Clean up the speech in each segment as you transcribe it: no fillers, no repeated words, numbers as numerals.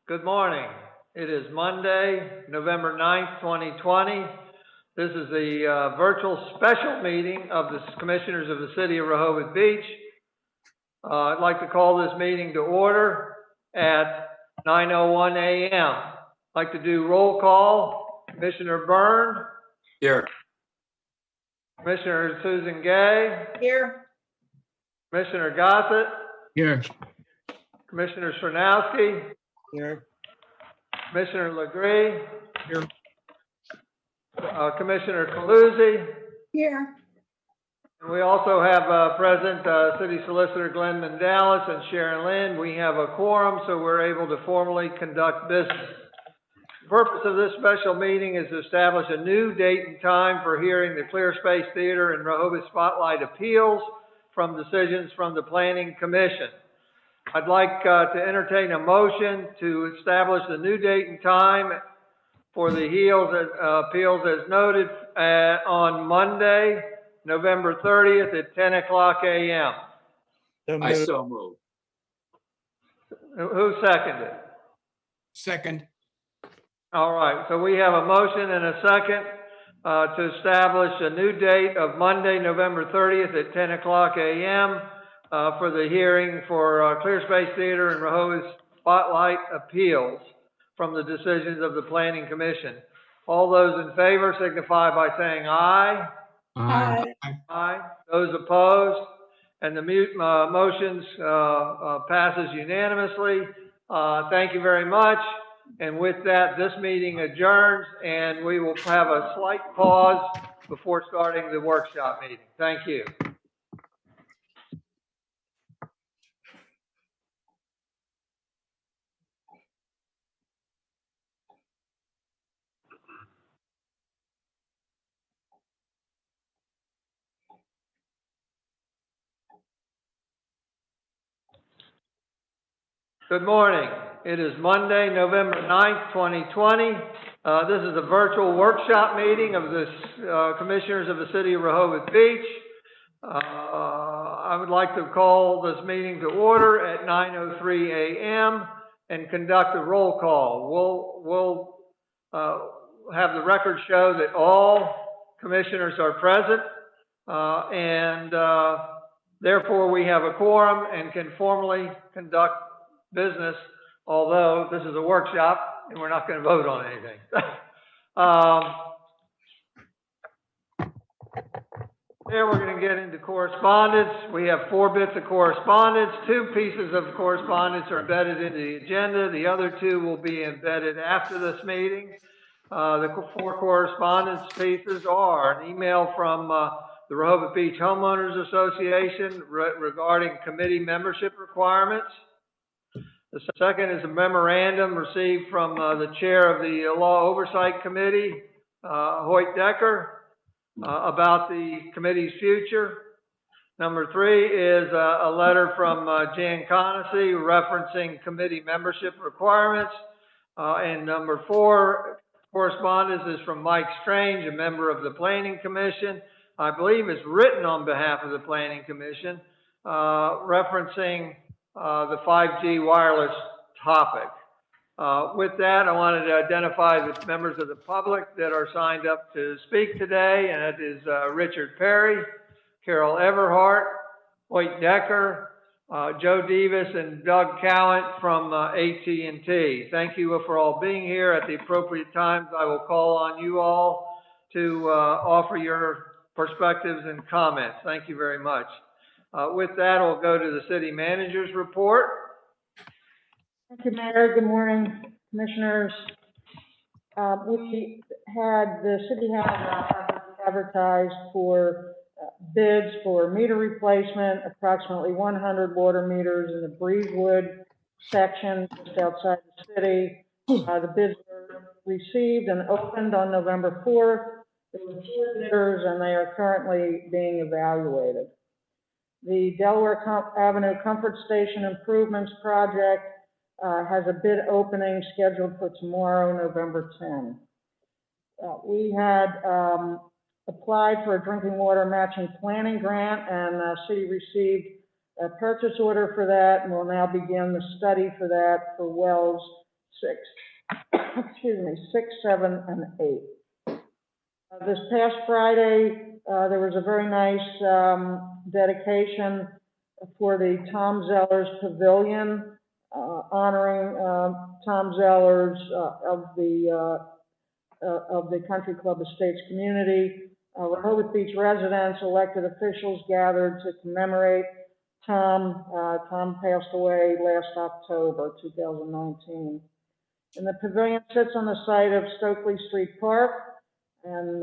Good morning. It is Monday, November 9th, 2020. This is the virtual special meeting of the Commissioners of the City of Rehoboth Beach. I'd like to call this meeting to order at 9:01 a.m. I'd like to do roll call. Commissioner Byrne. Here. Commissioner Susan Gay. Here. Commissioner Gossett. Here. Commissioner Srnowski. Here. Commissioner Legree. Here. Commissioner Konesey. Here. And we also have present City Solicitor Glenn Mandalis and Sharon Lynn. We have a quorum, so we're able to formally conduct business. The purpose of this special meeting is to establish a new date and time for hearing the Clear Space Theater and Rehoboth Spotlight appeals from decisions from the Planning Commission. I'd like to entertain a motion to establish the new date and time for the appeals as noted on Monday, November 30th at 10 o'clock a.m. I so move. Who seconded? Second. All right, so we have a motion and a second to establish a new date of Monday, November 30th at 10 o'clock a.m. For the hearing for Clear Space Theater and Rehoboth Spotlight appeals from the decisions of the Planning Commission. All those in favor signify by saying aye. Aye. Aye. Those opposed? And the motions passes unanimously. Thank you very much. And with that, this meeting adjourns, and we will have a slight pause before starting the workshop meeting. Thank you. Good morning. It is Monday, November 9th, 2020. This is a virtual workshop meeting of the Commissioners of the City of Rehoboth Beach. I would like to call this meeting to order at 9:03 a.m. and conduct a roll call. We'll have the record show that all commissioners are present, and therefore we have a quorum and can formally conduct business, although this is a workshop and we're not going to vote on anything. There we're going to get into correspondence. We have 4 bits of correspondence. 2 pieces of correspondence are embedded in the agenda. The other 2 will be embedded after this meeting. The 4 correspondence pieces are an email from the Rehoboth Beach Homeowners Association regarding committee membership requirements. The second is a memorandum received from the chair of the Law Oversight Committee, Hoyte, about the committee's future. Number 3 is a letter from Jan Konesey referencing committee membership requirements. And number 4, correspondence is from Mike Strange, a member of the Planning Commission. I believe it's written on behalf of the Planning Commission, referencing the 5G wireless topic. With that, I wanted to identify the members of the public that are signed up to speak today, and it is Richard Perry, Carol Everhart, Hoyte Decker, Joe Davis, and Doug Cowant from AT&T. Thank you for all being here. At the appropriate times, I will call on you all to offer your perspectives and comments. Thank you very much. With that, we'll go to the city manager's report. Thank you, Mayor. Good morning, commissioners. The city had advertised for bids for meter replacement, approximately 100 water meters in the Breezewood section just outside the city. The bids were received and opened on November 4th. There were 4 bidders, and they are currently being evaluated. The Delaware Avenue Comfort Station Improvements Project has a bid opening scheduled for tomorrow, November 10. We had applied for a drinking water matching planning grant, and the city received a purchase order for that, and will now begin the study for that for wells 6, 7, and 8. This past Friday, there was a very nice dedication for the Tom Zeller's Pavilion, honoring Tom Zeller's of the Country Club Estates community. Rehoboth Beach residents, elected officials gathered to commemorate Tom. Tom passed away last October 2019. And the pavilion sits on the site of Stokely Street Park, and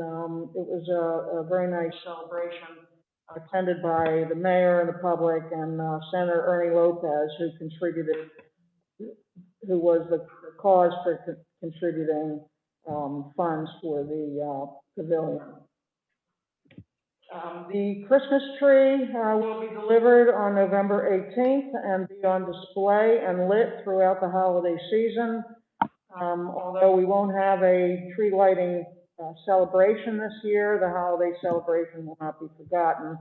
it was a very nice celebration attended by the mayor and the public, and Senator Ernie Lopez, who was the cause for contributing funds for the pavilion. The Christmas tree will be delivered on November 18th and be on display and lit throughout the holiday season. Although we won't have a tree lighting celebration this year, the holiday celebration will not be forgotten.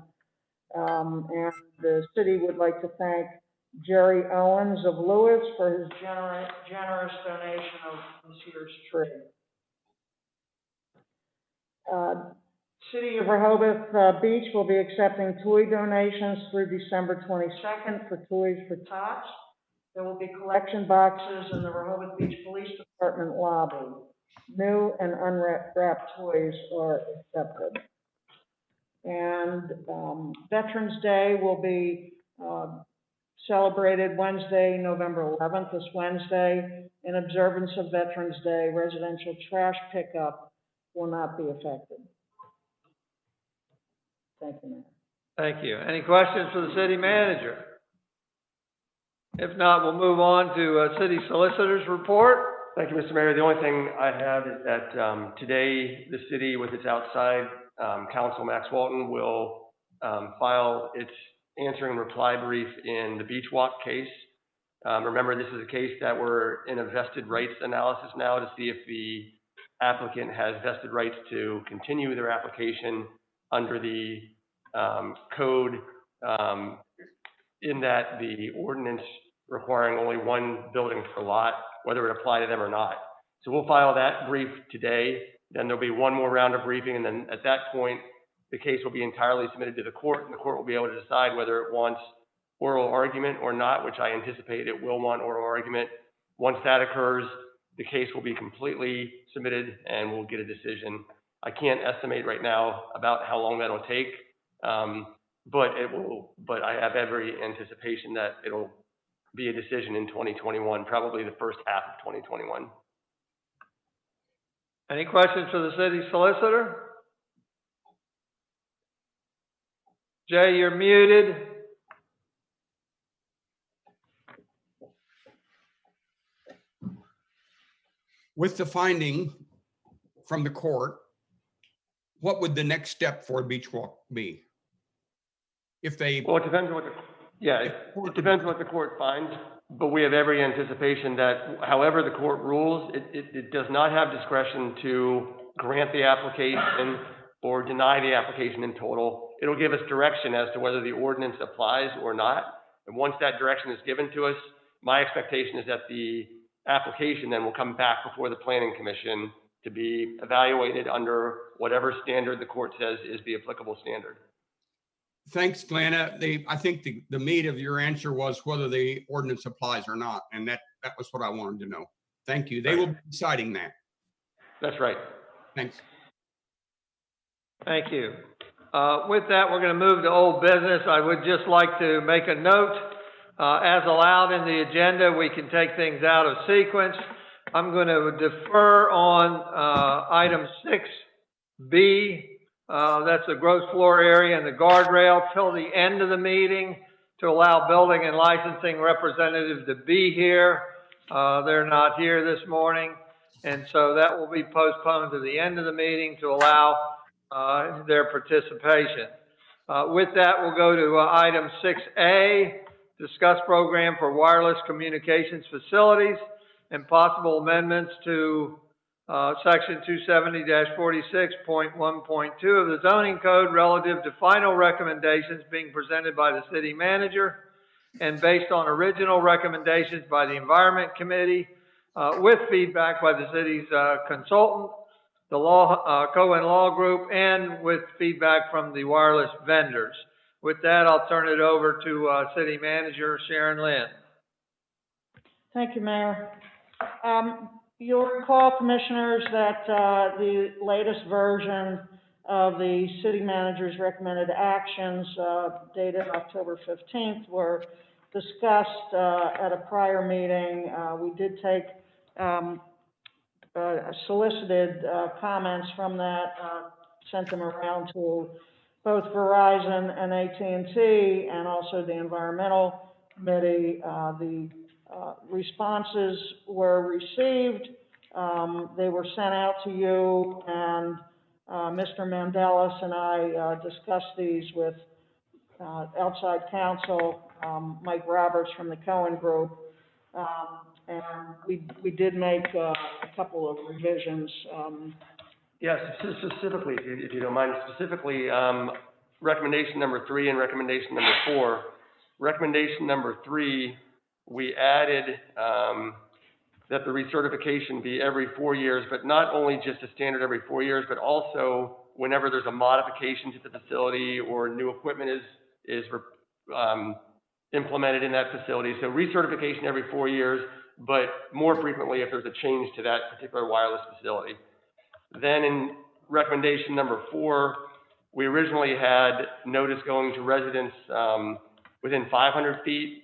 And the city would like to thank Jerry Owens of Lewis for his generous donation of this year's tree. City of Rehoboth Beach will be accepting toy donations through December 22nd for Toys for Tots. There will be collection boxes in the Rehoboth Beach Police Department lobby. New and unwrapped toys are accepted. And Veterans Day will be celebrated Wednesday, November 11th, this Wednesday. In observance of Veterans Day, residential trash pickup will not be affected. Thank you, Mayor. Thank you. Any questions for the city manager? If not, we'll move on to city solicitor's report. Thank you, Mr. Mayor. The only thing I have is that today the city, with its outside counsel, Max Walton, will file its answer and reply brief in the Beach Walk case. Remember, this is a case that we're in a vested rights analysis now to see if the applicant has vested rights to continue their application under the code, in that the ordinance requiring only one building per lot, whether it apply to them or not. So we'll file that brief today. Then there'll be one more round of briefing, and then at that point, the case will be entirely submitted to the court, and the court will be able to decide whether it wants oral argument or not, which I anticipate it will want oral argument. Once that occurs, the case will be completely submitted, and we'll get a decision. I can't estimate right now about how long that'll take, but it will. But I have every anticipation that it'll be a decision in 2021, probably the first half of 2021. Any questions for the city solicitor? Jay, you're muted. With the finding from the court, what would the next step for Beach Walk be? If they... Well, it depends on what it depends on what the court finds, but we have every anticipation that however the court rules, it does not have discretion to grant the application or deny the application in total. It'll give us direction as to whether the ordinance applies or not. And once that direction is given to us, my expectation is that the application then will come back before the Planning Commission to be evaluated under whatever standard the court says is the applicable standard. Thanks, Glenn. I think the meat of your answer was whether the ordinance applies or not, and that was what I wanted to know. Thank you. They will be deciding that. That's right. Thanks. Thank you. With that, we're going to move to old business. I would just like to make a note. As allowed in the agenda, we can take things out of sequence. I'm going to defer on item 6B. That's the gross floor area and the guardrail till the end of the meeting to allow building and licensing representatives to be here. They're not here this morning, and so that will be postponed to the end of the meeting to allow their participation. With that, we'll go to item 6A, discuss program for wireless communications facilities and possible amendments to section 270-46.1.2 of the zoning code relative to final recommendations being presented by the city manager and based on original recommendations by the Environment Committee, with feedback by the city's consultant, the Cohen Law Group, and with feedback from the wireless vendors. With that, I'll turn it over to City Manager Sharon Lynn. Thank you, Mayor. You'll recall, Commissioners, that the latest version of the City Manager's recommended actions dated October 15th were discussed at a prior meeting. We did take solicited comments from that, sent them around to both Verizon and AT&T and also the Environmental Committee. The responses were received. They were sent out to you, and Mr. Mandelis and I discussed these with outside counsel, Mike Roberts from the Cohen Group, and we did make a couple of revisions. Yes, specifically, if you don't mind, specifically, recommendation number 3 and recommendation number 4. Recommendation number 3, we added that the recertification be every 4 years, but not only just a standard every 4 years, but also whenever there's a modification to the facility or new equipment is implemented in that facility. So recertification every 4 years, but more frequently if there's a change to that particular wireless facility. Then in recommendation number 4, we originally had notice going to residents within 500 feet.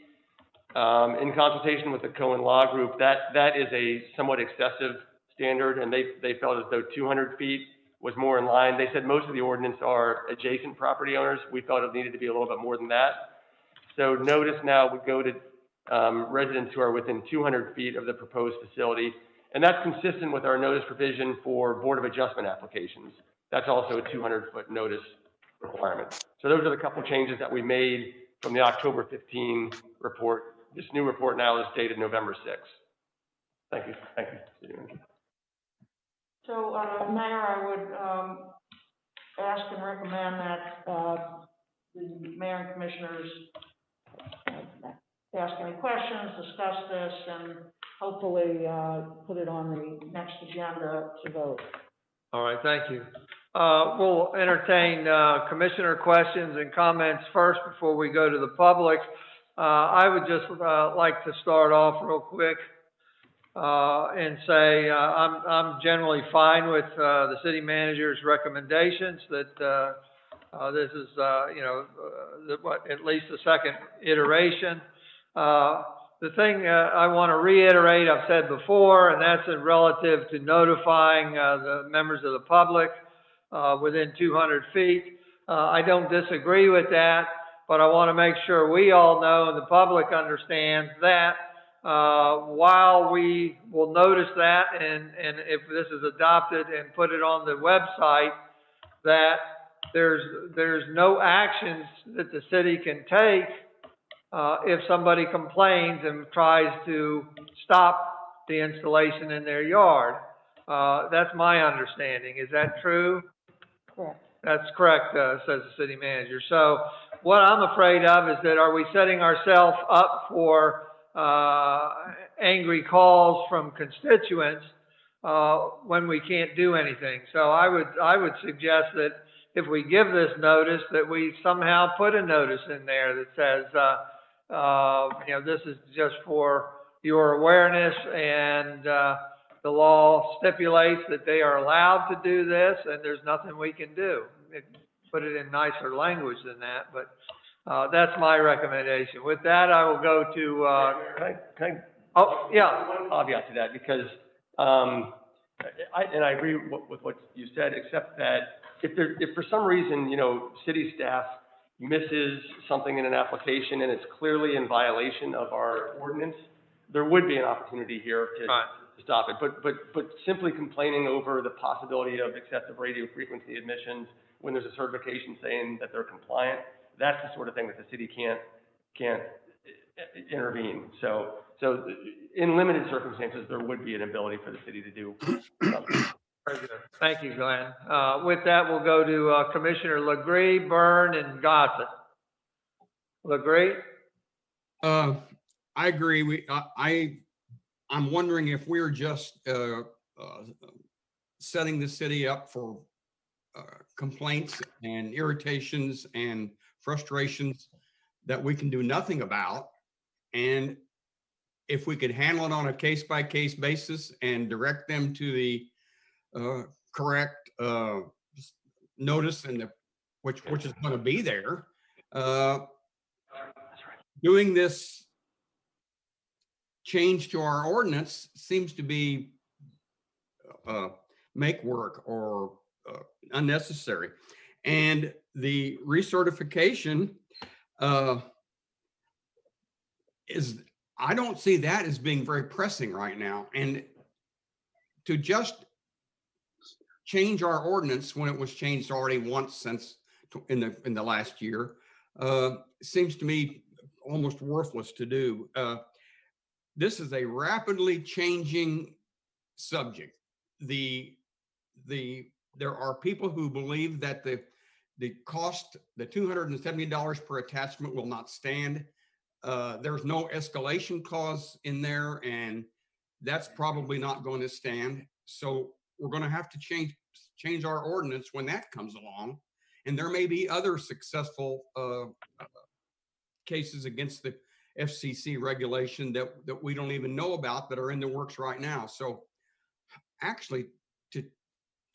In consultation with the Cohen Law Group, that is a somewhat excessive standard, and they felt as though 200 feet was more in line. They said most of the ordinance are adjacent property owners. We felt it needed to be a little bit more than that. So notice now would go to residents who are within 200 feet of the proposed facility, and that's consistent with our notice provision for Board of Adjustment applications. That's also a 200-foot notice requirement. So those are the couple changes that we made from the October 15 report. This new report now is dated November 6th. Thank you. Thank you. So, Mayor, I would ask and recommend that the Mayor and Commissioners ask any questions, discuss this, and hopefully put it on the next agenda to vote. All right, thank you. We'll entertain Commissioner questions and comments first before we go to the public. I would just like to start off real quick and say I'm generally fine with the city manager's recommendations that this is, at least the second iteration. The thing I want to reiterate, I've said before, and that's relative to notifying the members of the public within 200 feet. I don't disagree with that, but I want to make sure we all know and the public understands that while we will notice that, and if this is adopted and put it on the website, that there's no actions that the city can take if somebody complains and tries to stop the installation in their yard. That's my understanding. Is that true? Correct. That's correct, says the city manager. So what I'm afraid of is that are we setting ourselves up for angry calls from constituents when we can't do anything? So I would suggest that if we give this notice, that we somehow put a notice in there that says, this is just for your awareness, and the law stipulates that they are allowed to do this, and there's nothing we can do. Put it in nicer language than that, but that's my recommendation. With that, I will go to. Can I oh, yeah. one caveat to that, because I agree with what you said, except that if for some reason city staff misses something in an application and it's clearly in violation of our ordinance, there would be an opportunity here to stop it. But simply complaining over the possibility of excessive radio frequency emissions when there's a certification saying that they're compliant, that's the sort of thing that the city can't intervene. So in limited circumstances, there would be an ability for the city to do something. Very good. Thank you, Glenn. With that, we'll go to Commissioner Legree, Byrne, and Gossett. Legree? I agree. I'm wondering if we're just setting the city up for complaints and irritations and frustrations that we can do nothing about. And if we could handle it on a case-by-case basis and direct them to the correct notice and which is going to be there, doing this change to our ordinance seems to be make work or unnecessary. And the recertification I don't see that as being very pressing right now. And to just change our ordinance when it was changed already once since in the last year seems to me almost worthless to do. This is a rapidly changing subject. There are people who believe that the cost, the $270 per attachment, will not stand. There's no escalation clause in there, and that's probably not going to stand. So we're going to have to change our ordinance when that comes along. And there may be other successful cases against the FCC regulation that we don't even know about that are in the works right now. So actually,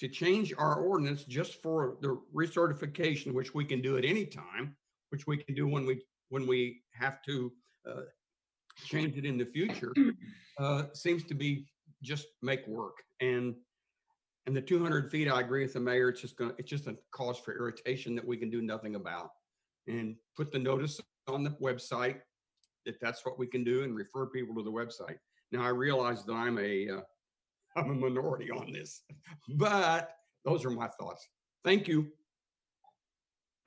to change our ordinance just for the recertification, which we can do at any time, which we can do when we have to change it in the future, seems to be just make work. And the 200 feet, I agree with the mayor. It's just a cause for irritation that we can do nothing about. And put the notice on the website that that's what we can do, and refer people to the website. Now I realize that I'm a minority on this, but those are my thoughts. Thank you.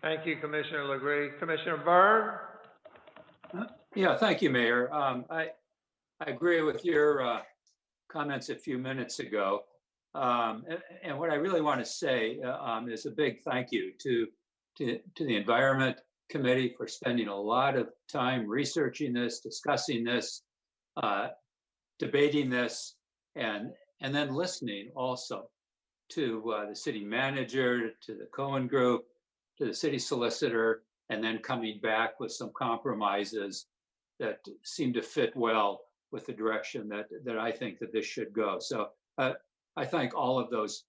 Thank you, Commissioner Legree. Commissioner Byrne? Yeah, thank you, Mayor. I agree with your comments a few minutes ago. And what I really want to say is a big thank you to the Environment Committee for spending a lot of time researching this, discussing this, debating this, and then listening also to the city manager, to the Cohen Group, to the city solicitor, and then coming back with some compromises that seem to fit well with the direction that I think that this should go. So I thank all of those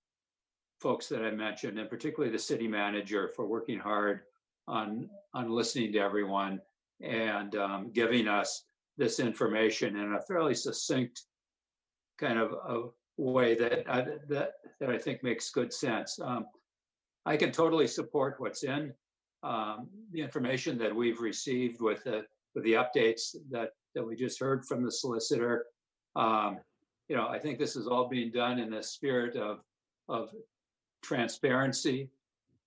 folks that I mentioned, and particularly the city manager, for working hard on listening to everyone and giving us this information in a fairly succinct kind of a way that I think makes good sense. I can totally support what's in the information that we've received with the updates that we just heard from the solicitor. I think this is all being done in the spirit of transparency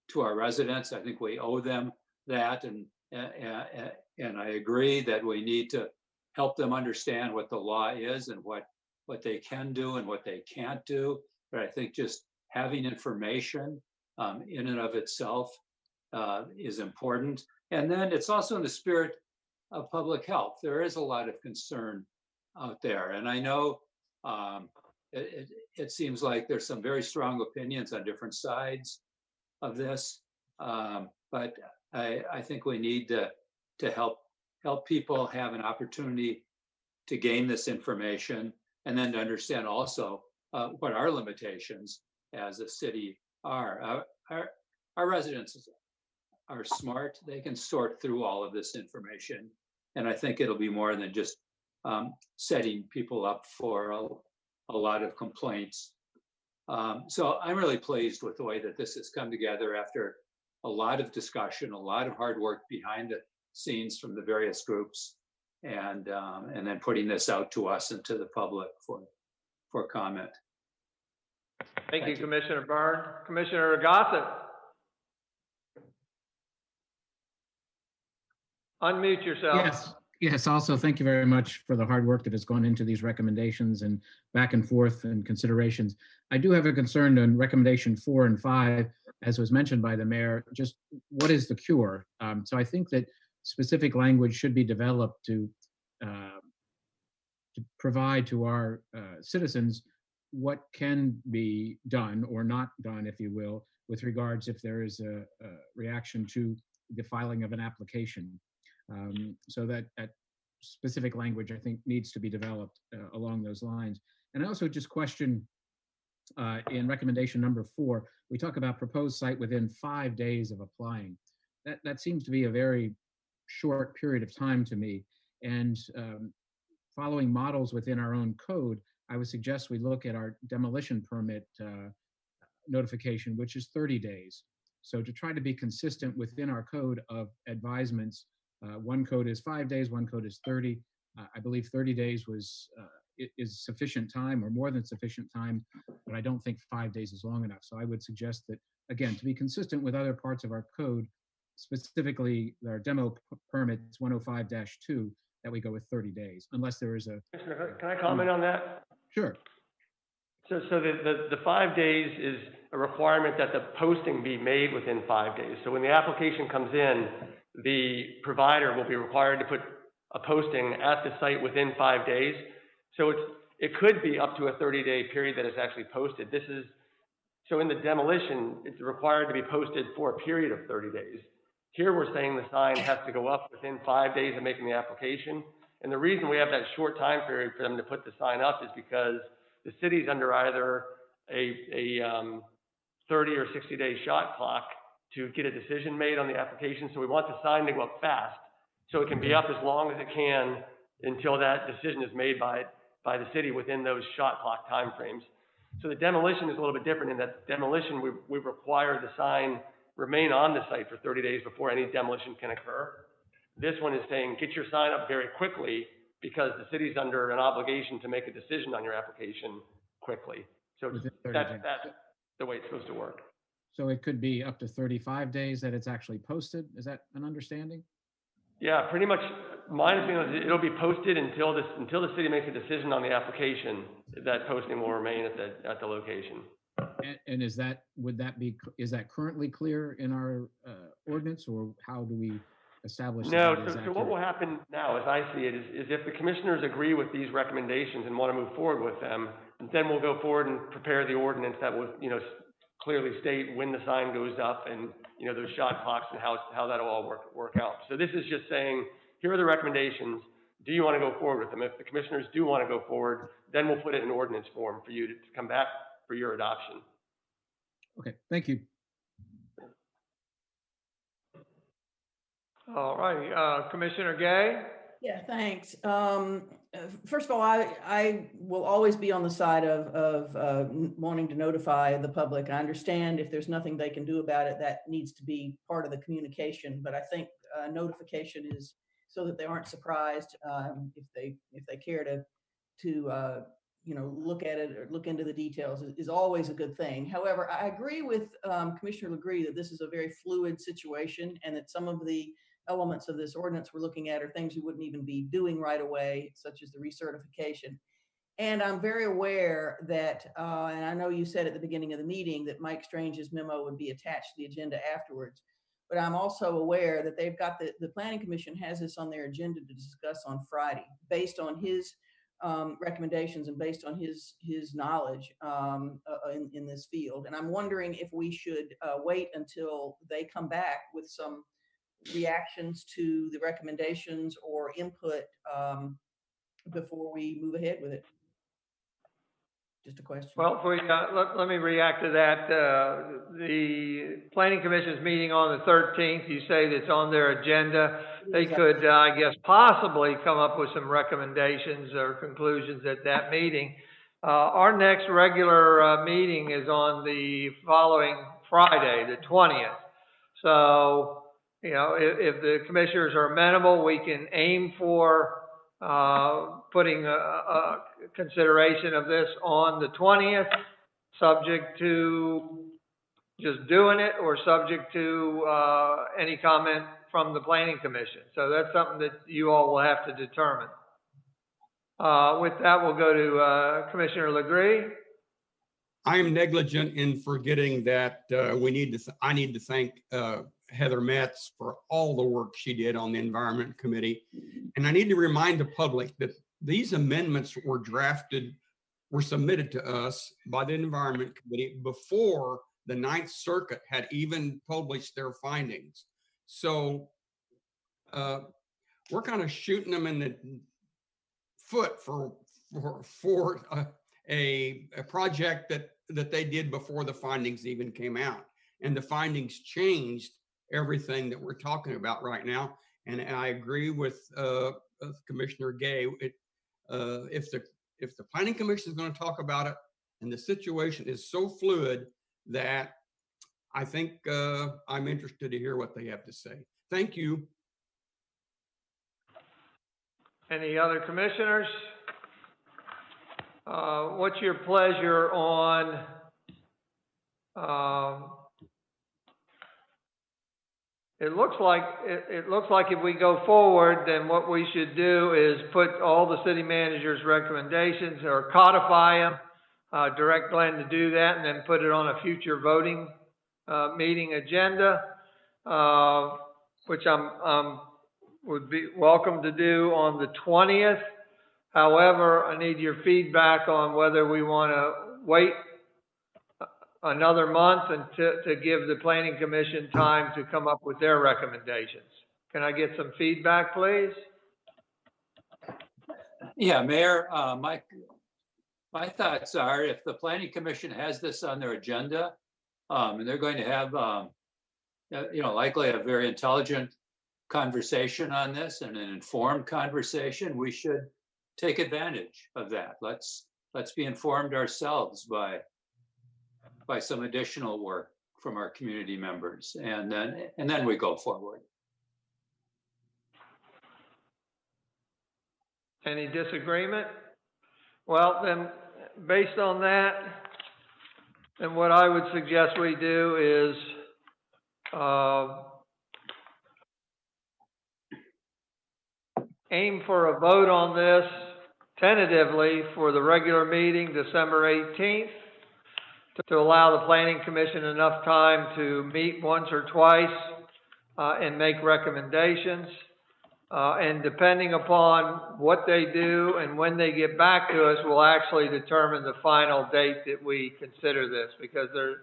to our residents. I think we owe them that, and I agree that we need to help them understand what the law is and what they can do and what they can't do. But I think just having information in and of itself is important. And then it's also in the spirit of public health. There is a lot of concern out there, and I know it seems like there's some very strong opinions on different sides of this, but I think we need to help people have an opportunity to gain this information, and then to understand also what our limitations as a city are. Our residents are smart. They can sort through all of this information, and I think it'll be more than just setting people up for a lot of complaints. So I'm really pleased with the way that this has come together after a lot of discussion, a lot of hard work behind the scenes from the various groups, and then putting this out to us and to the public for comment. Thank you, Commissioner Byrne. Commissioner Gossett? Unmute yourself. Yes, also, thank you very much for the hard work that has gone into these recommendations and back and forth and considerations. I do have a concern on recommendation 4 and 5, as was mentioned by the mayor, just what is the cure? So I think that specific language should be developed to provide to our citizens what can be done or not done, if you will, with regards if there is a reaction to the filing of an application. So that specific language, I think, needs to be developed along those lines. And I also just question in recommendation number 4, we talk about proposed site within 5 days of applying. That seems to be a very short period of time to me. And following models within our own code, I would suggest we look at our demolition permit notification, which is 30 days. So to try to be consistent within our code of advisements, one code is 5 days, one code is 30. I believe 30 days is sufficient time, or more than sufficient time, but I don't think 5 days is long enough. So I would suggest that, again, to be consistent with other parts of our code, specifically our demo permits 105-2, that we go with 30 days, unless there is a... Can I comment on that? Sure. So the 5 days is a requirement that the posting be made within 5 days. So when the application comes in, the provider will be required to put a posting at the site within 5 days. So it could be up to a 30-day period that it's actually posted. So in the demolition, it's required to be posted for a period of 30 days. Here we're saying the sign has to go up within 5 days of making the application. And the reason we have that short time period for them to put the sign up is because the city's under either a 30 or 60-day shot clock to get a decision made on the application. So we want the sign to go up fast, so it can be up as long as it can until that decision is made by the city within those shot clock timeframes. So the demolition is a little bit different in that demolition, we require the sign remain on the site for 30 days before any demolition can occur. This one is saying, get your sign up very quickly because the city's under an obligation to make a decision on your application quickly. So that's the way it's supposed to work. So it could be up to 35 days that it's actually posted. Is that an understanding? Yeah, pretty much. My understanding is it'll be posted until the city makes a decision on the application. That posting will remain at the location. And is that currently clear in our ordinance, or how do we establish that? No, so what will happen now, as I see it, is if the commissioners agree with these recommendations and want to move forward with them, then we'll go forward and prepare the ordinance that will, clearly state when the sign goes up and, those shot clocks and how that'll all work out. So this is just saying, here are the recommendations. Do you want to go forward with them? If the commissioners do want to go forward, then we'll put it in ordinance form for you to come back for your adoption. Okay, thank you. All right, Commissioner Gay? Yeah, thanks. First of all, I will always be on the side of wanting to notify the public. I understand if there's nothing they can do about it, that needs to be part of the communication. But I think notification is so that they aren't surprised if they care to look at it or look into the details is always a good thing. However, I agree with Commissioner Legree that this is a very fluid situation and that some of the elements of this ordinance we're looking at are things we wouldn't even be doing right away, such as the recertification. And I'm very aware that, and I know you said at the beginning of the meeting that Mike Strange's memo would be attached to the agenda afterwards, but I'm also aware that they've got the Planning Commission has this on their agenda to discuss on Friday, based on his recommendations and based on his knowledge in this field. And I'm wondering if we should wait until they come back with some reactions to the recommendations or input before we move ahead with it. Just a question. Well, let me react to that. The Planning Commission is meeting on the 13th. You say that's on their agenda. They could, I guess, possibly come up with some recommendations or conclusions at that meeting. Our next regular meeting is on the following Friday, the 20th. So, if the commissioners are amenable, we can aim for putting a consideration of this on the 20th, subject to just doing it or subject to any comment from the planning commission. So that's something that you all will have to determine. With that, we'll go to Commissioner Legree. I am negligent in forgetting that I need to thank Heather Metz for all the work she did on the Environment Committee. And I need to remind the public that these amendments were submitted to us by the Environment Committee before the Ninth Circuit had even published their findings. So we're kind of shooting them in the foot for a project that they did before the findings even came out. And the findings changed everything that we're talking about right now. And I agree with Commissioner Gay. If the Planning Commission is going to talk about it, and the situation is so fluid that I think I'm interested to hear what they have to say. Thank you. Any other commissioners? What's your pleasure on it looks like if we go forward, then what we should do is put all the city manager's recommendations or codify them, direct Glenn to do that, and then put it on a future voting meeting agenda, which would be welcome to do on the 20th. However, I need your feedback on whether we want to wait another month and to give the Planning Commission time to come up with their recommendations. Can I get some feedback, please? Yeah, Mayor, my thoughts are, if the Planning Commission has this on their agenda, and they're going to have, likely a very intelligent conversation on this and an informed conversation, we should take advantage of that. Let's be informed ourselves by some additional work from our community members, and then we go forward. Any disagreement? Well, then, based on that, then what I would suggest we do is aim for a vote on this tentatively for the regular meeting, December 18th, to allow the Planning Commission enough time to meet once or twice and make recommendations. And depending upon what they do and when they get back to us, we'll actually determine the final date that we consider this, because there's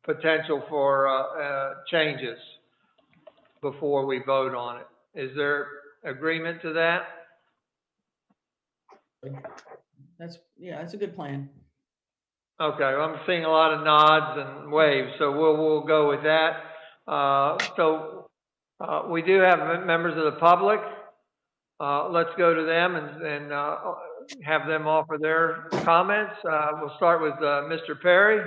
potential for changes before we vote on it. Is there agreement to that? That's a good plan. Okay, well, I'm seeing a lot of nods and waves, so we'll go with that. We do have members of the public. Let's go to them and have them offer their comments. We'll start with Mr. Perry.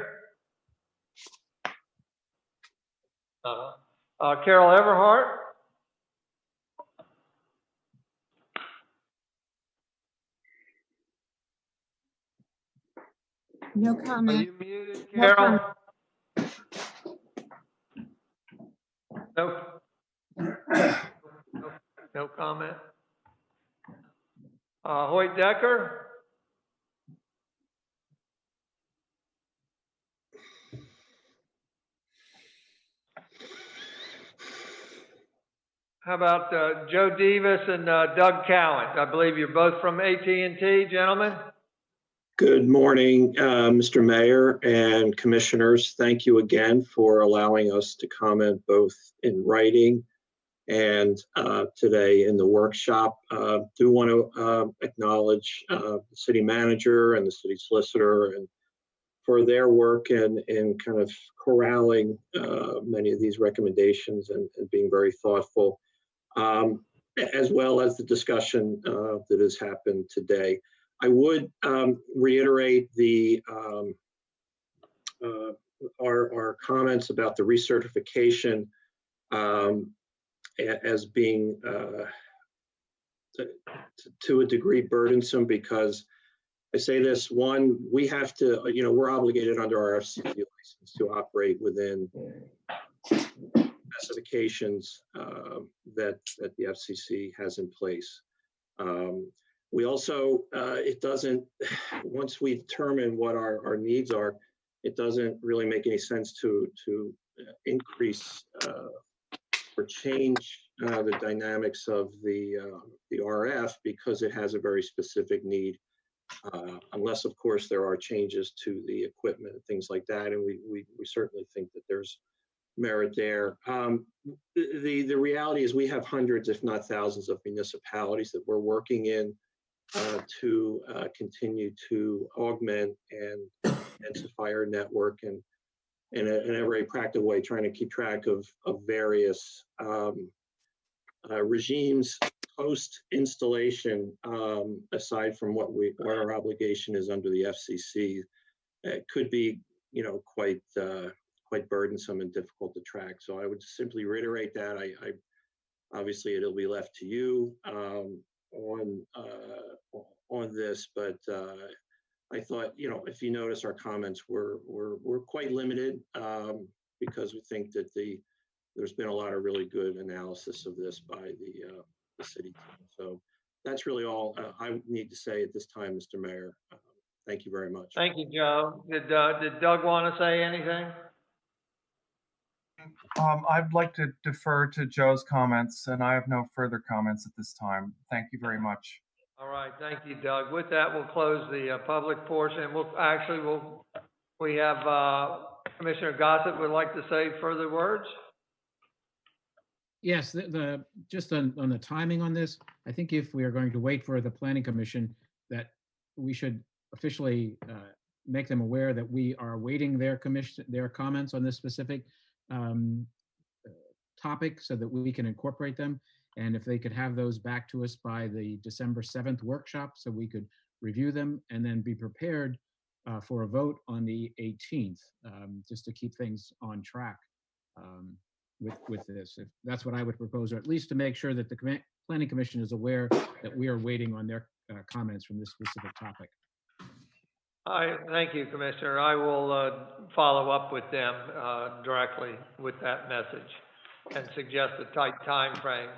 Carol Everhart. No Are comment. you muted, Carol? Nope. No comment. Hoyte Decker? How about Joe Davis and Doug Cowan? I believe you're both from AT&T, gentlemen. Good morning, Mr. Mayor and Commissioners. Thank you again for allowing us to comment both in writing and today in the workshop. Do want to acknowledge the city manager and the city solicitor and for their work in kind of corralling many of these recommendations and being very thoughtful, as well as the discussion that has happened today. I would reiterate our comments about the recertification as being to a degree burdensome, because I say this, one, we have to, we're obligated under our FCC license to operate within specifications that the FCC has in place. We also, it doesn't, once we determine what our needs are, it doesn't really make any sense to increase or change the dynamics of the RF because it has a very specific need. Unless, of course, there are changes to the equipment and things like that, and we certainly think that there's merit there. The reality is we have hundreds, if not thousands, of municipalities that we're working in to continue to augment and intensify our network, and in a very practical way, trying to keep track of various regimes post installation, aside from what our obligation is under the FCC. It could be, quite burdensome and difficult to track. So I would simply reiterate that. I obviously it'll be left to you on this, but I thought, if you notice, our comments were quite limited because we think that there's been a lot of really good analysis of this by the city team. So that's really all I need to say at this time, Mr. Mayor. Thank you very much. Thank you, Joe. Did Doug want to say anything? I'd like to defer to Joe's comments, and I have no further comments at this time. Thank you very much. All right, thank you, Doug. With that, we'll close the public portion. We have Commissioner Gossett would like to say further words. Yes, just on the timing on this, I think if we are going to wait for the Planning Commission, that we should officially make them aware that we are awaiting their comments on this specific topic so that we can incorporate them. And if they could have those back to us by the December 7th workshop so we could review them and then be prepared for a vote on the 18th, just to keep things on track with this. If that's what I would propose, or at least to make sure that the Planning Commission is aware that we are waiting on their comments from this specific topic. Thank you, Commissioner. I will follow up with them directly with that message and suggest a tight time frame,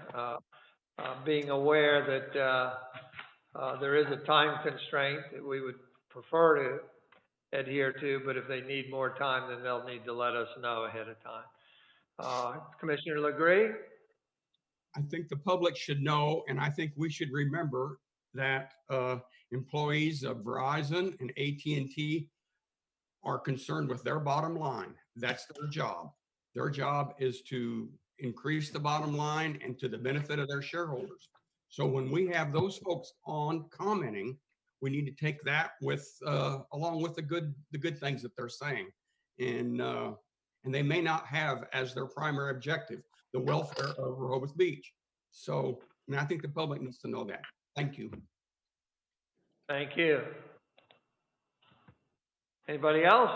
being aware that there is a time constraint that we would prefer to adhere to, but if they need more time, then they'll need to let us know ahead of time. Commissioner Legree? I think the public should know, and I think we should remember that employees of Verizon and AT&T are concerned with their bottom line. That's their job. Their job is to increase the bottom line and to the benefit of their shareholders. So when we have those folks on commenting, we need to take that with along with the good things that they're saying, and they may not have as their primary objective the welfare of Rehoboth Beach. So, I think the public needs to know that. Thank you. Thank you. Anybody else?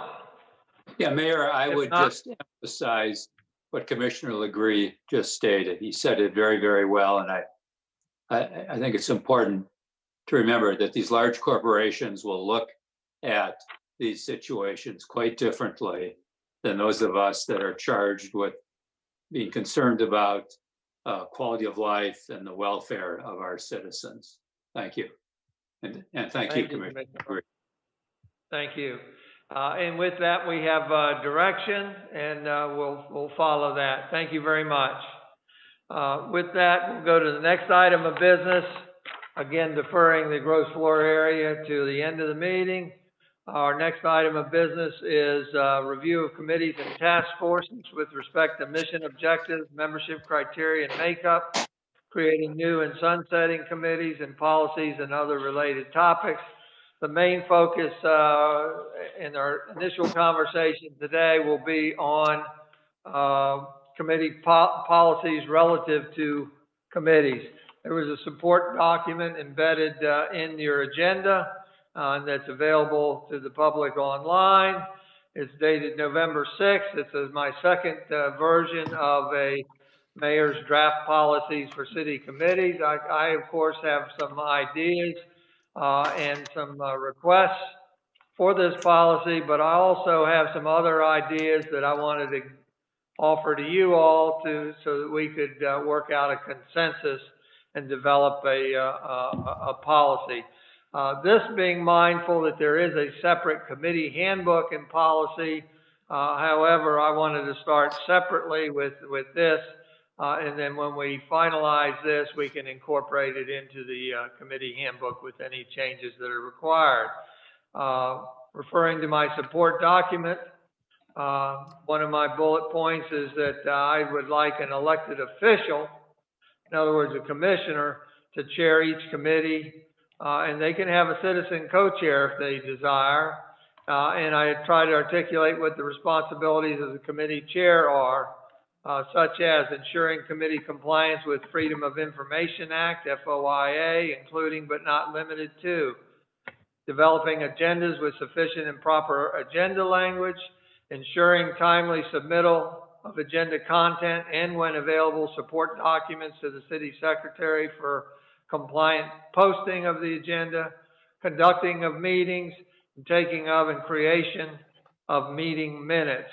Yeah, Mayor, I would just emphasize what Commissioner Legree just stated. He said it very, very well, and I think it's important to remember that these large corporations will look at these situations quite differently than those of us that are charged with being concerned about quality of life and the welfare of our citizens. Thank you. And thank you, Commissioner Legree. Thank you. And with that, we have direction, and we'll follow that. Thank you very much. With that, we'll go to the next item of business. Again, deferring the gross floor area to the end of the meeting. Our next item of business is review of committees and task forces with respect to mission objectives, membership criteria and makeup, creating new and sunsetting committees and policies and other related topics. The main focus in our initial conversation today will be on committee policies relative to committees. There was a support document embedded in your agenda that's available to the public online. It's dated November 6th. It's my second version of a mayor's draft policies for city committees. I of course, have some ideas and some requests for this policy, but I also have some other ideas that I wanted to offer to you all so that we could work out a consensus and develop a policy. This being mindful that there is a separate committee handbook and policy. However, I wanted to start separately with this. And then when we finalize this, we can incorporate it into the committee handbook with any changes that are required. Referring to my support document, one of my bullet points is that I would like an elected official, in other words, a commissioner, to chair each committee, and they can have a citizen co-chair if they desire. And I try to articulate what the responsibilities of the committee chair are, such as ensuring committee compliance with Freedom of Information Act, FOIA, including but not limited to developing agendas with sufficient and proper agenda language, ensuring timely submittal of agenda content, and when available, support documents to the city secretary for compliant posting of the agenda, conducting of meetings, and taking of and creation of meeting minutes.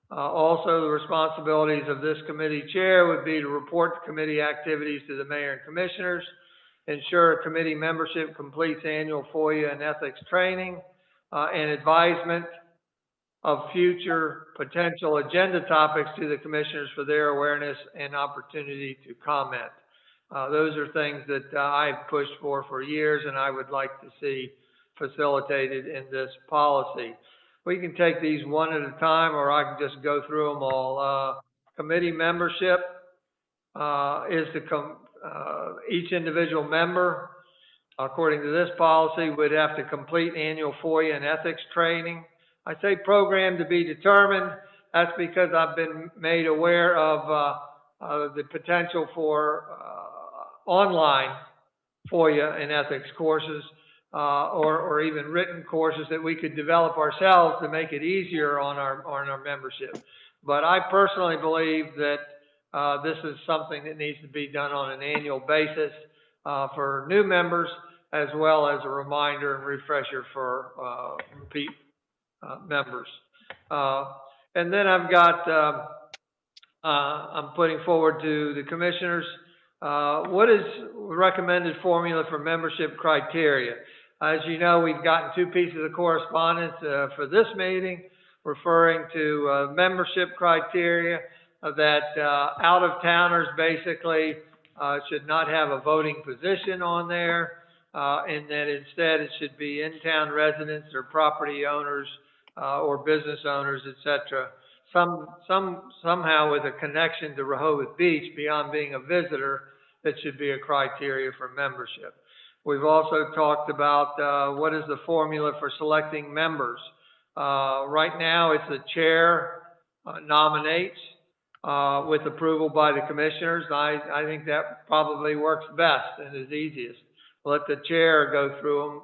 Also, the responsibilities of this committee chair would be to report committee activities to the mayor and commissioners, ensure committee membership completes annual FOIA and ethics training, and advisement of future potential agenda topics to the commissioners for their awareness and opportunity to comment. Those are things that I've pushed for years, and I would like to see facilitated in this policy. We can take these one at a time, or I can just go through them all. Committee membership is to each individual member, according to this policy, would have to complete annual FOIA and ethics training. I say program to be determined. That's because I've been made aware of the potential for online FOIA and ethics courses, or even written courses that we could develop ourselves to make it easier on our membership. But I personally believe that this is something that needs to be done on an annual basis for new members, as well as a reminder and refresher for repeat members. And then I've got, I'm putting forward to the commissioners, what is recommended formula for membership criteria? As you know, we've gotten 2 pieces of correspondence for this meeting referring to membership criteria that out-of-towners basically should not have a voting position on there, and that instead it should be in-town residents or property owners or business owners, etc. Somehow with a connection to Rehoboth Beach beyond being a visitor, that should be a criteria for membership. We've also talked about what is the formula for selecting members. Right now, it's the chair nominates with approval by the commissioners. I think that probably works best and is easiest. Let the chair go through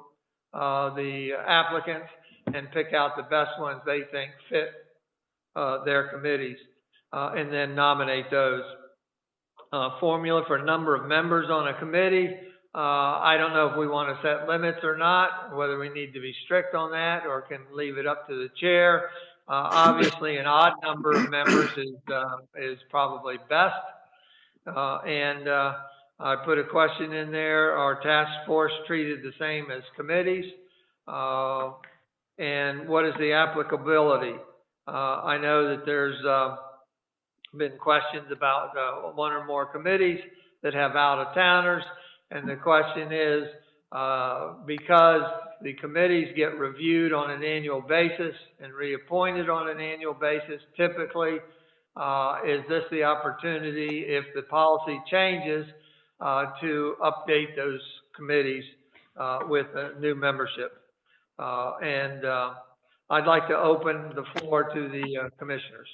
them, the applicants, and pick out the best ones they think fit their committees, and then nominate those. Formula for number of members on a committee. I don't know if we want to set limits or not, whether we need to be strict on that or can leave it up to the chair. Obviously, an odd number of members is probably best. And I put a question in there: are task force treated the same as committees? And what is the applicability? I know that there's been questions about 1 or more committees that have out-of-towners, and the question is, because the committees get reviewed on an annual basis and reappointed on an annual basis, typically, is this the opportunity, if the policy changes, to update those committees with a new membership? And I'd like to open the floor to the commissioners.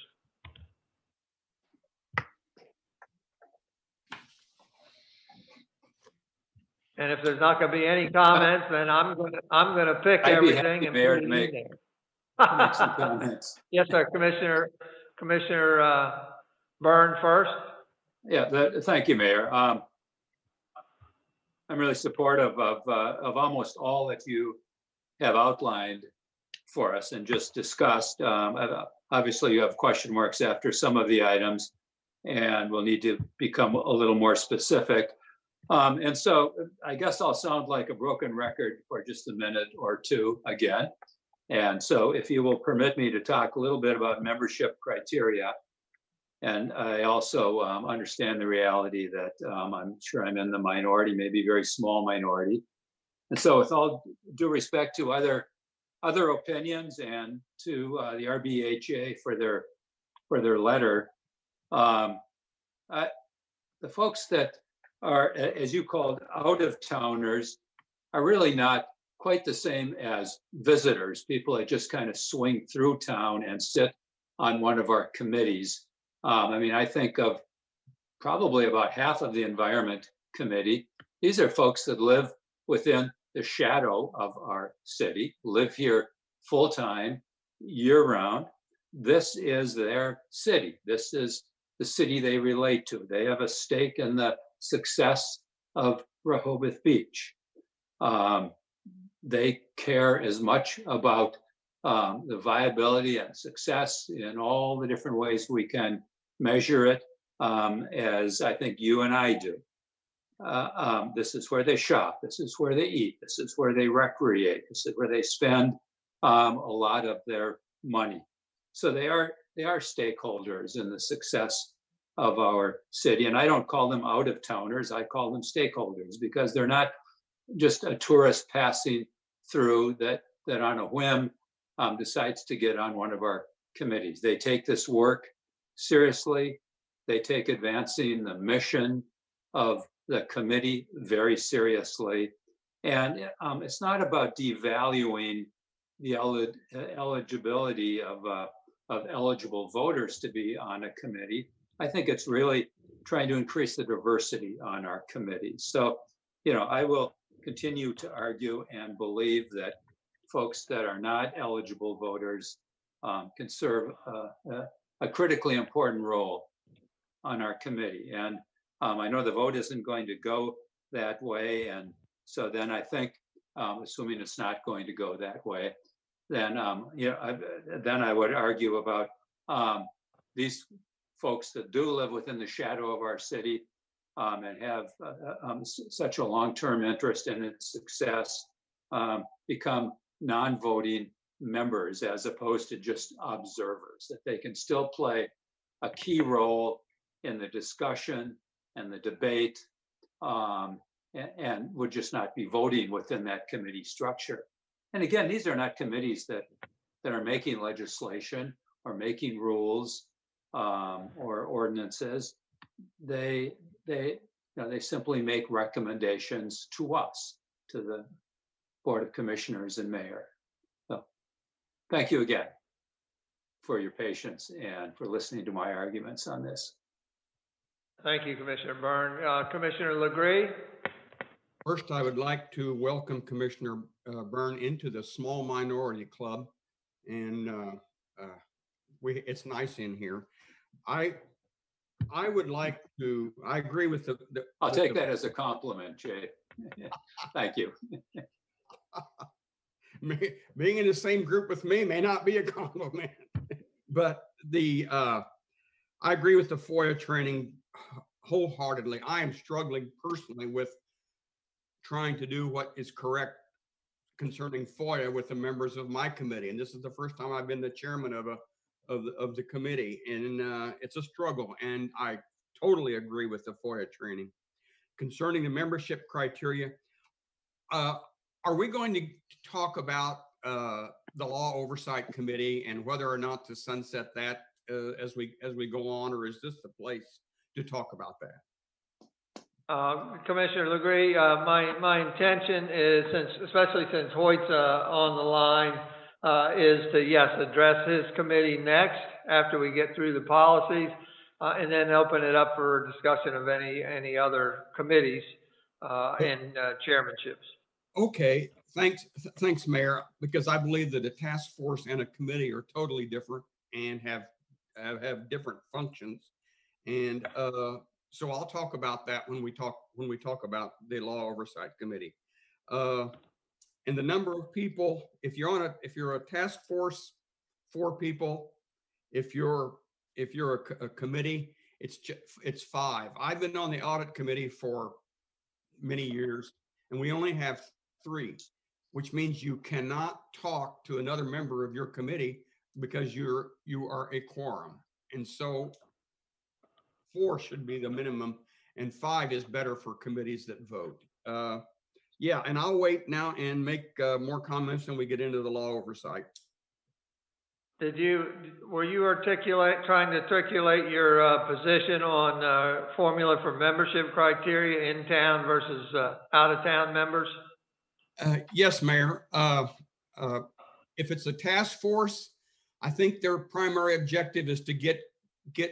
And if there's not going to be any comments, then I'm going to pick everything and Mayor, put it to in make there. some comments. Yes, sir, Commissioner Byrne first. Yeah, thank you, Mayor. I'm really supportive of almost all that you have outlined for us and just discussed. obviously you have question marks after some of the items, and we'll need to become a little more specific. And so I guess I'll sound like a broken record for just a minute or two again. And so if you will permit me to talk a little bit about membership criteria. And I also understand the reality that I'm sure I'm in the minority, maybe very small minority. And so with all due respect to other opinions and to the RBHA for their letter, the folks that are, as you called, out-of-towners are really not quite the same as visitors, people that just kind of swing through town and sit on one of our committees. I mean, I think of probably about half of the Environment Committee. These are folks that live within the shadow of our city, live here full-time, year-round. This is their city. This is the city they relate to. They have a stake in the success of Rehoboth Beach. They care as much about the viability and success in all the different ways we can measure it as I think you and I do. This is where they shop. This is where they eat. This is where they recreate. This is where they spend a lot of their money. So they are stakeholders in the success of our city. And I don't call them out-of-towners. I call them stakeholders because they're not just a tourist passing through that on a whim decides to get on one of our committees. They take this work seriously. They take advancing the mission of the committee very seriously. And it's not about devaluing the eligibility of eligible voters to be on a committee. I think it's really trying to increase the diversity on our committee. So, you know, I will continue to argue and believe that folks that are not eligible voters can serve a critically important role on our committee. And I know the vote isn't going to go that way. And so then I think, assuming it's not going to go that way, then, then I would argue about these folks that do live within the shadow of our city and have such a long-term interest in its success become non-voting members as opposed to just observers, that they can still play a key role in the discussion and the debate and would just not be voting within that committee structure. And again, these are not committees that are making legislation or making rules or ordinances. They simply make recommendations to us, to the Board of Commissioners and Mayor. So thank you again for your patience and for listening to my arguments on this. Thank you, Commissioner Byrne. Commissioner Legree? First, I would like to welcome Commissioner Byrne into the small minority club. And it's nice in here. I would like to, I agree with the I'll take that as a compliment, Jay. Thank you. Being in the same group with me may not be a compliment, but I agree with the FOIA training wholeheartedly. I am struggling personally with trying to do what is correct concerning FOIA with the members of my committee. And this is the first time I've been the chairman of the committee, and it's a struggle. And I totally agree with the FOIA training. Concerning the membership criteria, are we going to talk about the Law Oversight Committee and whether or not to sunset that as we go on, or is this the place to talk about that? Commissioner Legree, my intention is, especially since Hoyte's on the line, is to, yes, address his committee next after we get through the policies, and then open it up for discussion of any other committees and chairmanships. Okay, thanks, Mayor, because I believe that a task force and a committee are totally different and have different functions. And so I'll talk about that when we talk about the Law Oversight Committee. And the number of people, if you're a task force, 4 people, If you're a committee, it's 5. I've been on the audit committee for many years, and we only have 3, which means you cannot talk to another member of your committee because you are a quorum. And so 4 should be the minimum, and 5 is better for committees that vote. Yeah, and I'll wait now and make more comments when we get into the law oversight. Were you trying to articulate your position on formula for membership criteria in town versus out of town members? Yes, Mayor. If it's a task force, I think their primary objective is to get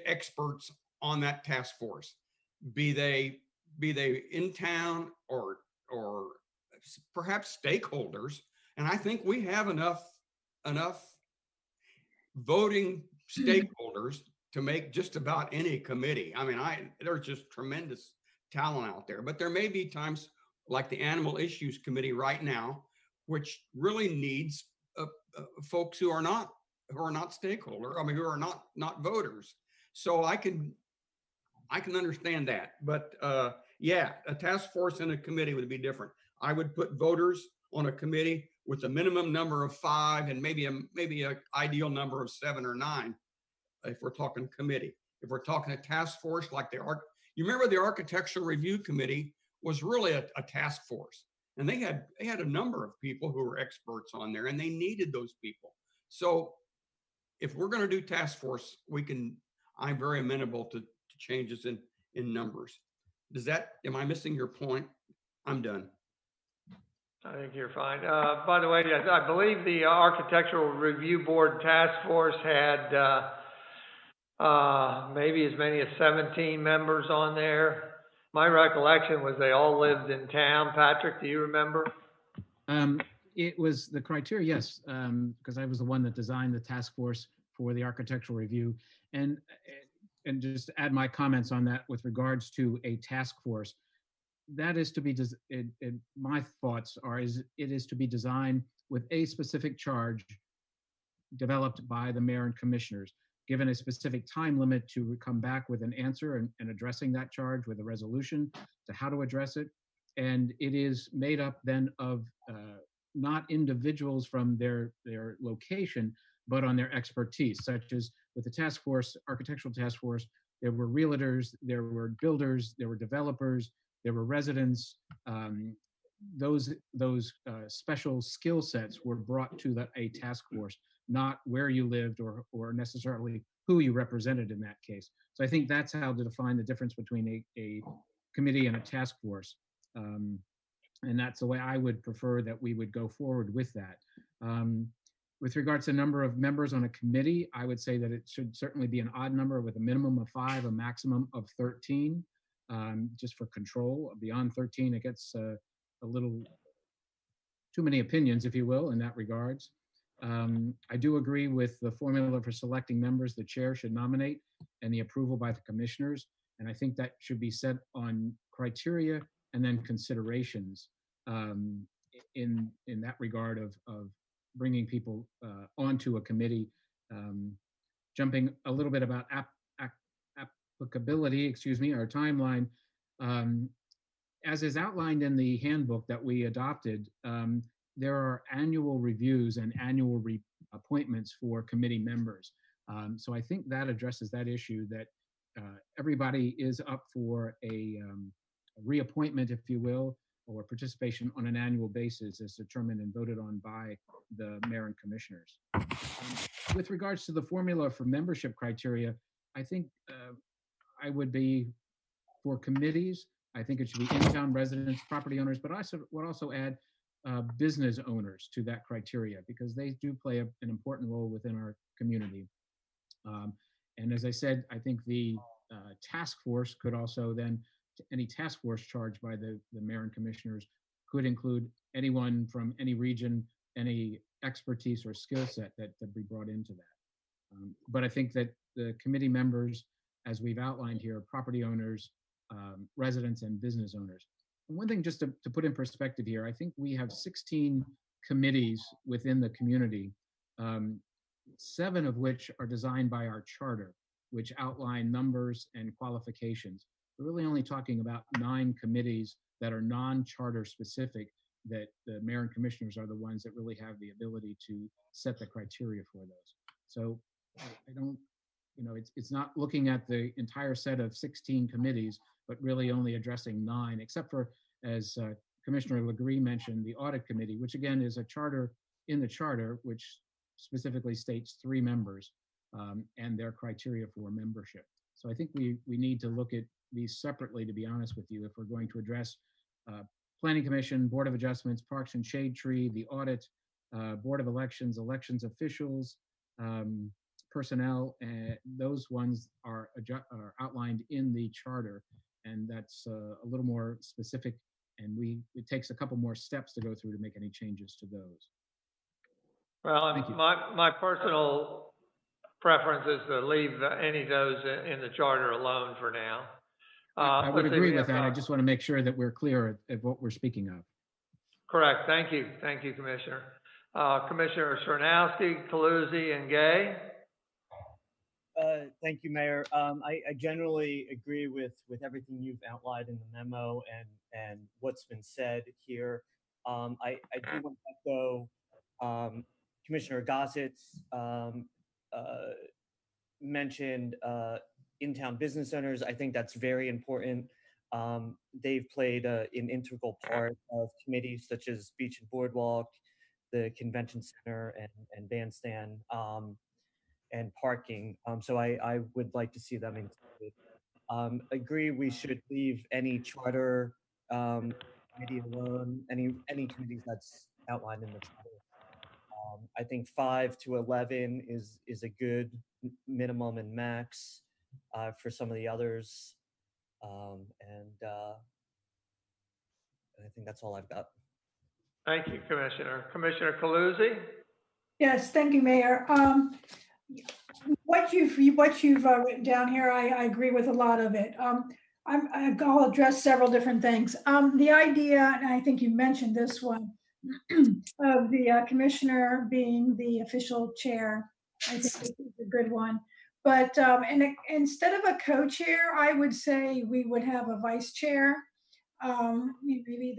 experts on that task force, be they in town or perhaps stakeholders. And I think we have enough voting stakeholders to make just about any committee. I mean, there's just tremendous talent out there, but there may be times like the Animal Issues Committee right now, which really needs folks who are not stakeholder. I mean, who are not voters. So I can understand that, but yeah, a task force and a committee would be different. I would put voters on a committee with a minimum number of 5 and maybe a ideal number of 7 or 9, if we're talking committee. If we're talking a task force like you remember the Architectural Review Committee was really a task force, and they had a number of people who were experts on there, and they needed those people. So if we're going to do task force, I'm very amenable to changes in numbers. Am I missing your point? I'm done. I think you're fine. By the way, I believe the Architectural Review Board Task Force had maybe as many as 17 members on there. My recollection was they all lived in town. Patrick, do you remember? It was the criteria, yes, because I was the one that designed the task force for the architectural review. And just to add my comments on that with regards to a task force, that is to be, my thoughts are, it is to be designed with a specific charge developed by the mayor and commissioners, given a specific time limit to come back with an answer and addressing that charge with a resolution to how to address it. And it is made up then of not individuals from their location, but on their expertise, such as with the task force, architectural task force, there were realtors, there were builders, there were developers, there were residents. Those special skill sets were brought to a task force, not where you lived or necessarily who you represented in that case. So I think that's how to define the difference between a committee and a task force. And that's the way I would prefer that we would go forward with that. With regards to number of members on a committee, I would say that it should certainly be an odd number with a minimum of 5, a maximum of 13, just for control. Beyond 13, it gets a little too many opinions, if you will, in that regards. I do agree with the formula for selecting members. The chair should nominate and the approval by the commissioners. And I think that should be set on criteria and then considerations in that regard of bringing people onto a committee. Jumping a little bit about applicability, our timeline. As is outlined in the handbook that we adopted, there are annual reviews and annual appointments for committee members. So I think that addresses that issue, that everybody is up for a reappointment, if you will, or participation on an annual basis as determined and voted on by the mayor and commissioners. With regards to the formula for membership criteria, I think I would be for committees. I think it should be in-town residents, property owners, but I would also add business owners to that criteria, because they do play an important role within our community. And as I said, I think the task force could also then, any task force charged by the mayor and commissioners could include anyone from any region, any expertise or skill set that be brought into that. But I think that the committee members, as we've outlined here, property owners, residents, and business owners. And one thing just to put in perspective here, I think we have 16 committees within the community. 7 of which are designed by our charter, which outline numbers and qualifications. We're really only talking about 9 committees that are non-charter specific, that the mayor and commissioners are the ones that really have the ability to set the criteria for those. So I don't, it's not looking at the entire set of 16 committees, but really only addressing 9, except for, as Commissioner Legree mentioned, the audit committee, which again is a charter in the charter, which specifically states 3 members and their criteria for membership. So I think we need to look at these separately, to be honest with you, if we're going to address Planning Commission, Board of Adjustments, Parks and Shade Tree, the audit, Board of Elections, elections officials, personnel, those ones are outlined in the charter, and that's a little more specific, and it takes a couple more steps to go through to make any changes to those. Well, Thank you. my personal preference is to leave any of those in the charter alone for now. I would let's see, agree we with have, that. I just want to make sure that we're clear at what we're speaking of. Correct. Thank you, Commissioner. Commissioner Sernowski, Calusi, and Gay. Thank you, Mayor. I generally agree with everything you've outlined in the memo and what's been said here. I do want to echo Commissioner Gossett's mentioned in-town business owners. I think that's very important. They've played an integral part of committees such as Beach and Boardwalk, the Convention Center, and Bandstand, and parking. So I would like to see them included. Agree we should leave any charter committee alone, any committees that's outlined in the charter. I think 5 to 11 is a good minimum and max for some of the others. And I think that's all I've got. Thank you, Commissioner. Commissioner Calusi? Yes, thank you, Mayor. What you've written down here, I agree with a lot of it. I'll address several different things. The idea, and I think you mentioned this one, of the commissioner being the official chair, I think this is a good one. But instead of a co-chair, I would say we would have a vice chair. Maybe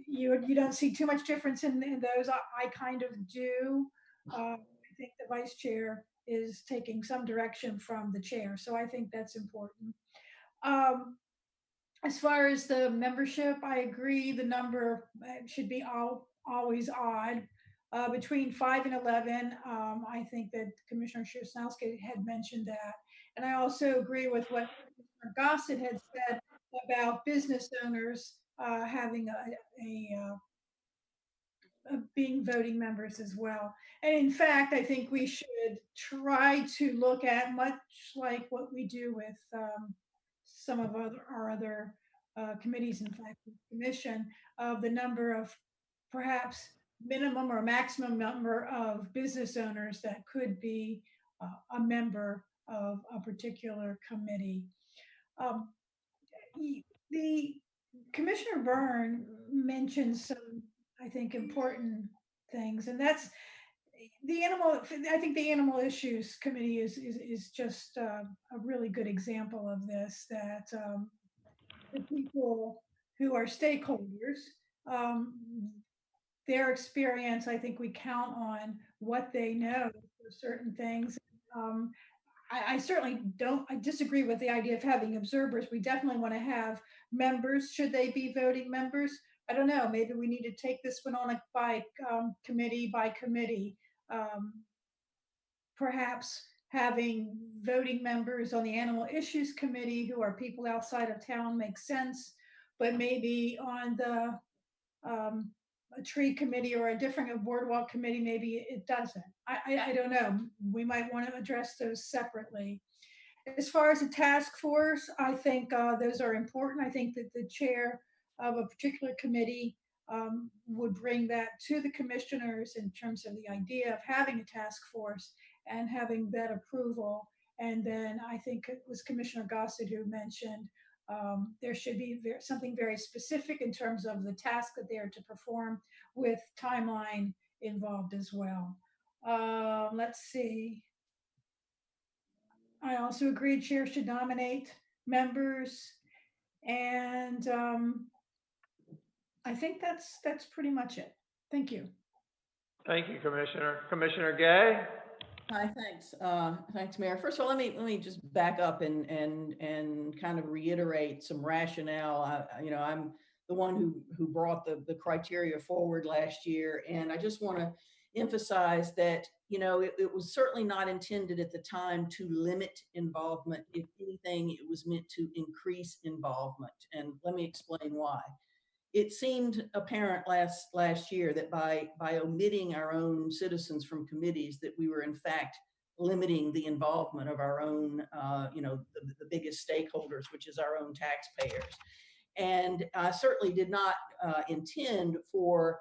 you don't see too much difference in those. I kind of do. I think the vice chair is taking some direction from the chair, so I think that's important. As far as the membership, I agree the number should be always odd. Between 5 and 11, I think that Commissioner Sosnowski had mentioned that. And I also agree with what Commissioner Gossett had said about business owners having being voting members as well. And in fact, I think we should try to look at, much like what we do with some of our other committees, in fact, the commission, of the number of perhaps minimum or maximum number of business owners that could be a member of a particular committee. The Commissioner Byrne mentioned some, I think, important things, and that's the animal. I think the Animal Issues Committee is just a really good example of this. That the people who are stakeholders, their experience, I think we count on what they know for certain things. I certainly I disagree with the idea of having observers. We definitely want to have members. Should they be voting members? I don't know. Maybe we need to take this one on by committee by committee. Perhaps having voting members on the Animal Issues Committee who are people outside of town makes sense, but maybe on the a tree committee or a different boardwalk committee, maybe it doesn't. I don't know. We might want to address those separately. As far as a task force, I think those are important. I think that the chair of a particular committee would bring that to the commissioners in terms of the idea of having a task force and having that approval. And then I think it was Commissioner Gossett who mentioned there should be something very specific in terms of the task that they are to perform, with timeline involved as well. Let's see. I also agree chair should nominate members. And I think that's pretty much it. Thank you. Thank you, Commissioner. Commissioner Gay? Hi, thanks. Thanks, Mayor. First of all, let me just back up and kind of reiterate some rationale. I'm the one who brought the criteria forward last year, and I just want to emphasize that it was certainly not intended at the time to limit involvement. If anything, it was meant to increase involvement, and let me explain why. It seemed apparent last year that by omitting our own citizens from committees, that we were in fact limiting the involvement of our own, the biggest stakeholders, which is our own taxpayers. And I certainly did not intend for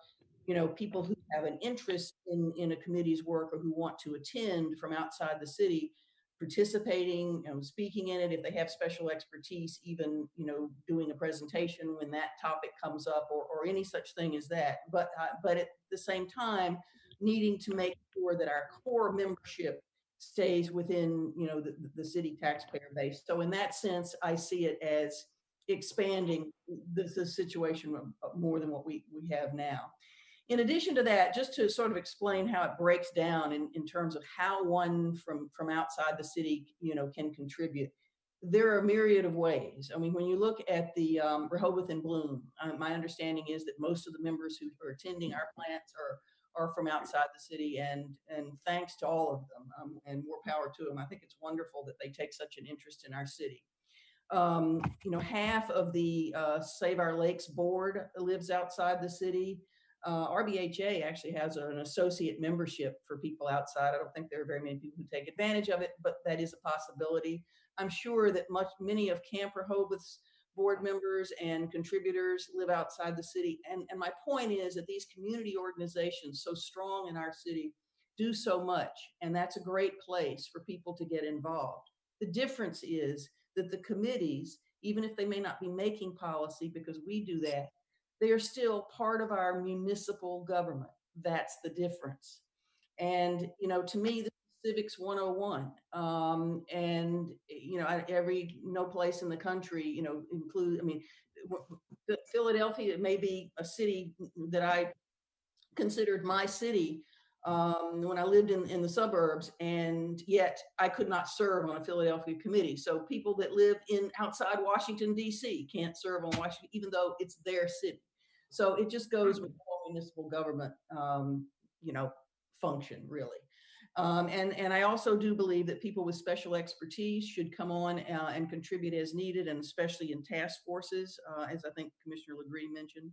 people who have an interest in a committee's work or who want to attend from outside the city participating, speaking in it, if they have special expertise, even, doing a presentation when that topic comes up or any such thing as that. But at the same time, needing to make sure that our core membership stays within, the city taxpayer base. So in that sense, I see it as expanding the situation more than what we have now. In addition to that, just to sort of explain how it breaks down in terms of how one from outside the city, can contribute, there are a myriad of ways. I mean, when you look at the Rehoboth and Bloom, my understanding is that most of the members who are attending our plants are from outside the city, and thanks to all of them, and more power to them. I think it's wonderful that they take such an interest in our city. Half of the Save Our Lakes board lives outside the city. RBHA actually has an associate membership for people outside. I don't think there are very many people who take advantage of it, but that is a possibility. I'm sure that many of Camp Rehoboth's board members and contributors live outside the city. And my point is that these community organizations, so strong in our city, do so much. And that's a great place for people to get involved. The difference is that the committees, even if they may not be making policy, because we do that, they are still part of our municipal government. That's the difference. And, to me, this is Civics 101. No place in the country, Philadelphia may be a city that I considered my city when I lived in the suburbs, and yet I could not serve on a Philadelphia committee. So people that live outside Washington, D.C. can't serve on Washington, even though it's their city. So it just goes with the whole municipal government, function, really. And I also do believe that people with special expertise should come on and contribute as needed, and especially in task forces, as I think Commissioner Legree mentioned.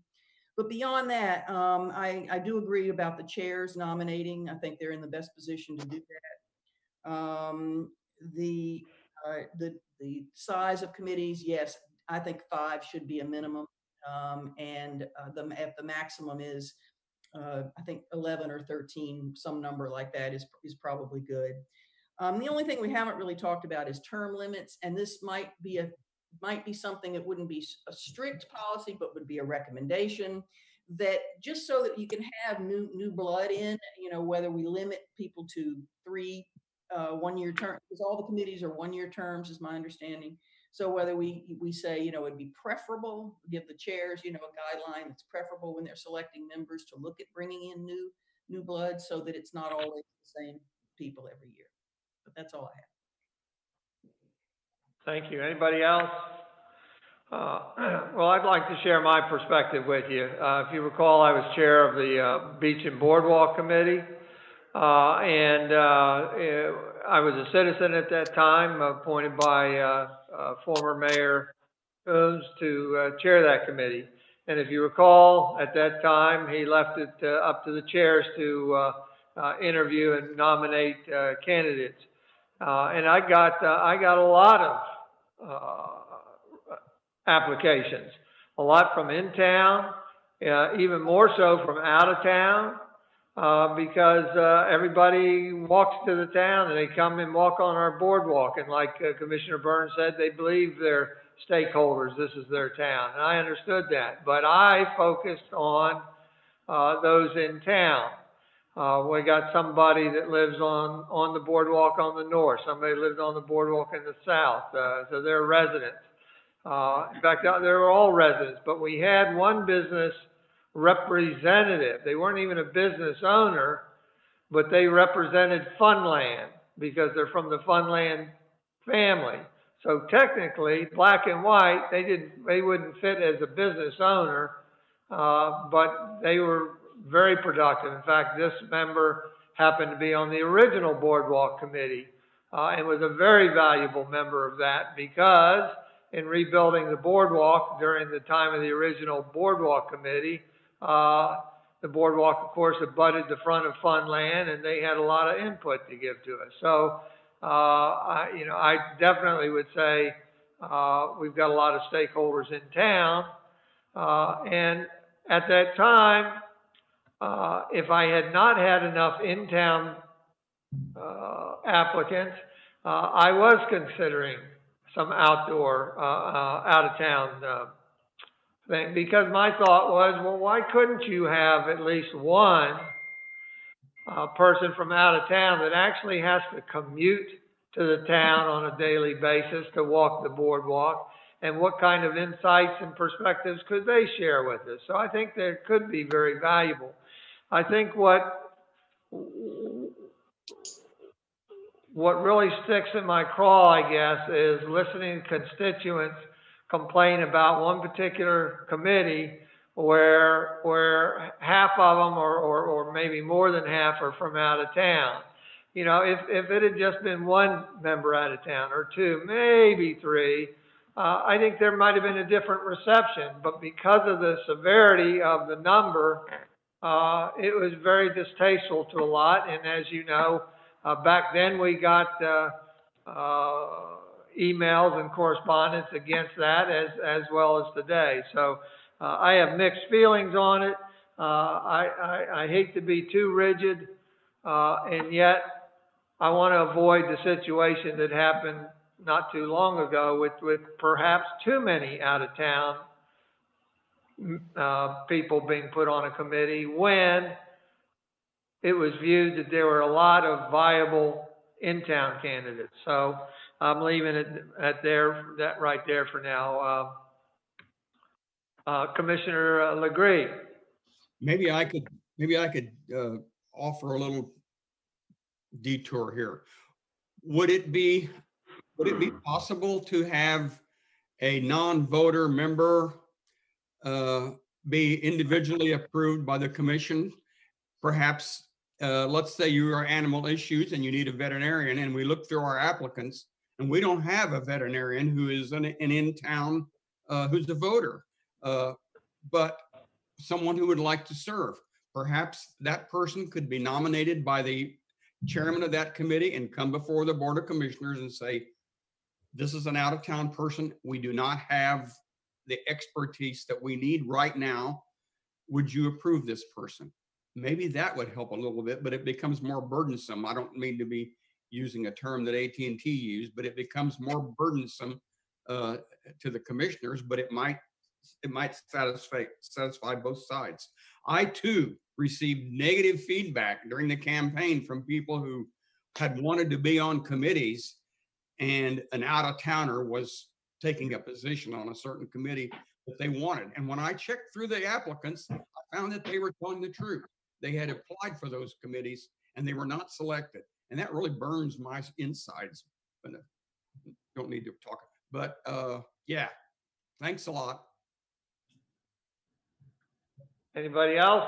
But beyond that, I do agree about the chairs nominating. I think they're in the best position to do that. The size of committees, yes, I think 5 should be a minimum. At the maximum is, I think 11 or 13, some number like that is probably good. The only thing we haven't really talked about is term limits, and this might be something that wouldn't be a strict policy, but would be a recommendation, that just so that you can have new blood in, whether we limit people to 3 one-year terms, because all the committees are one-year terms, is my understanding. So whether we say, it'd be preferable, give the chairs, a guideline, it's preferable when they're selecting members to look at bringing in new blood, so that it's not always the same people every year. But that's all I have. Thank you. Anybody else? Well, I'd like to share my perspective with you. If you recall, I was chair of the Beach and Boardwalk Committee, and I was a citizen at that time, appointed by former Mayor Coons to chair that committee. And if you recall, at that time, he left it up to the chairs to interview and nominate candidates. And I got a lot of applications, a lot from in town, even more so from out of town, because everybody walks to the town and they come and walk on our boardwalk. And like Commissioner Burns said, they believe they're stakeholders. This is their town. And I understood that. But I focused on those in town. We got somebody that lives on the boardwalk on the north, somebody lives on the boardwalk in the south, so they're residents. In fact, they were all residents, but we had one business representative. They weren't even a business owner, but they represented Funland because they're from the Funland family. So technically, black and white, they wouldn't fit as a business owner, but they were very productive. In fact, this member happened to be on the original boardwalk committee, and was a very valuable member of that because in rebuilding the boardwalk during the time of the original boardwalk committee, the boardwalk, of course, abutted the front of Funland, and they had a lot of input to give to us. So, I definitely would say we've got a lot of stakeholders in town, and at that time, if I had not had enough in-town applicants, I was considering some outdoor, out-of-town thing, because my thought was, well, why couldn't you have at least one person from out of town that actually has to commute to the town on a daily basis to walk the boardwalk, and what kind of insights and perspectives could they share with us? So I think that could be very valuable. I think what really sticks in my craw, I guess, is listening to constituents complain about one particular committee where half of them or maybe more than half are from out of town. You know, if it had just been one member out of town or two, maybe three, I think there might have been a different reception. But because of the severity of the number, it was very distasteful to a lot. And as you know, back then we got emails and correspondence against that as well as today. So I have mixed feelings on it. I hate to be too rigid, and yet I want to avoid the situation that happened not too long ago with perhaps too many out-of-town people being put on a committee when it was viewed that there were a lot of viable in-town candidates. So I'm leaving it at that right there for now. Commissioner Legree. Maybe I could offer a little detour here. Would it be possible to have a non-voter member be individually approved by the commission? Perhaps, let's say you are animal issues and you need a veterinarian, and we look through our applicants and we don't have a veterinarian who is an in-town, who's a voter, but someone who would like to serve. Perhaps that person could be nominated by the chairman of that committee and come before the Board of Commissioners and say, this is an out-of-town person. We do not have the expertise that we need right now. Would you approve this person? Maybe that would help a little bit, but it becomes more burdensome. I don't mean to be using a term that AT&T used, but it becomes more burdensome to the commissioners, but it might satisfy both sides. I too received negative feedback during the campaign from people who had wanted to be on committees, and an out-of-towner was taking a position on a certain committee that they wanted. And when I checked through the applicants, I found that they were telling the truth. They had applied for those committees and they were not selected. And that really burns my insides. But don't need to talk. But yeah, thanks a lot. Anybody else?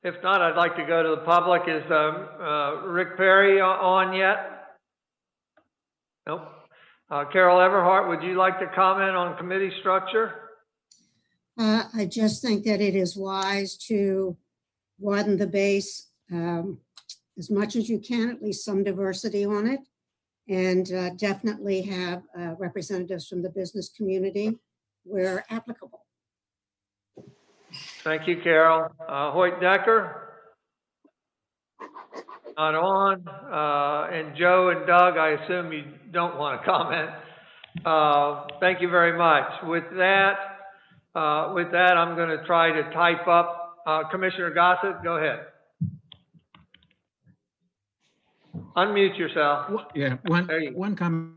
If not, I'd like to go to the public. Is Rick Perry on yet? Nope. Carol Everhart, would you like to comment on committee structure? I just think that it is wise to broaden the base as much as you can, at least some diversity on it, and definitely have representatives from the business community where applicable. Thank you, Carol. Hoyte Decker? Not on. And Joe and Doug, I assume you don't want to comment. Thank you very much. With that, I'm going to try to type up. Commissioner Gossett, go ahead. Unmute yourself. Yeah, There you go. one comment.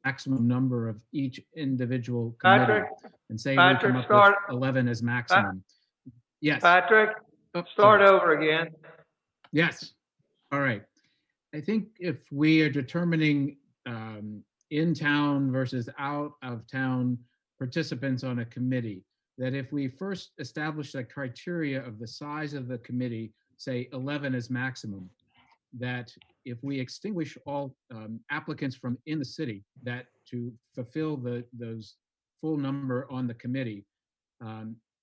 Maximum number of each individual committee, Patrick, and say we come Patrick, up start. with 11 as maximum. Yes. Patrick, Oh, start sorry. over again. Yes. All right. I think if we are determining in town versus out of town participants on a committee, that if we first establish the criteria of the size of the committee, say 11 is maximum, that if we extinguish all applicants from in the city, that to fulfill those full number on the committee,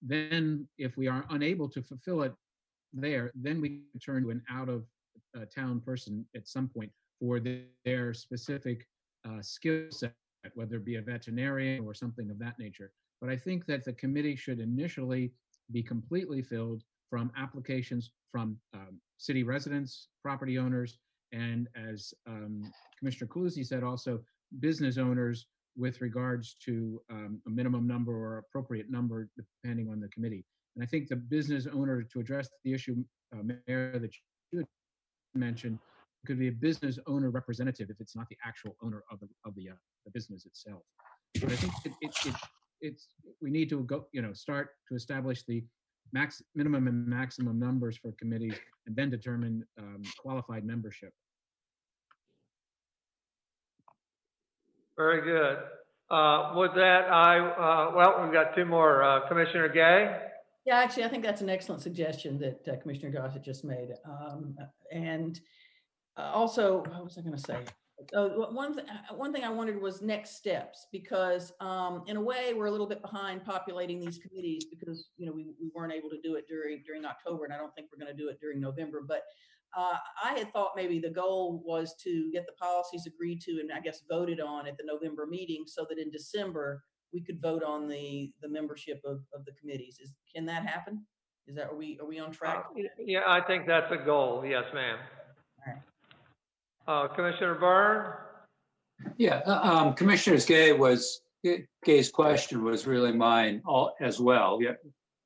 then if we are unable to fulfill it there, then we can turn to an out of town person at some point for their specific skill set, whether it be a veterinarian or something of that nature. But I think that the committee should initially be completely filled from applications from city residents, property owners, and as Commissioner Konesey said, also business owners with regards to a minimum number or appropriate number depending on the committee. And I think the business owner, to address the issue, Mayor, that you had mentioned, could be a business owner representative if it's not the actual owner of the business itself. But I think it's we need to go, start to establish the minimum and maximum numbers for committees, and then determine qualified membership. Very good. With that, well, we've got two more. Commissioner Gay? Yeah, actually, I think that's an excellent suggestion that Commissioner Gossett just made. And also, what was I going to say? One thing I wondered was next steps, because in a way we're a little bit behind populating these committees because we weren't able to do it during October, and I don't think we're going to do it during November. But I had thought maybe the goal was to get the policies agreed to and I guess voted on at the November meeting, so that in December we could vote on the membership of the committees. Can that happen? Are we on track? Yeah, I think that's a goal. Yes, ma'am. All right. Commissioner Byrne? Yeah, Commissioner Gay's question was really mine as well. Yeah,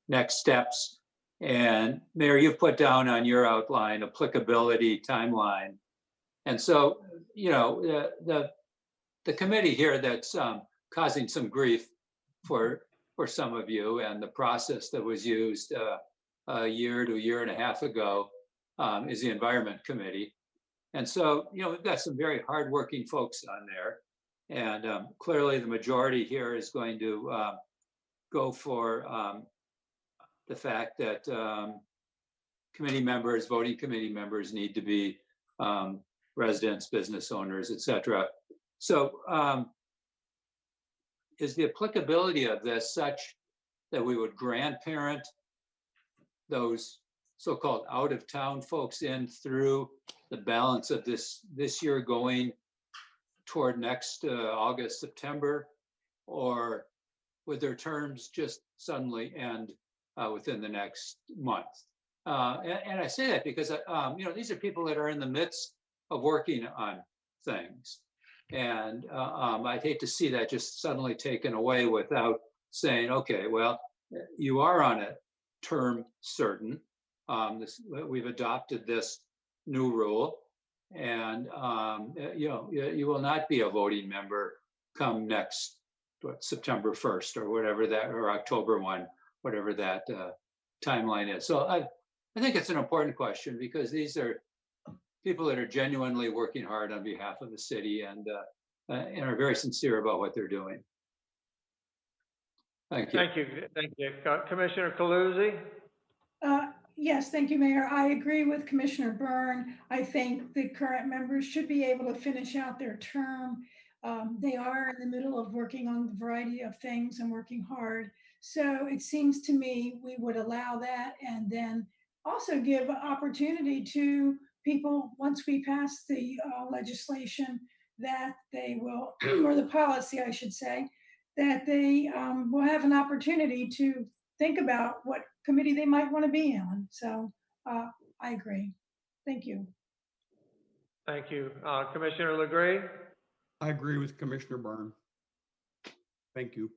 next steps. And Mayor, you've put down on your outline applicability timeline. And so, the committee here that's causing some grief for some of you, and the process that was used a year to a year and a half ago is the Environment Committee. And so, we've got some very hardworking folks on there. And clearly the majority here is going to go for the fact that voting committee members need to be residents, business owners, et cetera. So is the applicability of this such that we would grandparent those so-called out-of-town folks in through the balance of this year going toward next August, September, or would their terms just suddenly end within the next month? And I say that because these are people that are in the midst of working on things, and I'd hate to see that just suddenly taken away without saying, okay, well, you are on a term certain. We've adopted this new rule, and you will not be a voting member come next September 1st or whatever that, or October 1, whatever that timeline is. So I think it's an important question, because these are people that are genuinely working hard on behalf of the city and are very sincere about what they're doing. Thank you. Thank you. Thank you. Commissioner Konesey? Yes, thank you, Mayor. I agree with Commissioner Byrne. I think the current members should be able to finish out their term. They are in the middle of working on a variety of things and working hard. So it seems to me we would allow that, and then also give opportunity to people, once we pass the legislation, that they will, or the policy, I should say, that they will have an opportunity to think about what committee they might want to be on. So I agree. Thank you. Thank you. Commissioner Legree? I agree with Commissioner Byrne. Thank you.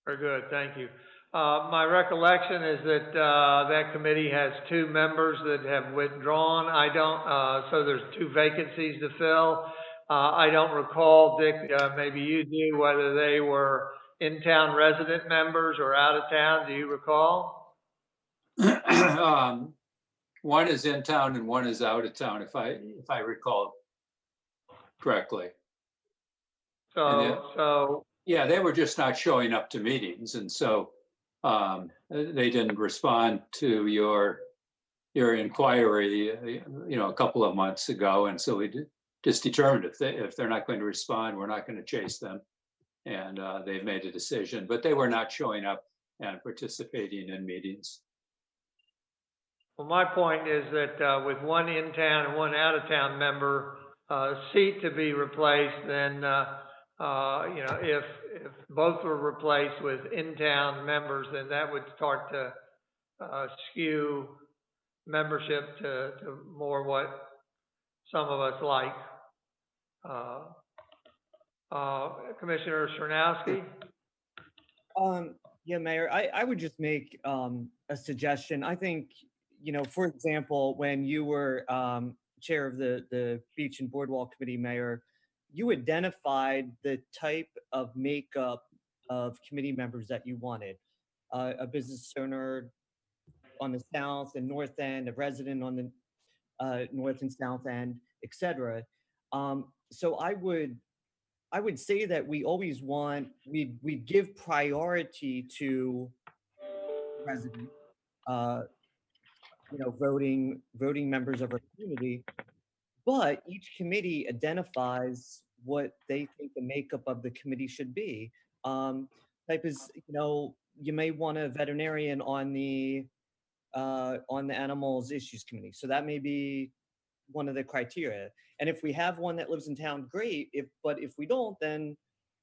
Very good. Thank you. My recollection is that, that committee has 2 members that have withdrawn. I don't, so there's 2 vacancies to fill. I don't recall, Dick, maybe you do, whether they were in-town resident members or out of town. Do you recall? One is in town and one is out of town, if I recall correctly. So, Yeah, they were just not showing up to meetings, and so they didn't respond to your inquiry, a couple of months ago, and so we just determined if they're not going to respond, we're not going to chase them, and they've made a decision. But they were not showing up and participating in meetings. well, my point is that with one in-town and one out-of-town member seat to be replaced, then if both were replaced with in-town members, then that would start to skew membership to more what some of us like. Commissioner Sernowski? Yeah, Mayor, I would just make a suggestion. I think, for example, when you were chair of the Beach and Boardwalk Committee, Mayor, you identified the type of makeup of committee members that you wanted. A business owner on the south and north end, a resident on the north and south end, etc. So I would say that we always we give priority to resident, voting members of our community, but each committee identifies what they think the makeup of the committee should be. Type is, you may want a veterinarian on the animals issues committee, so that may be one of the criteria. And if we have one that lives in town, great. But if we don't, then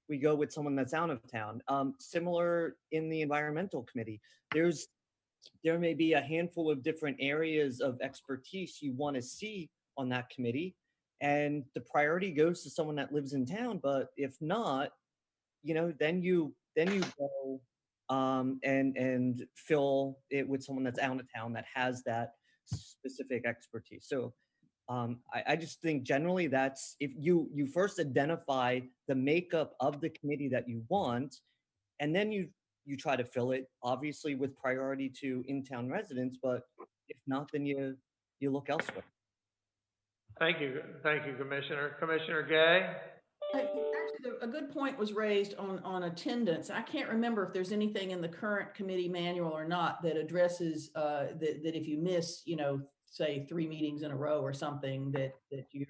we go with someone that's out of town. Similar in the environmental committee, there may be a handful of different areas of expertise you want to see on that committee, and the priority goes to someone that lives in town. But if not, then you go and fill it with someone that's out of town that has that specific expertise. So I just think generally that's, if you first identify the makeup of the committee that you want, and then you try to fill it, obviously with priority to in-town residents, but if not, then you look elsewhere. Thank you, Commissioner. Commissioner Gay? Actually, a good point was raised on attendance. I can't remember if there's anything in the current committee manual or not that addresses that if you miss, say 3 meetings in a row or something, that you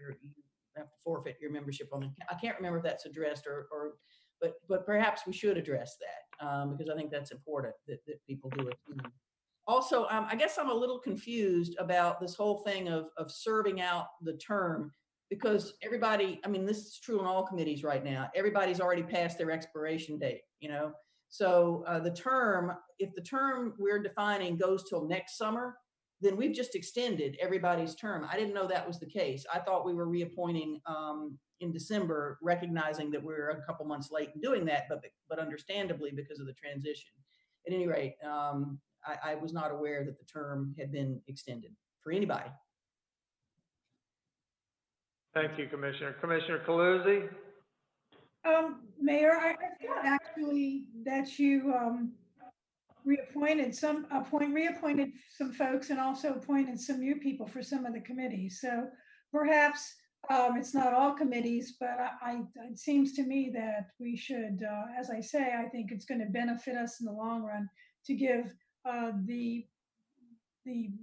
have to forfeit your membership on. I can't remember if that's addressed but perhaps we should address that because I think that's important that people do it. Also, I guess I'm a little confused about this whole thing of serving out the term, because everybody, this is true in all committees right now, everybody's already passed their expiration date, So the term, if the term we're defining goes till next summer, then we've just extended everybody's term. I didn't know that was the case. I thought we were reappointing in December, recognizing that we're a couple months late in doing that, but understandably because of the transition. At any rate, I was not aware that the term had been extended for anybody. Thank you, Commissioner. Commissioner Calusi? Mayor, I thought actually that you reappointed some folks and also appointed some new people for some of the committees. So perhaps it's not all committees, but it seems to me that we should, as I say, I think it's going to benefit us in the long run to give the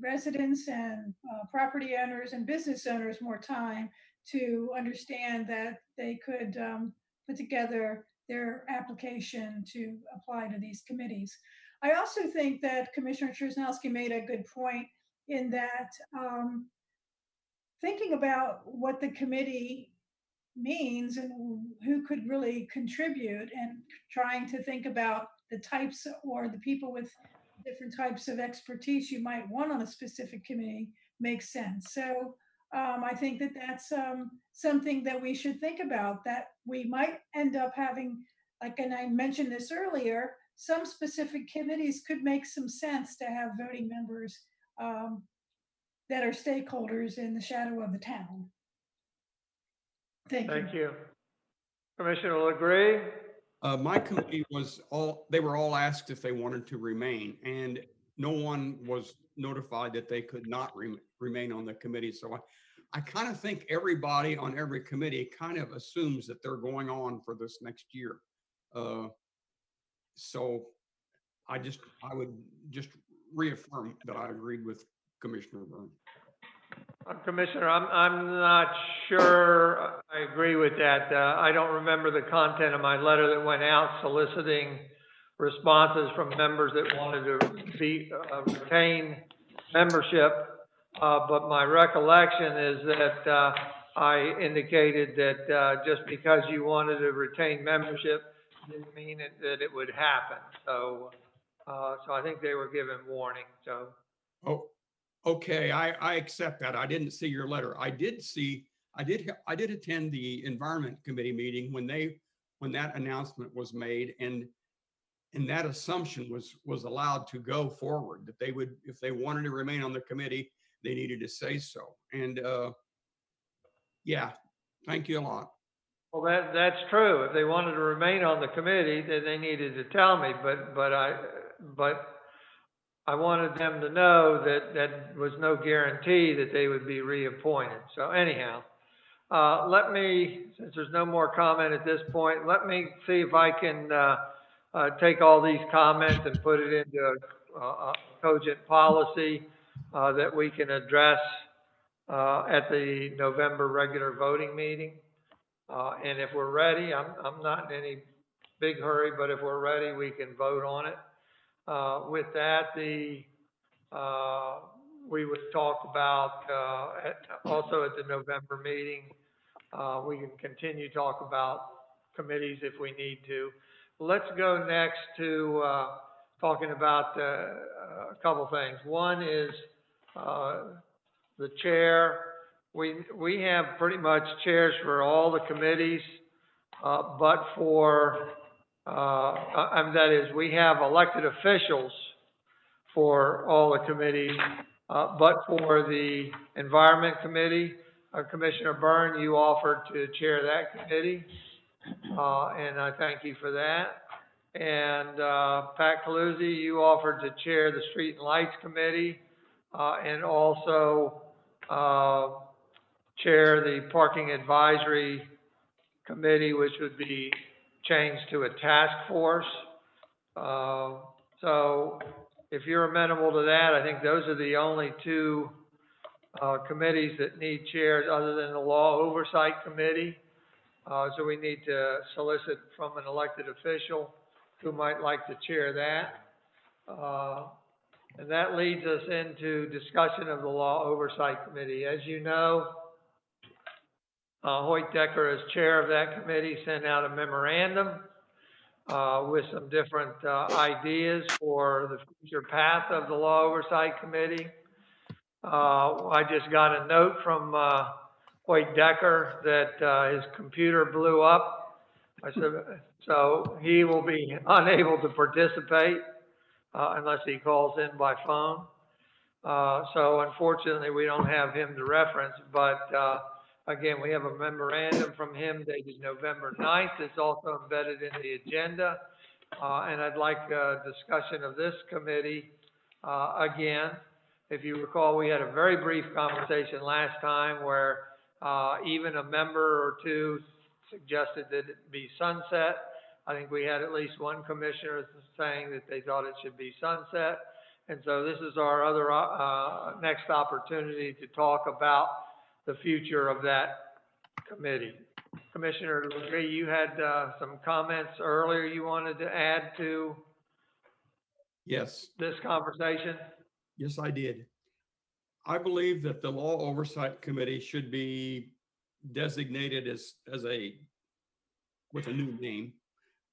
residents and property owners and business owners more time to understand that they could put together their application to apply to these committees. I also think that Commissioner Sernowski made a good point in that thinking about what the committee means and who could really contribute, and trying to think about the types or the people with different types of expertise you might want on a specific committee makes sense. So I think that that's something that we should think about, that we might end up having like, and I mentioned this earlier, some specific committees could make some sense to have voting members that are stakeholders in the shadow of the town. Thank you. Thank you. Commissioner LeGree? My committee they were all asked if they wanted to remain, and no one was notified that they could not remain on the committee. So I kind of think everybody on every committee kind of assumes that they're going on for this next year. So I would just reaffirm that I agreed with Commissioner Byrne. Commissioner, I'm not sure I agree with that. I don't remember the content of my letter that went out soliciting responses from members that wanted to retain membership. But my recollection is that I indicated that just because you wanted to retain membership didn't mean that it would happen. So I think they were given warning. So. Oh, okay. I accept that. I didn't see your letter. I did attend the Environment Committee meeting when that announcement was made, and that assumption was allowed to go forward, that they would, if they wanted to remain on the committee, they needed to say so. And yeah, thank you a lot. Well, that's true. If they wanted to remain on the committee, then they needed to tell me, but I wanted them to know that that was no guarantee that they would be reappointed. So anyhow, since there's no more comment at this point, let me see if I can take all these comments and put it into a cogent policy that we can address at the November regular voting meeting. And if we're ready, I'm not in any big hurry, but if we're ready, we can vote on it. With that, we would talk about, also at the November meeting, we can continue to talk about committees if we need to. Let's go next to talking about a couple things. One is the chair. We have pretty much chairs for all the committees, but for that is, we have elected officials for all the committees, but for the Environment Committee, Commissioner Byrne, you offered to chair that committee, and I thank you for that. And Pat Calusi, you offered to chair the Street and Lights Committee, and also chair the Parking Advisory Committee, which would be changed to a task force. So if you're amenable to that, I think those are the only two committees that need chairs other than the Law Oversight Committee. So we need to solicit from an elected official who might like to chair that. And that leads us into discussion of the Law Oversight Committee. As you know, Hoyte Decker, as chair of that committee, sent out a memorandum with some different ideas for the future path of the Law Oversight Committee. I just got a note from Hoyte Decker that his computer blew up. I said, so he will be unable to participate unless he calls in by phone. So unfortunately, we don't have him to reference, but again, we have a memorandum from him dated November 9th. It's also embedded in the agenda. And I'd like a discussion of this committee again. If you recall, we had a very brief conversation last time where even a member or two suggested that it be sunset. I think we had at least one commissioner saying that they thought it should be sunset. And so this is our other next opportunity to talk about the future of that committee. Commissioner LeGree, you had some comments earlier you wanted to add to this conversation? Yes, I did. I believe that the Law Oversight Committee should be designated with a new name,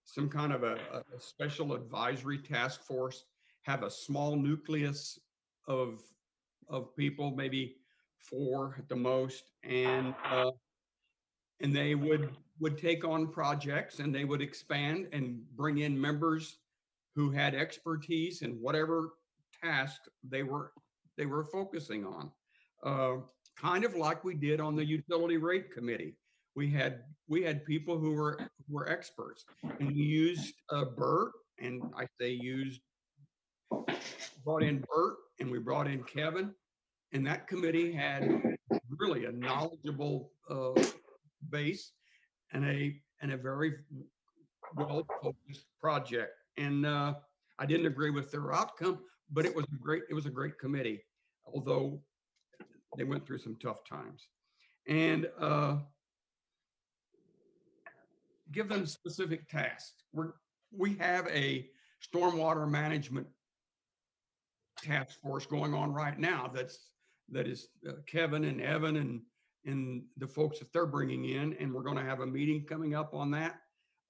some kind of a special advisory task force, have a small nucleus of people, maybe 4 at the most, and they would would take on projects and they would expand and bring in members who had expertise in whatever task they were focusing on. Kind of like we did on the utility rate committee. We had people who were experts, and we used Bert, and I say brought in Bert, and we brought in Kevin, and that committee had really a knowledgeable base and a very well-focused project. And I didn't agree with their outcome, but it was a great committee, although they went through some tough times. And give them specific tasks. We have a stormwater management task force going on right now. That is Kevin and Evan and the folks that they're bringing in, and we're going to have a meeting coming up on that.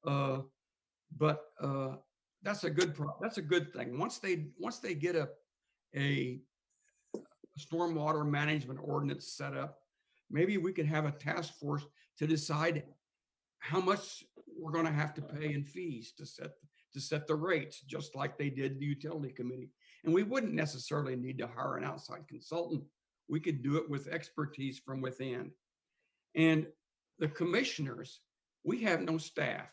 But that's a good thing. Once they get a stormwater management ordinance set up, maybe we could have a task force to decide how much we're going to have to pay in fees to set the rates, just like they did the utility committee. And we wouldn't necessarily need to hire an outside consultant. We could do it with expertise from within. And the commissioners, we have no staff.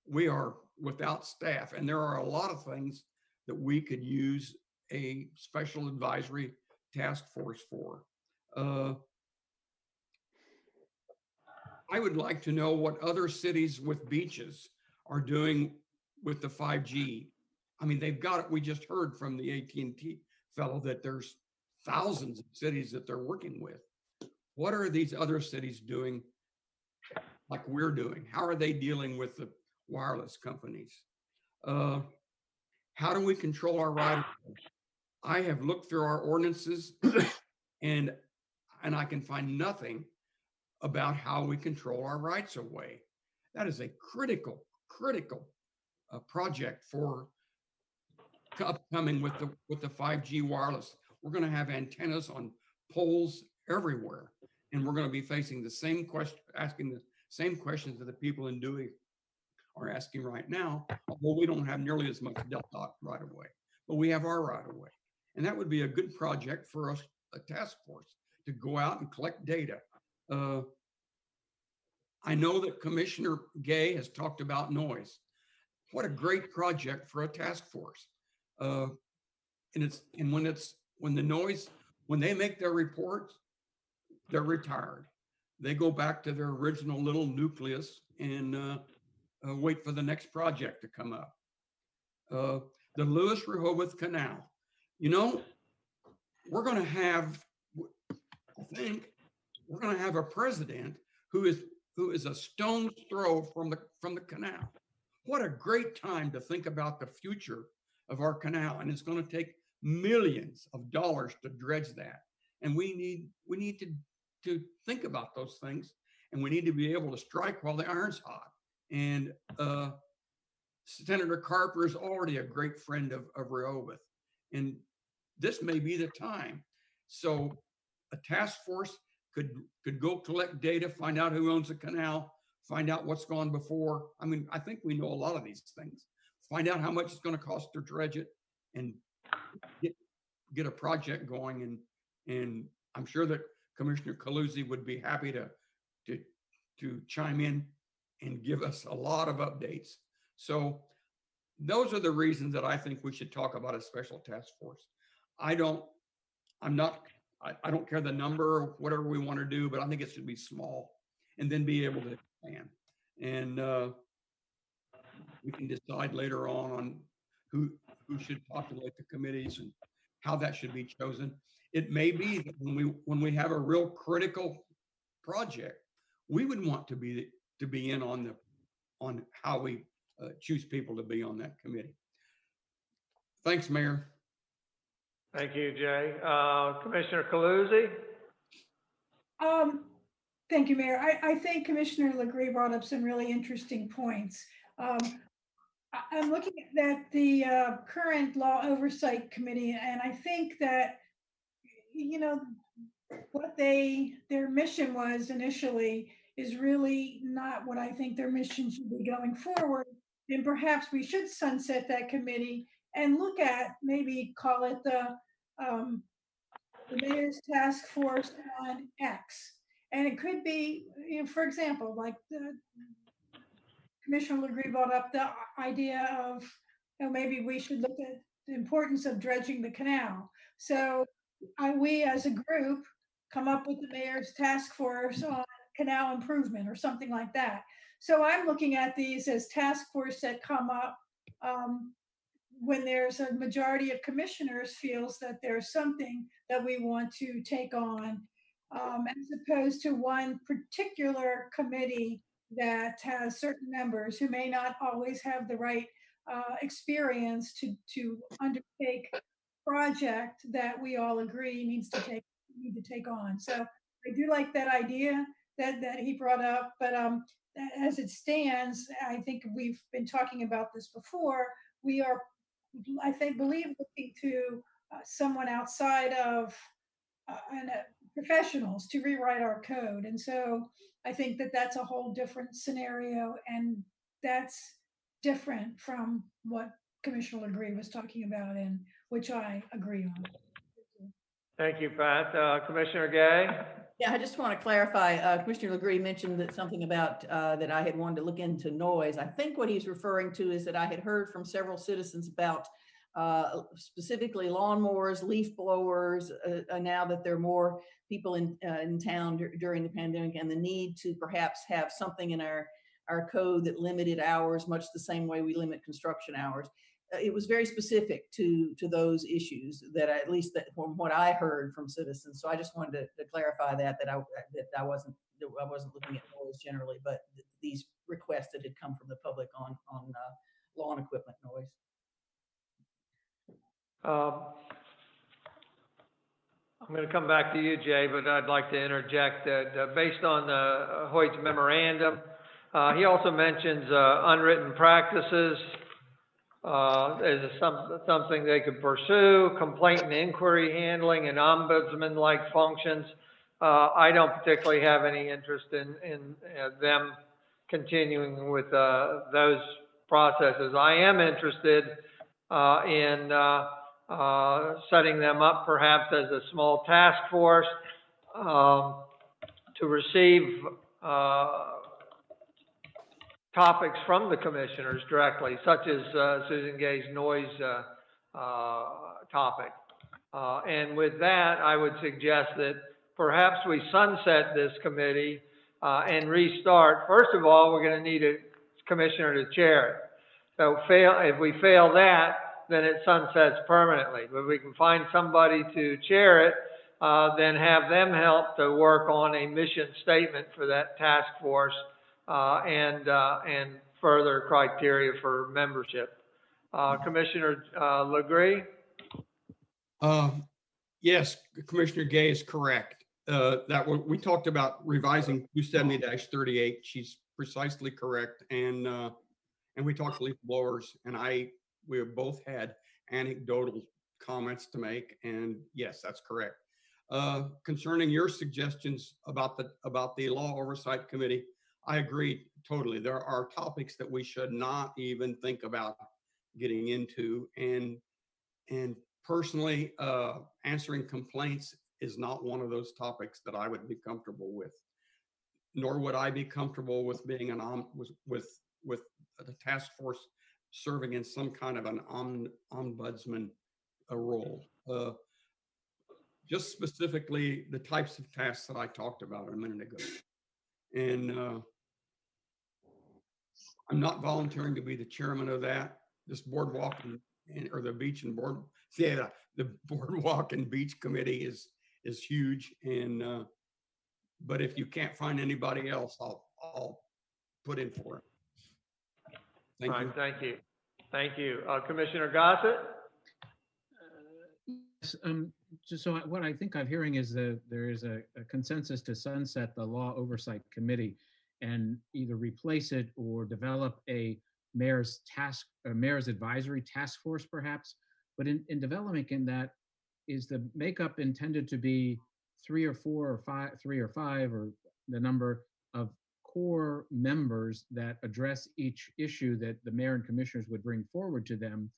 We are without staff, and there are a lot of things that we could use a special advisory task force for. I would like to know what other cities with beaches are doing with the 5G. I mean, they've got it. We just heard from the AT&T fellow that there's thousands of cities that they're working with. What are these other cities doing like we're doing? How are they dealing with the wireless companies? How do we control our right-of-way? I have looked through our ordinances and I can find nothing about how we control our rights of way. That is a critical project for upcoming with the 5G wireless. We're going to have antennas on poles everywhere, and we're going to be facing the same question, asking the same questions that the people in Dewey are asking right now. Although we don't have nearly as much dot right of way, but we have our right of way, and that would be a good project for us, a task force, to go out and collect data. I know that Commissioner Gay has talked about noise. What a great project for a task force. And when they make their reports, they're retired. They go back to their original little nucleus and wait for the next project to come up. The Lewis Rehoboth Canal. You know, we're going to have, I think, we're going to have a president who is a stone's throw from the canal. What a great time to think about the future of our canal, and it's going to take millions of dollars to dredge that. And we need to think about those things, and we need to be able to strike while the iron's hot. And Senator Carper is already a great friend of Rehoboth, and this may be the time. So a task force could go collect data, find out who owns the canal, find out what's gone before. I mean, I think we know a lot of these things. Find out how much it's going to cost to dredge it, and get a project going. And I'm sure that Commissioner Konesey would be happy to chime in and give us a lot of updates. So those are the reasons that I think we should talk about a special task force. I don't care the number or whatever we want to do, but I think it should be small and then be able to expand. And we can decide later on who should populate the committees and how that should be chosen. It may be that when we have a real critical project, we would want to be in on how we choose people to be on that committee. Thanks, Mayor. Thank you, Jay. Commissioner Konesey? Thank you, Mayor. I think Commissioner Legree brought up some really interesting points. I'm looking at the current Law Oversight Committee, and I think that, you know, what their mission was initially is really not what I think their mission should be going forward. And perhaps we should sunset that committee and look at, maybe call it the mayor's task force on X. And it could be, for example, like the Commissioner Legree brought up the idea of, maybe we should look at the importance of dredging the canal. So we as a group come up with the mayor's task force on canal improvement or something like that. So I'm looking at these as task force that come up when there's a majority of commissioners feels that there's something that we want to take on, as opposed to one particular committee that has certain members who may not always have the right experience to undertake a project that we all agree need to take on. So I do like that idea that he brought up, but as it stands, I think we've been talking about this before. We are, I believe, looking to someone outside of professionals to rewrite our code. And so I think that that's a whole different scenario, and that's different from what Commissioner Legree was talking about, and which I agree on. Thank you, Pat. Commissioner Gay? Yeah, I just want to clarify, Commissioner Legree mentioned that something about that I had wanted to look into noise. I think what he's referring to is that I had heard from several citizens about specifically lawnmowers, leaf blowers, now that there are more people in town during the pandemic, and the need to perhaps have something in our code that limited hours, much the same way we limit construction hours. It was very specific to those issues that at least from what I heard from citizens. So I just wanted to clarify that I wasn't looking at noise generally, but these requests that had come from the public on lawn equipment noise. I'm going to come back to you, Jay, but I'd like to interject that based on Hoyte's memorandum, he also mentions unwritten practices as something they could pursue, complaint and inquiry handling and ombudsman-like functions. I don't particularly have any interest in them continuing with those processes. I am interested in setting them up perhaps as a small task force to receive topics from the commissioners directly, such as Susan Gay's noise topic. And with that, I would suggest that perhaps we sunset this committee and restart. First of all, we're going to need a commissioner to chair it. So if we fail that, then it sunsets permanently. But if we can find somebody to chair it, then have them help to work on a mission statement for that task force and further criteria for membership. Commissioner Legree? Yes, Commissioner Gay is correct. We talked about revising 270-38. She's precisely correct. And we talked leaf blowers, and we have both had anecdotal comments to make, and yes, that's correct. Concerning your suggestions about the Law Oversight Committee, I agree totally. There are topics that we should not even think about getting into, and personally, answering complaints is not one of those topics that I would be comfortable with. Nor would I be comfortable with being with the task force serving in some kind of an ombudsman role. Just specifically the types of tasks that I talked about a minute ago. And I'm not volunteering to be the chairman of that. This boardwalk or the beach and board, the boardwalk and beach committee is huge. And but if you can't find anybody else, I'll put in for it. Thank you. Thank you. Thank you. Commissioner Gossett? Yes, just so what I think I'm hearing is that there is a consensus to sunset the Law Oversight Committee and either replace it or develop a mayor's advisory task force, perhaps. But in developing that, is the makeup intended to be 3 or 4 or 5, 3 or 5, or the number of core members that address each issue that the mayor and commissioners would bring forward to them.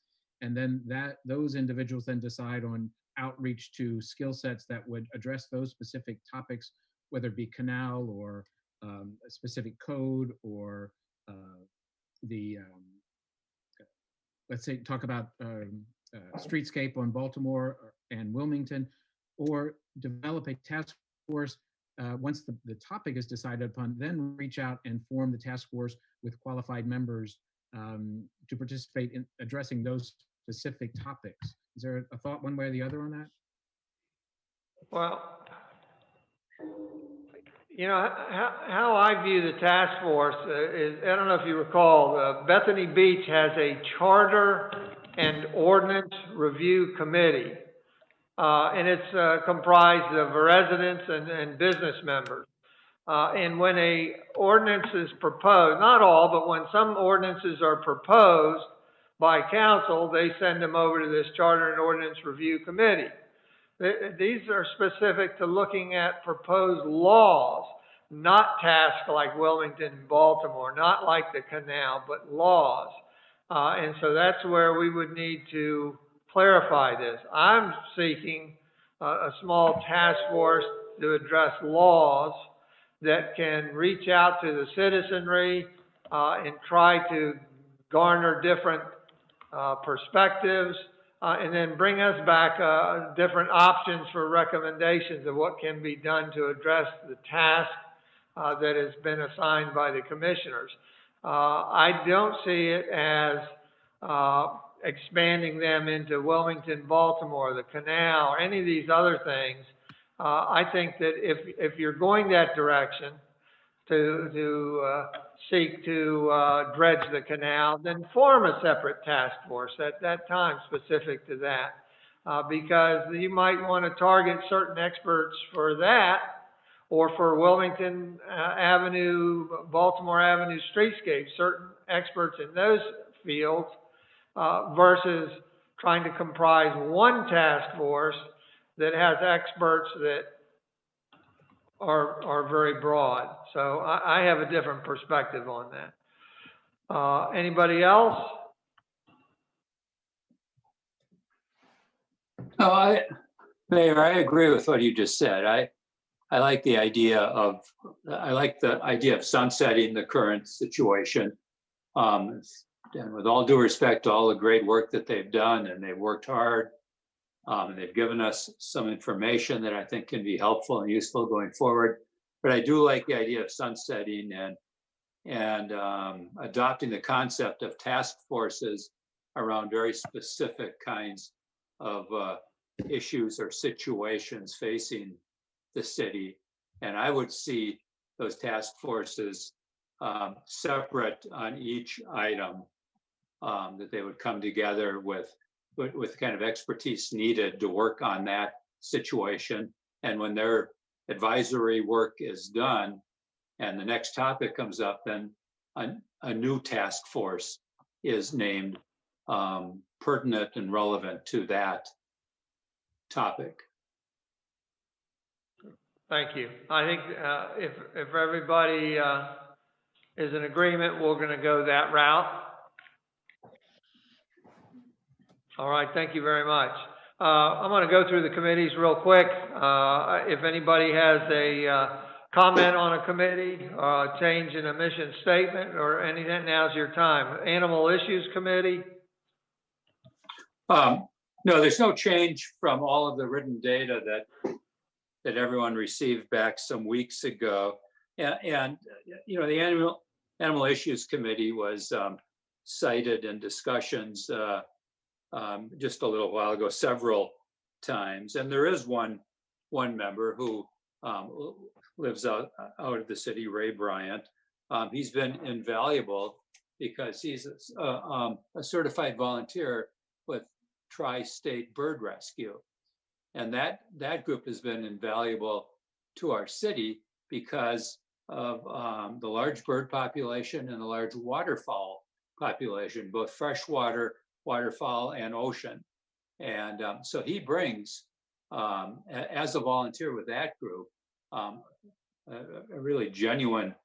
And then those individuals then decide on outreach to skill sets that would address those specific topics, whether it be canal or a specific code or let's say, talk about streetscape on Baltimore and Wilmington, or develop a task force once the topic is decided upon, then reach out and form the task force with qualified members to participate in addressing those specific topics. Is there a thought one way or the other on that? Well, you know, how I view the task force is, I don't know if you recall, Bethany Beach has a charter and ordinance review committee. And it's comprised of residents and business members. And when a ordinance is proposed, not all, but when some ordinances are proposed by council, they send them over to this charter and ordinance review committee. These are specific to looking at proposed laws, not tasks like Wilmington and Baltimore, not like the canal, but laws. And so that's where we would need to clarify this. I'm seeking a small task force to address laws that can reach out to the citizenry and try to garner different perspectives and then bring us back different options for recommendations of what can be done to address the task that has been assigned by the commissioners. I don't see it as expanding them into Wilmington, Baltimore, the canal, or any of these other things. I think that if you're going that direction to seek to dredge the canal, then form a separate task force at that time specific to that. Because you might want to target certain experts for that, or for Wilmington Avenue, Baltimore Avenue streetscape, certain experts in those fields, versus trying to comprise one task force that has experts that are very broad. So I have a different perspective on that. Anybody else? No, Mayor, I agree with what you just said. I like the idea of sunsetting the current situation. And with all due respect to all the great work that they've done, and they've worked hard, and they've given us some information that I think can be helpful and useful going forward. But I do like the idea of sunsetting and adopting the concept of task forces around very specific kinds of issues or situations facing the city. And I would see those task forces separate on each item, that they would come together with the kind of expertise needed to work on that situation. And when their advisory work is done and the next topic comes up, then a new task force is named pertinent and relevant to that topic. Thank you. I think if everybody is in agreement, we're going to go that route. All right, thank you very much. I'm going to go through the committees real quick. If anybody has a comment on a committee, change in a mission statement or anything, now's your time. Animal Issues Committee? No, there's no change from all of the written data that everyone received back some weeks ago. And you know, the Animal Issues Committee was cited in discussions just a little while ago, several times. And there is one member who lives out of the city, Ray Bryant. He's been invaluable because he's a certified volunteer with Tri-State Bird Rescue. And that group has been invaluable to our city because of the large bird population and the large waterfowl population, both freshwater, waterfowl, and ocean. And so he brings, as a volunteer with that group, a really genuine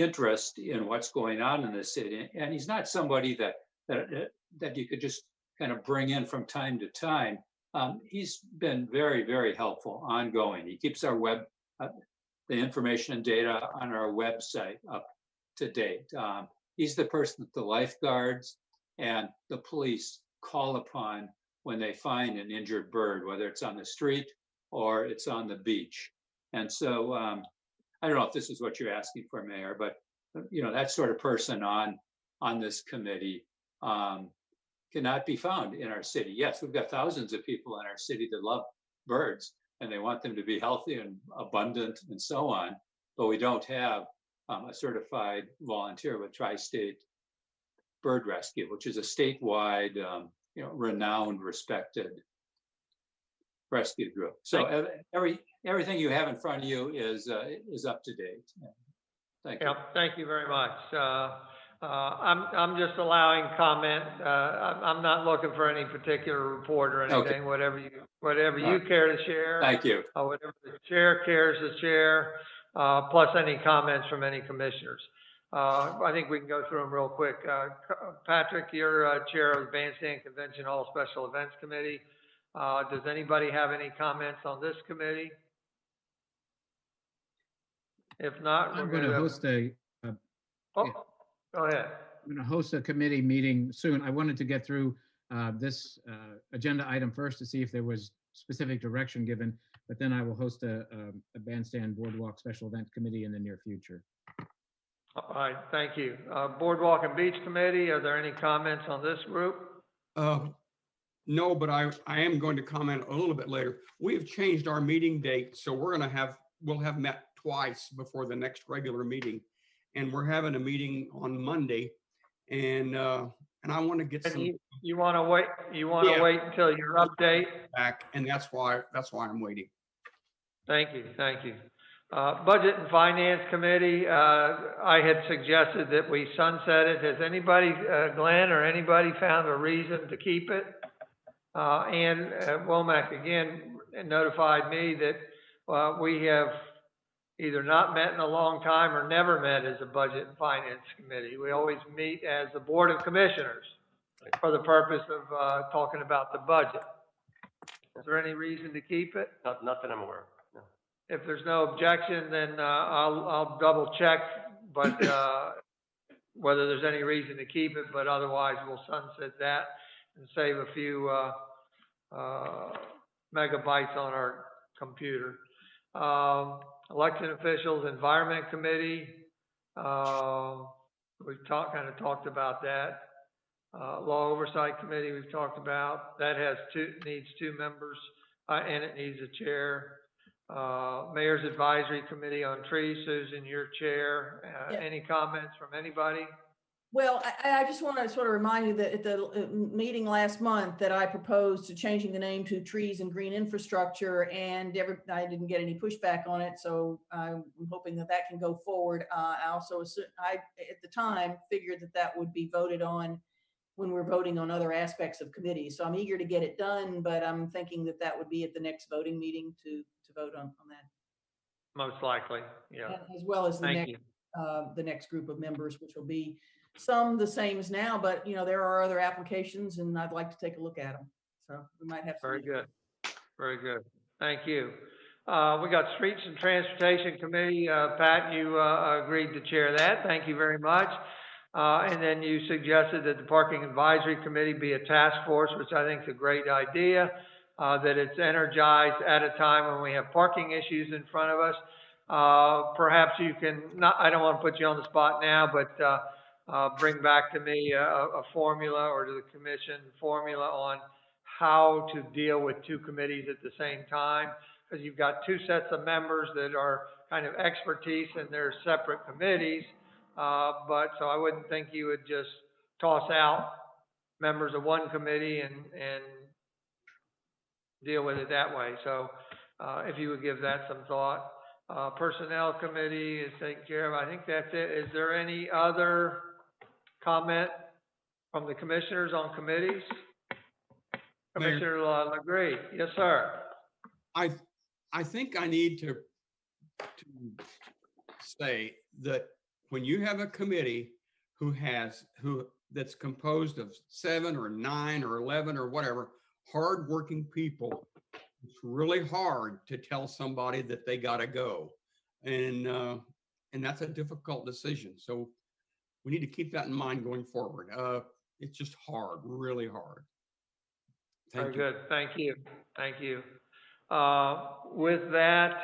interest in what's going on in the city. And he's not somebody that you could just kind of bring in from time to time. He's been very, very helpful ongoing. He keeps our the information and data on our website up to date. He's the person that the lifeguards and the police call upon when they find an injured bird, whether it's on the street or it's on the beach. And so I don't know if this is what you're asking for, Mayor, but that sort of person on this committee cannot be found in our city. Yes, we've got thousands of people in our city that love birds and they want them to be healthy and abundant and so on, but we don't have a certified volunteer with Tri-State Bird Rescue, which is a statewide, renowned, respected rescue group. So everything you have in front of you is up to date. Thank you. Thank you very much. I'm just allowing comment. I'm not looking for any particular report or anything. Okay. Whatever you care to share. Thank you. Whatever the chair cares to share, plus any comments from any commissioners. I think we can go through them real quick. Patrick, you're chair of the Bandstand Convention Hall Special Events Committee. Does anybody have any comments on this committee? If not, I'm going to host go ahead. I'm going to host a committee meeting soon. I wanted to get through this agenda item first to see if there was specific direction given, but then I will host a Bandstand Boardwalk Special Event Committee in the near future. All right, thank you. Boardwalk and Beach Committee, are there any comments on this group? No, but I am going to comment a little bit later. We have changed our meeting date, so we'll have met twice before the next regular meeting, and we're having a meeting on Monday, and I want to get some. You want to wait? You want to wait until your update back, and that's why I'm waiting. Thank you, thank you. Budget and Finance Committee, I had suggested that we sunset it. Has anybody, Glenn or anybody, found a reason to keep it? And Womack again notified me that we have either not met in a long time or never met as a Budget and Finance Committee. We always meet as the Board of Commissioners for the purpose of talking about the budget. Is there any reason to keep it? Not that I'm aware of. No. If there's no objection, then I'll double check, but whether there's any reason to keep it, but otherwise we'll sunset that and save a few megabytes on our computer. Election officials, Environment Committee, we've kind of talked about that. Law Oversight Committee we've talked about. That needs two members and it needs a chair. Mayor's Advisory Committee on Trees, Susan, your chair. Any comments from anybody? Well, I just want to sort of remind you that at the meeting last month that I proposed to changing the name to Trees and Green Infrastructure, and I didn't get any pushback on it, so I'm hoping that can go forward. I also at the time figured that would be voted on when we're voting on other aspects of committees. So I'm eager to get it done, but I'm thinking that would be at the next voting meeting to vote on that. Most likely, yeah. As well as the next group of members, which will be some the same as now, but there are other applications and I'd like to take a look at them. So we might have some. Very good. Very good. Thank you. We got Streets and Transportation Committee. Pat, you agreed to chair that. Thank you very much. And then you suggested that the Parking Advisory Committee be a task force, which I think is a great idea, that it's energized at a time when we have parking issues in front of us. Perhaps you can, I don't want to put you on the spot now, but bring back to me a formula, or to the commission formula, on how to deal with two committees at the same time, because you've got two sets of members that are kind of expertise in their separate committees. But so I wouldn't think you would just toss out members of one committee and deal with it that way. So if you would give that some thought. Personnel Committee is taken care of. I think that's it. Is there any other comment from the commissioners on committees? Commissioner Legree. Yes, sir. I think I need to say that when you have a committee that's composed of 7 or 9 or 11 or whatever, hardworking people, it's really hard to tell somebody that they got to go. And that's a difficult decision. So we need to keep that in mind going forward. It's just hard, really hard. Very good. Thank you. Thank you. With that,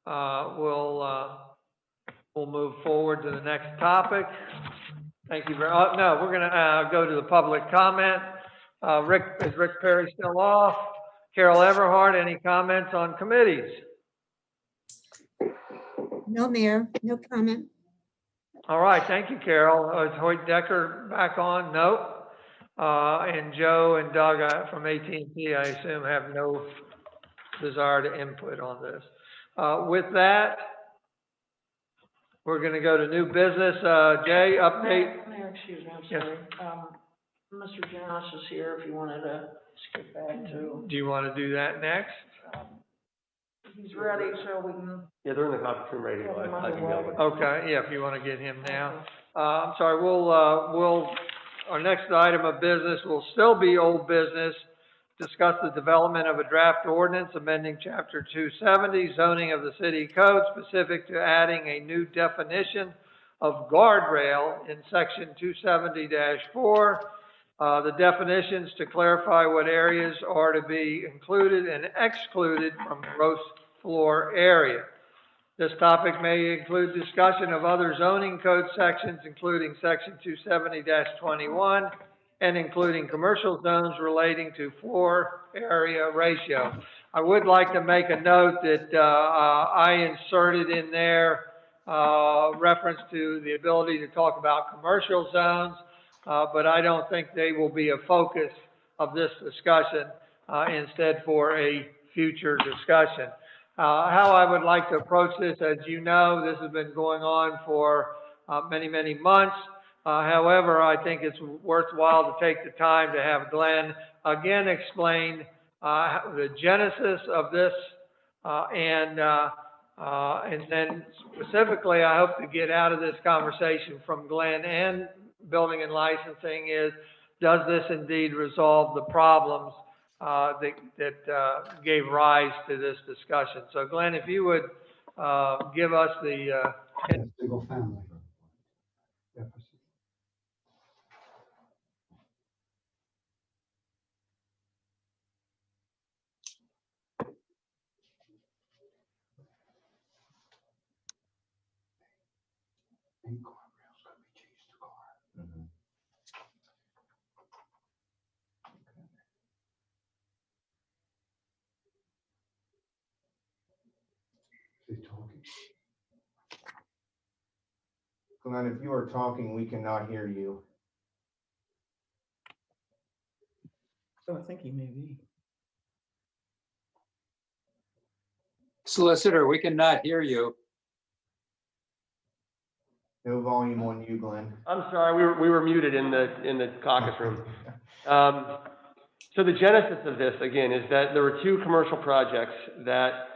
we'll move forward to the next topic. Thank you very much. No, we're going to go to the public comment. Is Rick Perry still off? Carol Everhart, any comments on committees? No, Mayor, no comment. All right, thank you, Carol. Is Hoyte Decker back on? Nope. And Joe and Doug from AT&T, I assume, have no desire to input on this. With that, we're going to go to new business. Jay, update. Mayor, excuse me, I'm Yes. sorry. Mr. Jonas is here if you wanted to skip back to, Do you want to do that next? he's ready, so we can. Yeah, they're in the conference room ready. I can go with. Okay, yeah, if you want to get him now. I'm sorry, our next item of business will still be old business. Discuss the development of a draft ordinance amending chapter 270 zoning of the city code specific to adding a new definition of guardrail in section 270-4. The definitions to clarify what areas are to be included and excluded from gross floor area. This topic may include discussion of other zoning code sections, including section 270-21, and including commercial zones relating to floor area ratio. I would like to make a note that I inserted in there reference to the ability to talk about commercial zones, but I don't think they will be a focus of this discussion, instead for a future discussion. How I would like to approach this, as you know, this has been going on for many, many months. However, I think it's worthwhile to take the time to have Glenn again explain the genesis of this, and then specifically, I hope to get out of this conversation from Glenn and Building and Licensing is, does this indeed resolve the problems that gave rise to this discussion? So, Glenn, if you would give us the single family deficit. And guardrails could be changed to car. Is he talking? Glenn, if you are talking, we cannot hear you. Oh, I think he may be. Solicitor, we cannot hear you. No volume on you, Glenn. I'm sorry, we were muted in the caucus room. So the genesis of this, again, is that there were two commercial projects that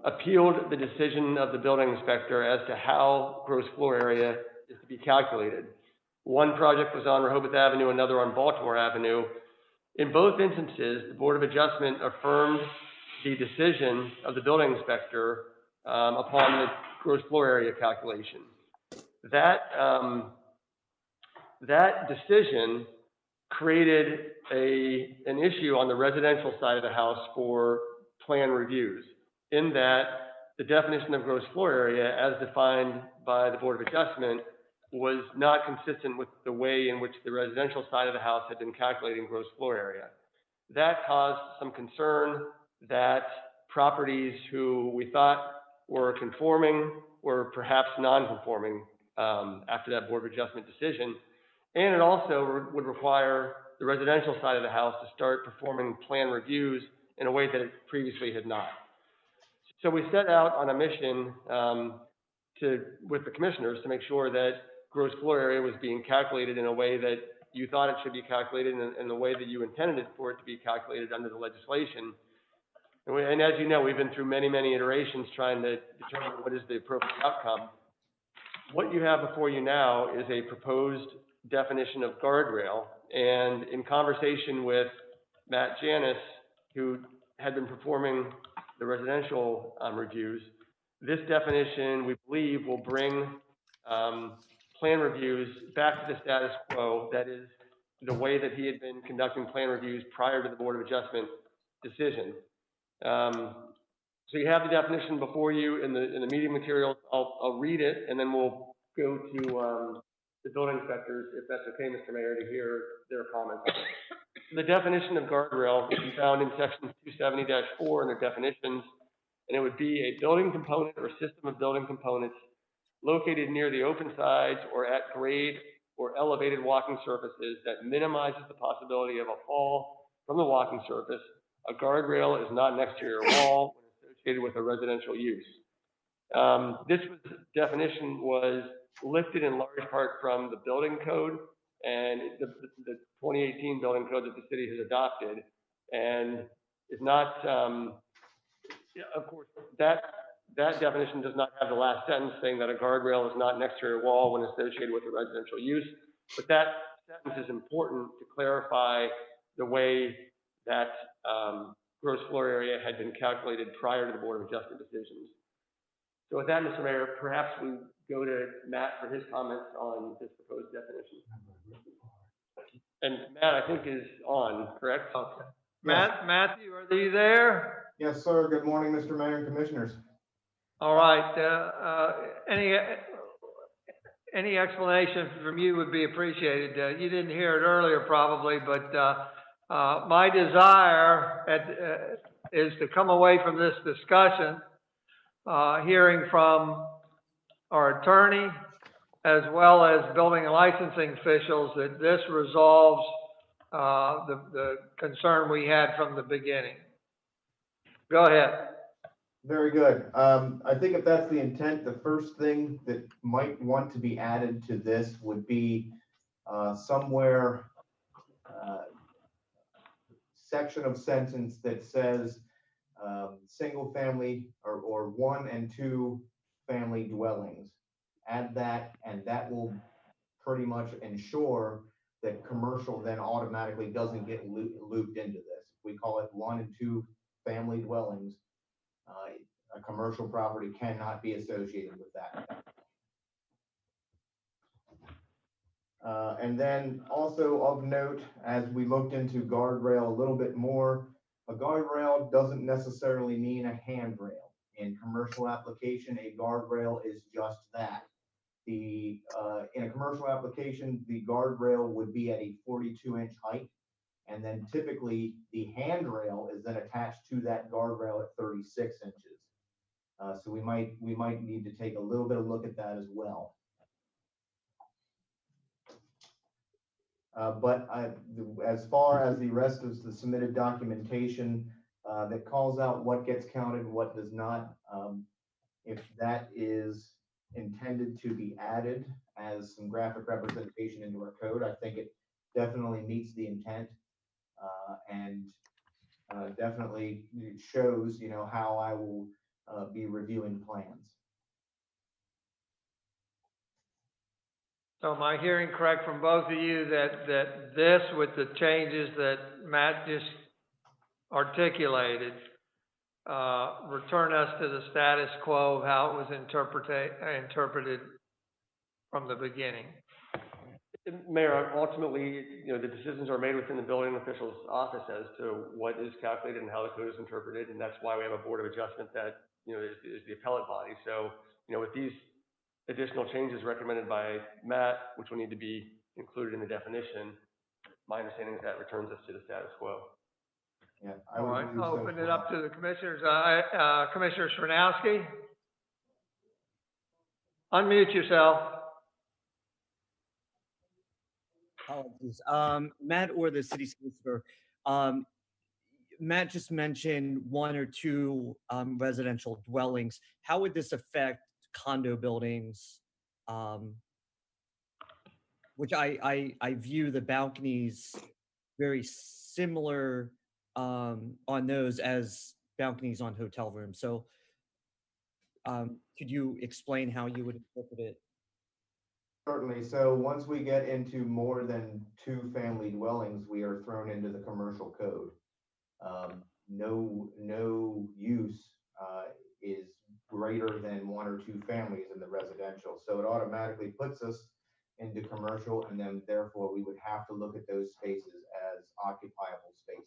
appealed the decision of the building inspector as to how gross floor area is to be calculated. One project was on Rehoboth Avenue, another on Baltimore Avenue. In both instances, the Board of Adjustment affirmed the decision of the building inspector upon the gross floor area calculation. That decision created an issue on the residential side of the house for plan reviews, in that the definition of gross floor area as defined by the Board of Adjustment was not consistent with the way in which the residential side of the house had been calculating gross floor area. That caused some concern that properties who we thought were conforming were perhaps non-conforming after that Board of Adjustment decision. And it also would require the residential side of the house to start performing plan reviews in a way that it previously had not. So we set out on a mission with the commissioners to make sure that gross floor area was being calculated in a way that you thought it should be calculated in the way that you intended it for it to be calculated under the legislation. And as you know, we've been through many, many iterations trying to determine what is the appropriate outcome. what you have before you now is a proposed definition of guardrail. And in conversation with Matt Janis, who had been performing the residential reviews, this definition, we believe, will bring plan reviews back to the status quo. That is the way that he had been conducting plan reviews prior to the Board of Adjustment decision. So you have the definition before you in the meeting materials. I'll read it, and then we'll go to the building inspectors, if that's okay, Mr. Mayor, to hear their comments. The definition of guardrail is found in section 270-4 in their definitions, and it would be a building component or system of building components located near the open sides or at grade or elevated walking surfaces that minimizes the possibility of a fall from the walking surface. A guardrail is not an exterior wall when associated with a residential use. This definition was lifted in large part from the building code and the 2018 building code that the city has adopted, and is not, of course, that definition does not have the last sentence saying that a guardrail is not an exterior wall when associated with a residential use, but that sentence is important to clarify the way that gross floor area had been calculated prior to the Board of Adjustment decisions. So with that, Mr. Mayor, perhaps we go to Matt for his comments on this proposed definition. And Matt, I think, is on, correct? Okay. Matthew, are you there? Yes, sir. Good morning, Mr. Mayor and Commissioners. All right. Any explanation from you would be appreciated. You didn't hear it earlier probably, but my desire is to come away from this discussion hearing from our attorney as well as building and licensing officials that this resolves the concern we had from the beginning. Go ahead. Very good. I think if that's the intent, the first thing that might want to be added to this would be somewhere section of sentence that says single family or 1 and 2 family dwellings. Add that, and that will pretty much ensure that commercial then automatically doesn't get looped into this. If we call it 1 and 2 family dwellings, a commercial property cannot be associated with that. And then also of note, as we looked into guardrail a little bit more, a guardrail doesn't necessarily mean a handrail. In commercial application, a guardrail is just that. In a commercial application, the guardrail would be at a 42-inch height, and then typically the handrail is then attached to that guardrail at 36 inches. So we might need to take a little bit of look at that as well. But as far as the rest of the submitted documentation that calls out what gets counted, what does not, if that is intended to be added as some graphic representation into our code, I think it definitely meets the intent and definitely shows, how I will be reviewing plans. So am I hearing correct from both of you that this, with the changes that Matt just articulated, return us to the status quo of how it was interpreted from the beginning? Mayor, ultimately, the decisions are made within the building official's office as to what is calculated and how the code is interpreted, and that's why we have a Board of Adjustment that, is the appellate body. So, with these additional changes recommended by Matt, which will need to be included in the definition, my understanding is that returns us to the status quo. Yeah, all right, I'll open it up to the commissioners. Commissioner Srnowski, unmute yourself. Apologies. Matt or the city solicitor, Matt just mentioned 1 or 2 residential dwellings. How would this affect condo buildings, which I view the balconies very similar on those as balconies on hotel rooms. So could you explain how you would interpret it Certainly. So once we get into more than 2 family dwellings, we are thrown into the commercial code. No use is greater than 1 or 2 families in the residential. So it automatically puts us into commercial, and then therefore we would have to look at those spaces as occupiable spaces.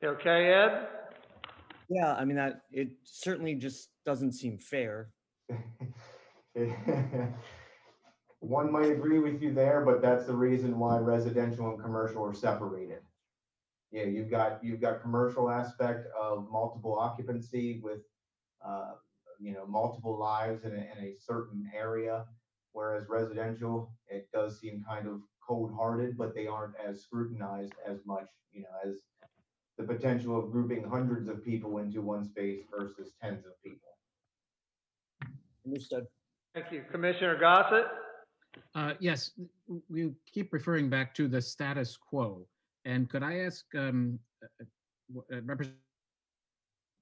Okay, Ed? Yeah, I mean, that, it certainly just doesn't seem fair. One might agree with you there, but that's the reason why residential and commercial are separated. Yeah, you've got commercial aspect of multiple occupancy with, multiple lives in a certain area, whereas residential, it does seem kind of cold-hearted, but they aren't as scrutinized as much, as the potential of grouping hundreds of people into one space versus tens of people. Understood. Thank you. Commissioner Gossett? Yes, we keep referring back to the status quo. And could I ask representing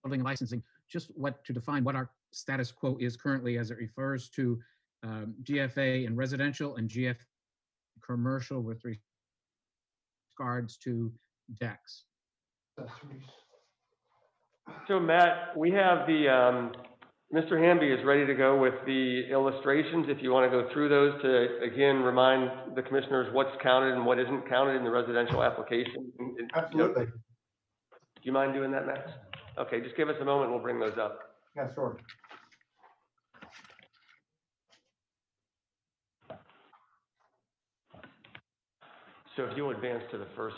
licensing just to define what our status quo is currently as it refers to GFA in residential and GFA commercial with regards to decks? So Matt, we have the, Mr. Hamby is ready to go with the illustrations. If you want to go through those to, again, remind the commissioners what's counted and what isn't counted in the residential application. Absolutely. Do you mind doing that, Max? Okay, just give us a moment, we'll bring those up. Yeah, sure. So if you'll advance to the first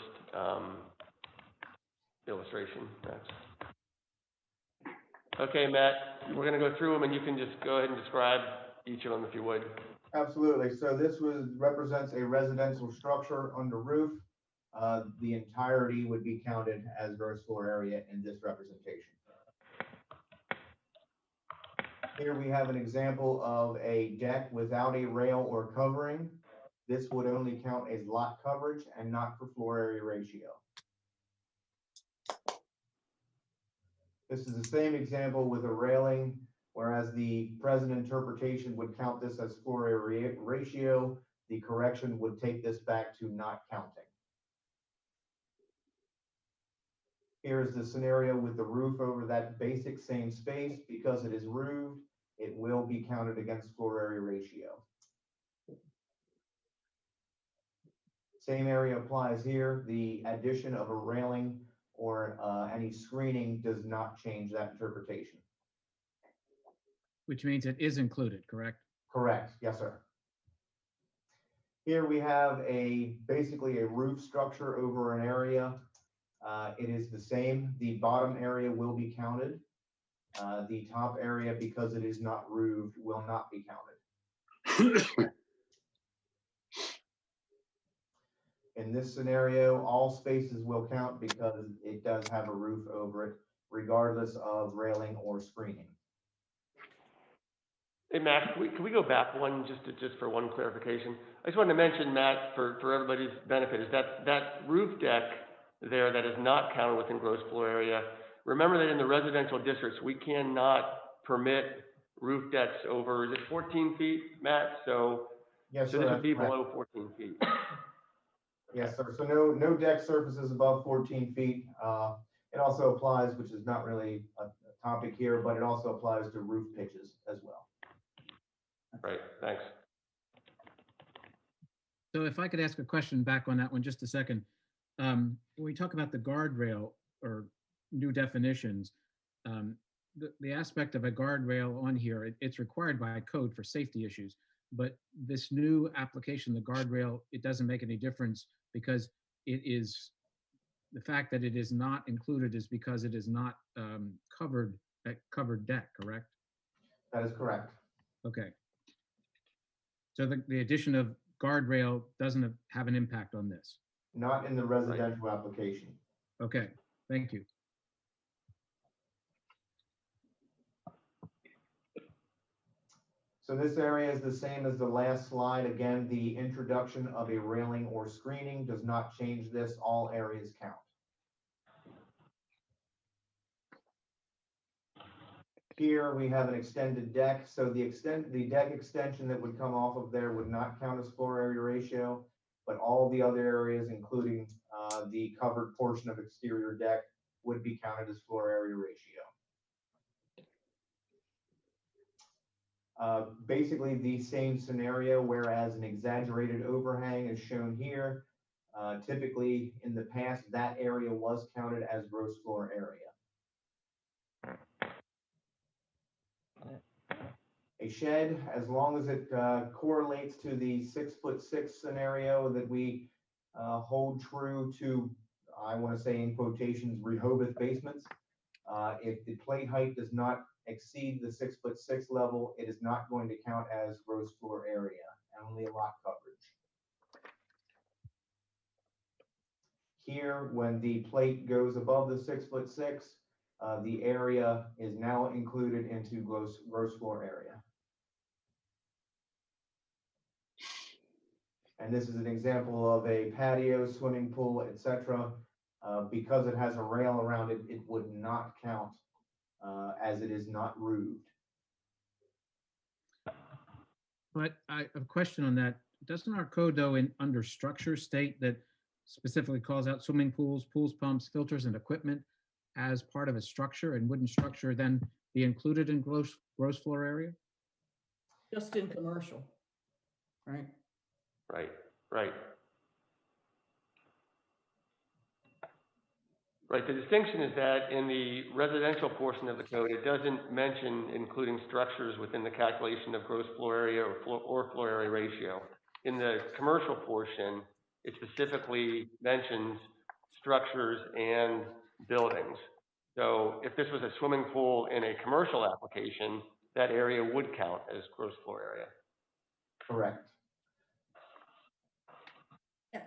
illustration, Max. Okay, Matt, we're going to go through them and you can just go ahead and describe each of them if you would. Absolutely. So this represents a residential structure under roof. The entirety would be counted as gross floor area in this representation. Here we have an example of a deck without a rail or covering. This would only count as lot coverage and not for floor area ratio. This is the same example with a railing, whereas the present interpretation would count this as floor area ratio. The correction would take this back to not counting. Here's the scenario with the roof over that basic same space. Because it is roofed, it will be counted against floor area ratio. Same area applies here. The addition of a railing or any screening does not change that interpretation. Which means it is included, correct? Correct. Yes, sir. Here we have basically a roof structure over an area. It is the same. The bottom area will be counted. The top area, because it is not roofed, will not be counted. In this scenario, all spaces will count because it does have a roof over it, regardless of railing or screening. Hey, Max, can we go back one just for one clarification? I just wanted to mention, Matt, for everybody's benefit, is that roof deck there that is not counted within gross floor area. Remember that in the residential districts, we cannot permit roof decks over, is it 14 feet, Matt? So, yes, so sir, this would be correct. below 14 feet. Yes, sir. So no deck surfaces above 14 feet. It also applies, which is not really a topic here, but it also applies to roof pitches as well. Right, thanks. So if I could ask a question back on that one just a second. When we talk about the guardrail or new definitions, the aspect of a guardrail on here, it's required by code for safety issues. But this new application, the guardrail, it doesn't make any difference because it is, the fact that it is not included is because it is not covered deck, correct? That is correct. Okay. So the addition of guardrail doesn't have an impact on this? Not in the residential application. Okay, thank you. So this area is the same as the last slide. Again, the introduction of a railing or screening does not change this. All areas count. Here we have an extended deck, so the deck extension that would come off of there would not count as floor area ratio, but all the other areas, including the covered portion of exterior deck, would be counted as floor area ratio. Basically the same scenario, whereas an exaggerated overhang is shown here. Typically in the past, that area was counted as gross floor area. A shed, as long as it correlates to the 6'6" scenario that we hold true to, I want to say in quotations, Rehoboth basements. If the plate height does not exceed the 6'6" level, it is not going to count as gross floor area, only lot coverage. Here, when the plate goes above the 6'6", the area is now included into gross floor area. And this is an example of a patio, swimming pool, etc. Because it has a rail around it, it would not count as it is not roofed. But I have a question on that. Doesn't our code, though, under structure state that specifically calls out swimming pools, pumps, filters, and equipment as part of a structure? And wouldn't structure then be included in gross floor area? Just in commercial, right? Right, right. Right, the distinction is that in the residential portion of the code, it doesn't mention including structures within the calculation of gross floor area or floor area ratio. In the commercial portion, it specifically mentions structures and buildings. So if this was a swimming pool in a commercial application, that area would count as gross floor area. Correct.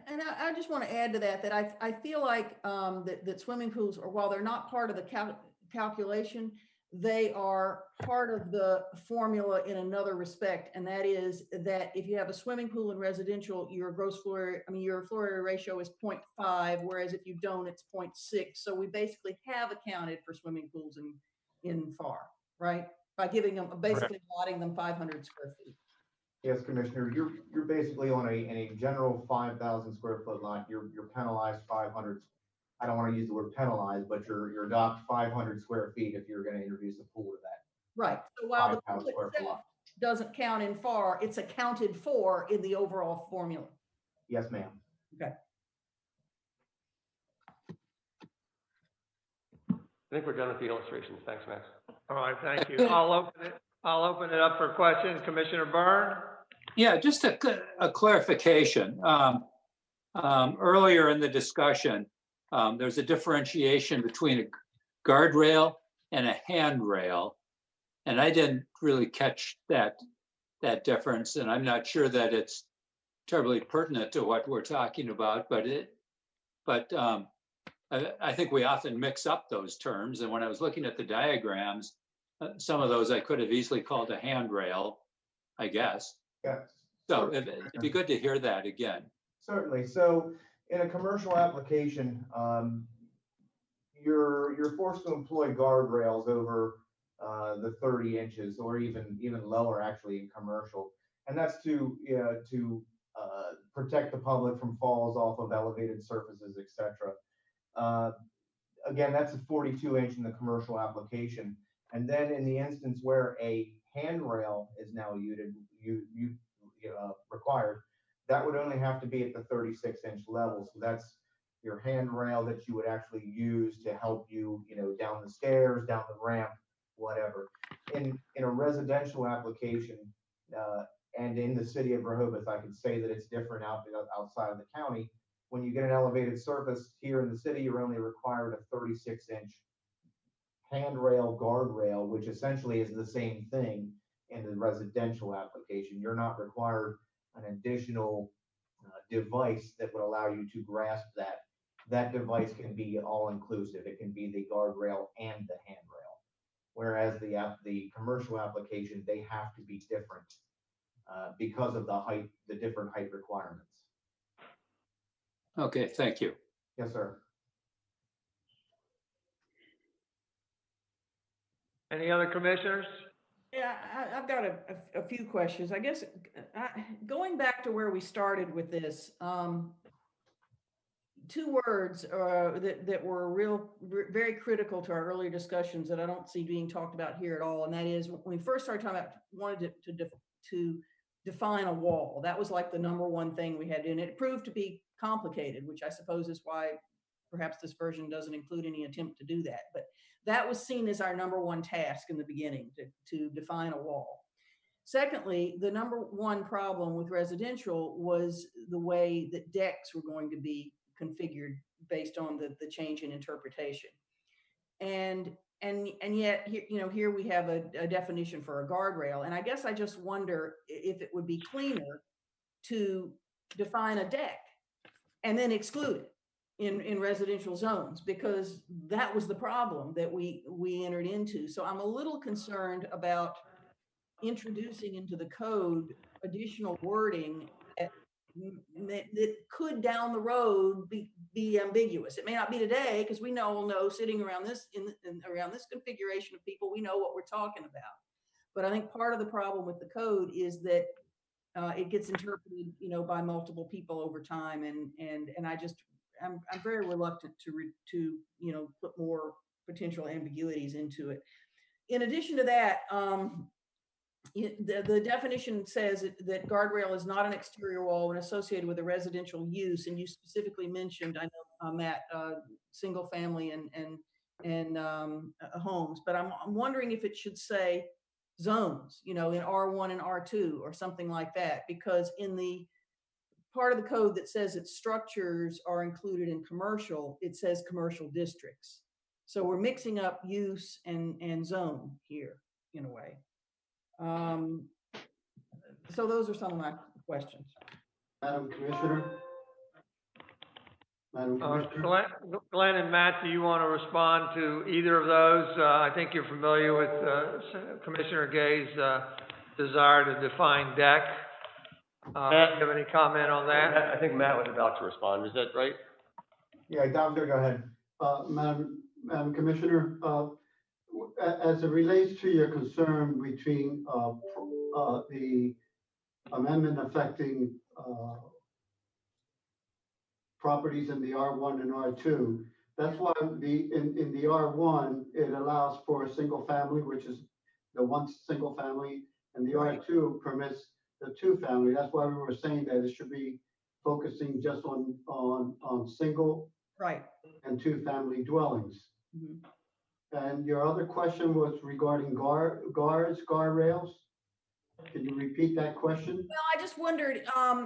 And I just want to add to that, that I feel like that swimming pools, or while they're not part of the calculation, they are part of the formula in another respect. And that is that if you have a swimming pool in residential, your floor area ratio is 0.5, whereas if you don't, it's 0.6. So we basically have accounted for swimming pools in FAR, right? By giving them, basically allotting them 500 square feet. Yes, Commissioner, you're basically on a general 5,000 square foot lot. You're penalized 500. I don't want to use the word penalized, but you're docked 500 square feet if you're going to introduce a pool to that. Right. So while the pool itself doesn't count in FAR, it's accounted for in the overall formula. Yes, ma'am. Okay. I think we're done with the illustrations. Thanks, Max. All right, thank you. I'll open it up for questions. Commissioner Byrne? Yeah, just a clarification. Earlier in the discussion, there's a differentiation between a guardrail and a handrail. And I didn't really catch that difference. And I'm not sure that it's terribly pertinent to what we're talking about, but I think we often mix up those terms. And when I was looking at the diagrams, some of those I could have easily called a handrail, I guess. Yes. So it'd be good to hear that again. Certainly. So in a commercial application, you're forced to employ guardrails over the 30 inches or even lower actually in commercial. And that's to protect the public from falls off of elevated surfaces, etc. Again, that's a 42-inch in the commercial application. And then in the instance where a handrail is now required, that would only have to be at the 36-inch level. So that's your handrail that you would actually use to help you, down the stairs, down the ramp, whatever. In a residential application, and in the city of Rehoboth, I could say that it's different outside of the county. When you get an elevated surface here in the city, you're only required a 36-inch handrail guardrail, which essentially is the same thing in the residential application. You're not required an additional device that would allow you to grasp that. That device can be all-inclusive. It can be the guardrail and the handrail. Whereas the commercial application, they have to be different because of the different height requirements. Okay, thank you. Yes, sir. Any other commissioners? Yeah, I've got a few questions. I guess, going back to where we started with this, two words that were very critical to our earlier discussions that I don't see being talked about here at all. And that is, when we first started talking about, wanted to define a wall. That was like the number one thing we had to do. And it proved to be complicated, which I suppose is why perhaps this version doesn't include any attempt to do that. But that was seen as our number one task in the beginning, to define a wall. Secondly, the number one problem with residential was the way that decks were going to be configured based on the change in interpretation. And yet, here we have a definition for a guardrail. And I guess I just wonder if it would be cleaner to define a deck and then exclude it in residential zones, because that was the problem that we entered into. So I'm a little concerned about introducing into the code additional wording that could down the road be ambiguous. It may not be today, because we all know sitting around this around this configuration of people, we know what we're talking about. But I think part of the problem with the code is that it gets interpreted, by multiple people over time, and I'm very reluctant to put more potential ambiguities into it. In addition to that, the definition says that guardrail is not an exterior wall when associated with a residential use, and you specifically mentioned, I know, Matt, single family and homes, but I'm wondering if it should say zones, in R1 and R2 or something like that, because in the part of the code that says that structures are included in commercial, it says commercial districts. So we're mixing up use and zone here in a way. So those are some of my questions. Madam Commissioner? Madam Commissioner? Glenn and Matt, do you want to respond to either of those? I think you're familiar with Commissioner Gay's desire to define deck. Do you have any comment on that? I think Matt was about to respond. Is that right? Yeah, Doctor, go ahead. Madam Commissioner, as it relates to your concern between the amendment affecting properties in the R1 and R2, that's why in the R1, it allows for a single family, which is the one single family, and the R2 permits the two family. That's why we were saying that it should be focusing just on single Right. and two family dwellings. Mm-hmm. And your other question was regarding guardrails. Can you repeat that question? Well, I just wondered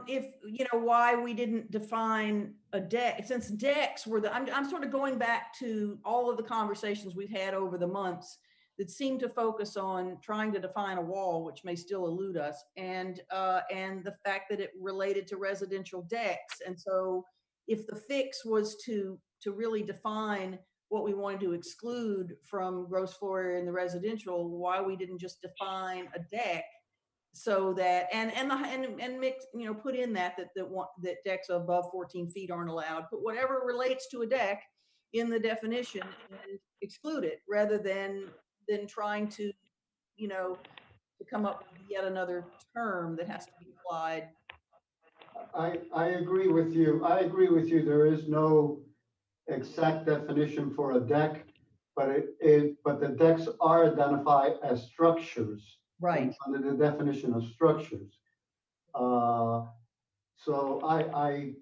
if, why we didn't define a deck, since decks were I'm sort of going back to all of the conversations we've had over the months that seem to focus on trying to define a wall, which may still elude us, and the fact that it related to residential decks. And so if the fix was to really define what we wanted to exclude from gross floor area in the residential, why we didn't just define a deck, so that and mix, put in that decks above 14 feet aren't allowed, but whatever relates to a deck in the definition and exclude it, rather than trying to come up with yet another term that has to be applied. I agree with you. There is no exact definition for a deck, but but the decks are identified as structures. Right. Under the definition of structures. So I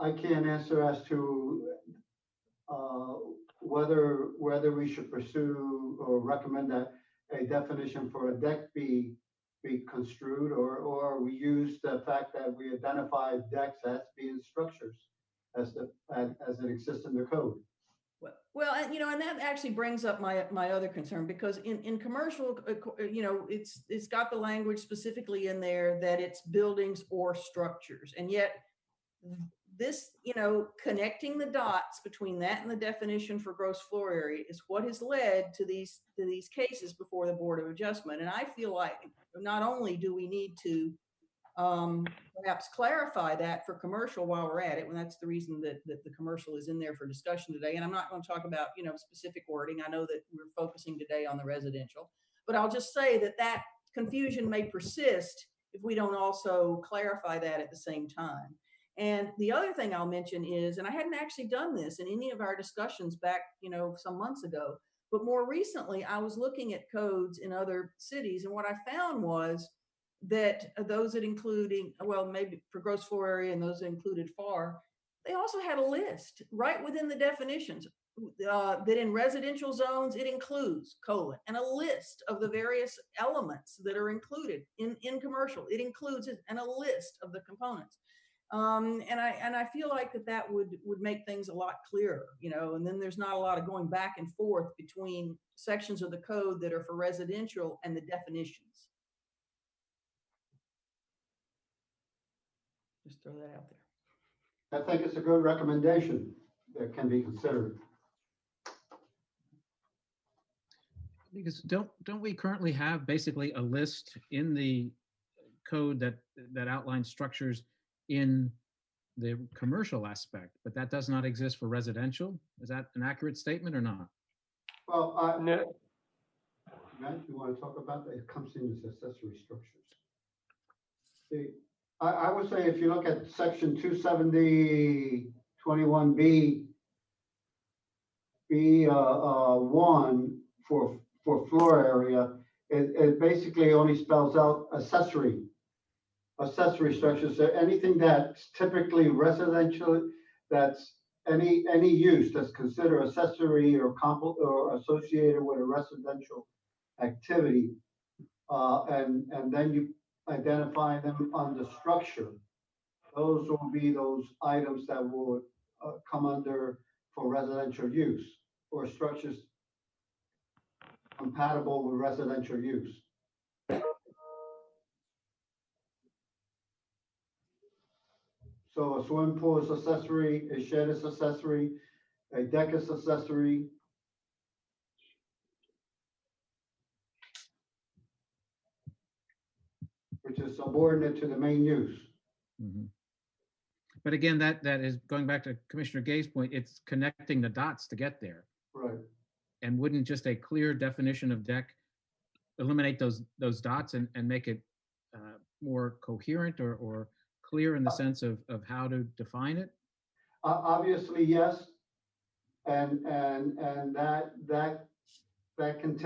can't answer as to whether we should pursue or recommend that a definition for a deck be construed, or we use the fact that we identify decks as being structures as it exists in the code. Well, and that actually brings up my other concern, because in commercial, it's got the language specifically in there that it's buildings or structures, and yet this, connecting the dots between that and the definition for gross floor area is what has led to these cases before the Board of Adjustment. And I feel like not only do we need to perhaps clarify that for commercial while we're at it, and that's the reason that the commercial is in there for discussion today. And I'm not going to talk about, specific wording. I know that we're focusing today on the residential, but I'll just say that confusion may persist if we don't also clarify that at the same time. And the other thing I'll mention is, and I hadn't actually done this in any of our discussions back, some months ago, but more recently I was looking at codes in other cities, and what I found was that those that including, well, maybe for gross floor area and those that included FAR, they also had a list right within the definitions that in residential zones, it includes and a list of the various elements that are included in commercial. It includes it and a list of the components. And I feel like that would make things a lot clearer, and then there's not a lot of going back and forth between sections of the code that are for residential and the definitions. Just throw that out there. I think it's a good recommendation that can be considered. Because don't we currently have basically a list in the code that outlines structures in the commercial aspect, but that does not exist for residential? Is that an accurate statement or not? Well, Matt, you want to talk about that? It comes in as accessory structures. I would say if you look at section 270-21B, B1 for floor area, it basically only spells out accessory structures. So anything that's typically residential, that's any use that's considered accessory or associated with a residential activity, and then you identify them under structure. Those will be those items that will come under for residential use, or structures compatible with residential use. So a swimming pool is accessory, a shed is accessory, a deck is accessory. Which is subordinate to the main use. Mm-hmm. But again, that is going back to Commissioner Gay's point, it's connecting the dots to get there. Right. And wouldn't just a clear definition of deck eliminate those dots and make it more coherent or clear in the sense of how to define it? Obviously, yes. And that can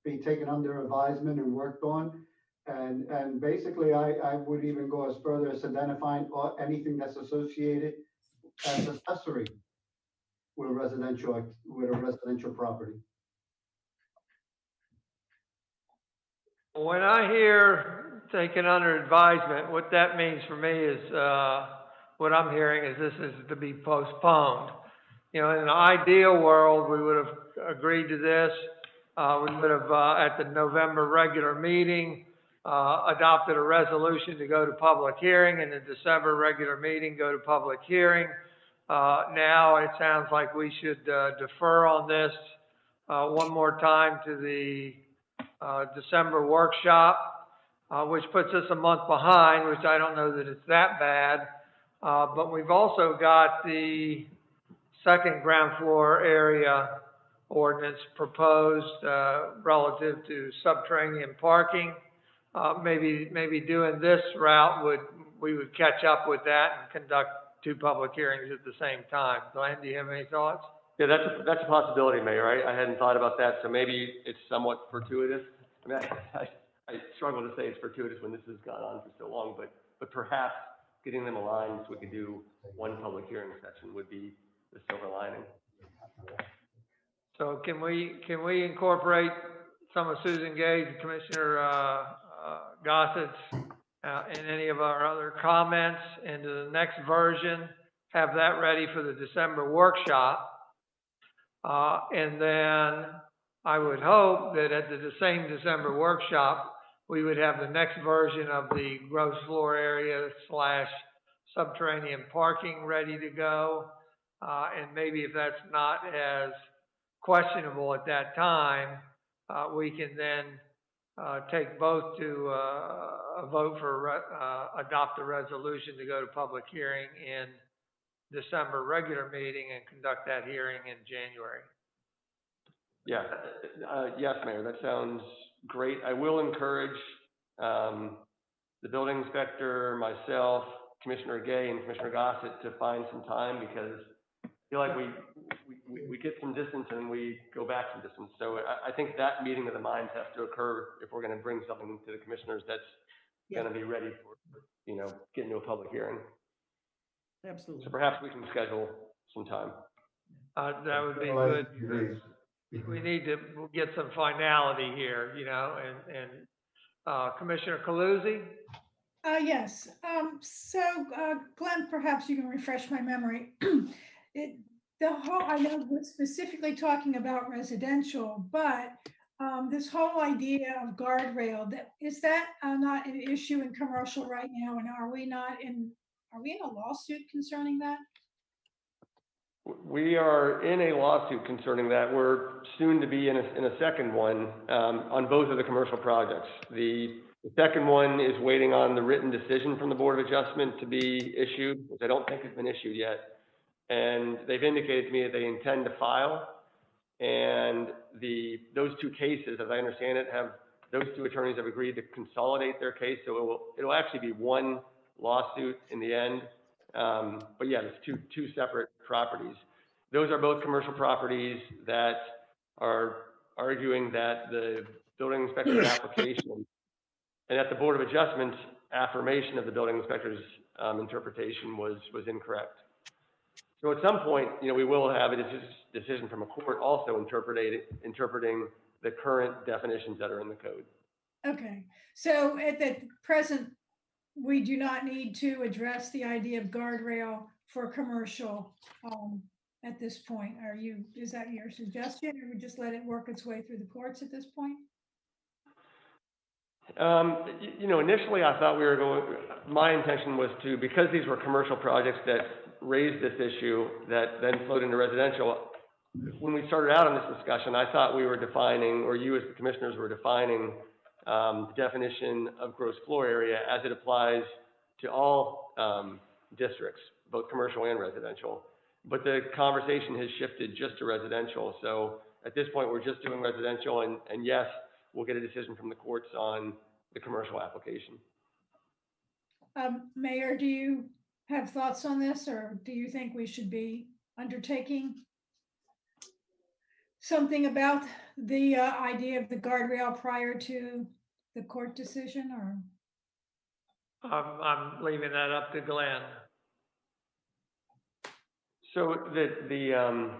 be taken under advisement and worked on. And basically, I would even go as further as identifying anything that's associated as accessory with a residential property. When I hear taken under advisement, what that means for me is, what I'm hearing is this is to be postponed. In an ideal world, we would have agreed to this. We would have, at the November regular meeting, adopted a resolution to go to public hearing, and the December regular meeting go to public hearing. Now it sounds like we should defer on this one more time to the December workshop, which puts us a month behind, which I don't know that it's that bad. But we've also got the second ground floor area ordinance proposed relative to subterranean parking. Maybe doing this route we would catch up with that and conduct 2 public hearings at the same time. Glenn, do you have any thoughts? Yeah, that's a possibility, Mayor. I hadn't thought about that, so maybe it's somewhat fortuitous. I mean, I struggle to say it's fortuitous when this has gone on for so long, but perhaps getting them aligned so we could do 1 public hearing session would be the silver lining. So can we incorporate some of Susan Gay's, Commissioner Gossett's, and any of our other comments into the next version, have that ready for the December workshop, and then I would hope that at the same December workshop, we would have the next version of the gross floor area / subterranean parking ready to go. And maybe if that's not as questionable at that time, we can then take both to, a vote for, adopt a resolution to go to public hearing in December regular meeting and conduct that hearing in January. Yeah, yes, Mayor, that sounds great. I will encourage, the building inspector, myself, Commissioner Gay and Commissioner Gossett to find some time, because I feel like we get some distance and we go back some distance. So I think that meeting of the minds has to occur if we're gonna bring something to the commissioners that's gonna be ready for, you know, getting to a public hearing. Absolutely. So perhaps we can schedule some time. That would be good, because we need to get some finality here, you know, and Commissioner Calusi? Yes, Glenn, perhaps you can refresh my memory. I know we're specifically talking about residential, but this whole idea of guardrail, is that not an issue in commercial right now? And are we in a lawsuit concerning that? We are in a lawsuit concerning that. We're soon to be in a second one on both of the commercial projects. The second one is waiting on the written decision from the Board of Adjustment to be issued, which I don't think has been issued yet. And they've indicated to me that they intend to file. And those two cases, as I understand it, those two attorneys have agreed to consolidate their case. So it'll actually be one lawsuit in the end. But yeah, it's two separate properties. Those are both commercial properties that are arguing that the building inspector's application and that the Board of Adjustment's affirmation of the building inspector's interpretation was incorrect. So at some point, you know, we will have a decision from a court also interpreting the current definitions that are in the code. Okay, so at the present, we do not need to address the idea of guardrail for commercial at this point. Is that your suggestion, or we just let it work its way through the courts at this point? You know, initially I thought my intention was to, because these were commercial projects that raised this issue that then flowed into residential, when we started out on this discussion, I thought we were defining, or you as the commissioners were defining, the definition of gross floor area as it applies to all districts, both commercial and residential. But the conversation has shifted just to residential. So at this point, we're just doing residential, and yes, we'll get a decision from the courts on the commercial application. Mayor, do you have thoughts on this, or do you think we should be undertaking something about the idea of the guardrail prior to the court decision, or? I'm leaving that up to Glenn. So the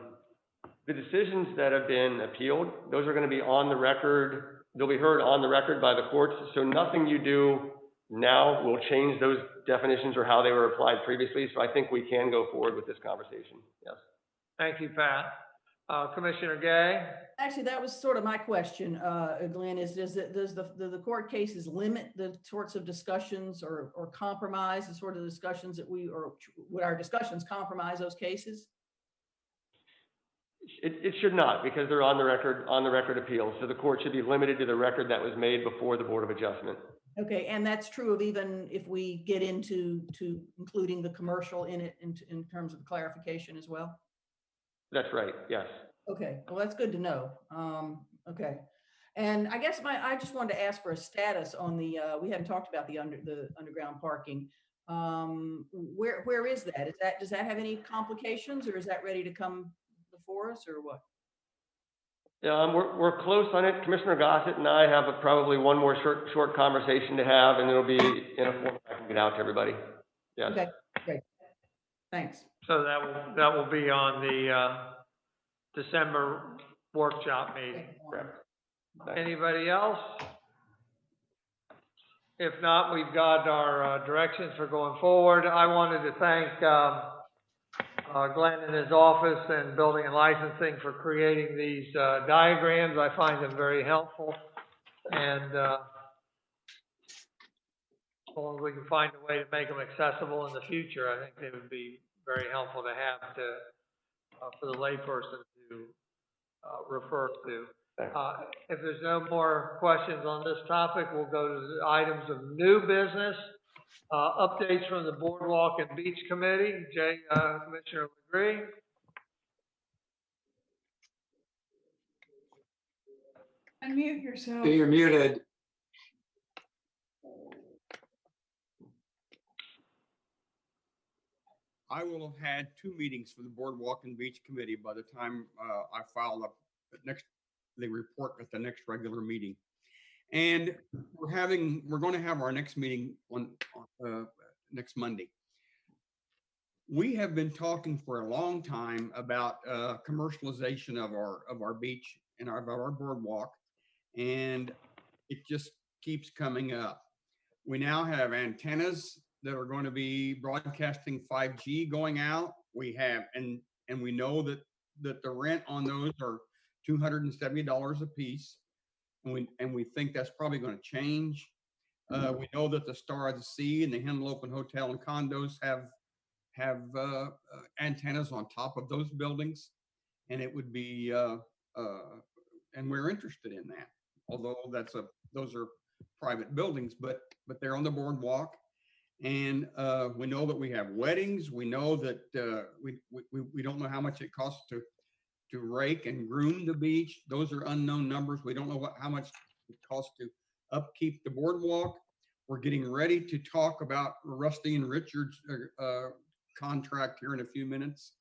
decisions that have been appealed, those are going to be on the record. They'll be heard on the record by the courts. So nothing you do now will change those definitions or how they were applied previously. So I think we can go forward with this conversation. Yes. Thank you, Pat. Commissioner Gay? Actually, that was sort of my question, Glenn, does the court cases limit the sorts of discussions or compromise the sort of discussions that would our discussions compromise those cases? It should not, because they're on the record appeals. So the court should be limited to the record that was made before the Board of Adjustment. Okay, and that's true of even if we get into including the commercial in it in terms of clarification as well? That's right, yes. Okay, well, that's good to know. Okay. And I guess I just wanted to ask for a status on we hadn't talked about the underground parking. Where is that? Does that have any complications, or is that ready to come before us, or what? We're close on it. Commissioner Gossett and I have probably one more short conversation to have, and it'll be in a form I can get out to everybody. Yes. Okay, great. Thanks. So that will be on the December workshop meeting. Correct. Anybody else? If not, we've got our directions for going forward. I wanted to thank Glenn and his office and Building and Licensing for creating these diagrams. I find them very helpful, and as long as we can find a way to make them accessible in the future, I think they would be very helpful to have for the layperson to refer to. If there's no more questions on this topic, we'll go to the items of new business. Updates from the Boardwalk and Beach Committee. Commissioner Legree. Unmute yourself. You're muted. I will have had 2 meetings for the Boardwalk and Beach Committee by the time I file the report at the next regular meeting. And we're going to have our next meeting on next Monday. We have been talking for a long time about commercialization of our beach and our boardwalk, and it just keeps coming up. We now have antennas that are going to be broadcasting 5G going out. We have, and we know that the rent on those are $270 a piece. And we think that's probably going to change. We know that the Star of the Sea and the Henlopen Hotel and condos have antennas on top of those buildings, and it would be and we're interested in that. Although those are private buildings, but they're on the boardwalk, and we know that we have weddings. We know that we don't know how much it costs to rake and groom the beach. Those are unknown numbers. We don't know how much it costs to upkeep the boardwalk. We're getting ready to talk about Rusty and Richard's contract here in a few minutes.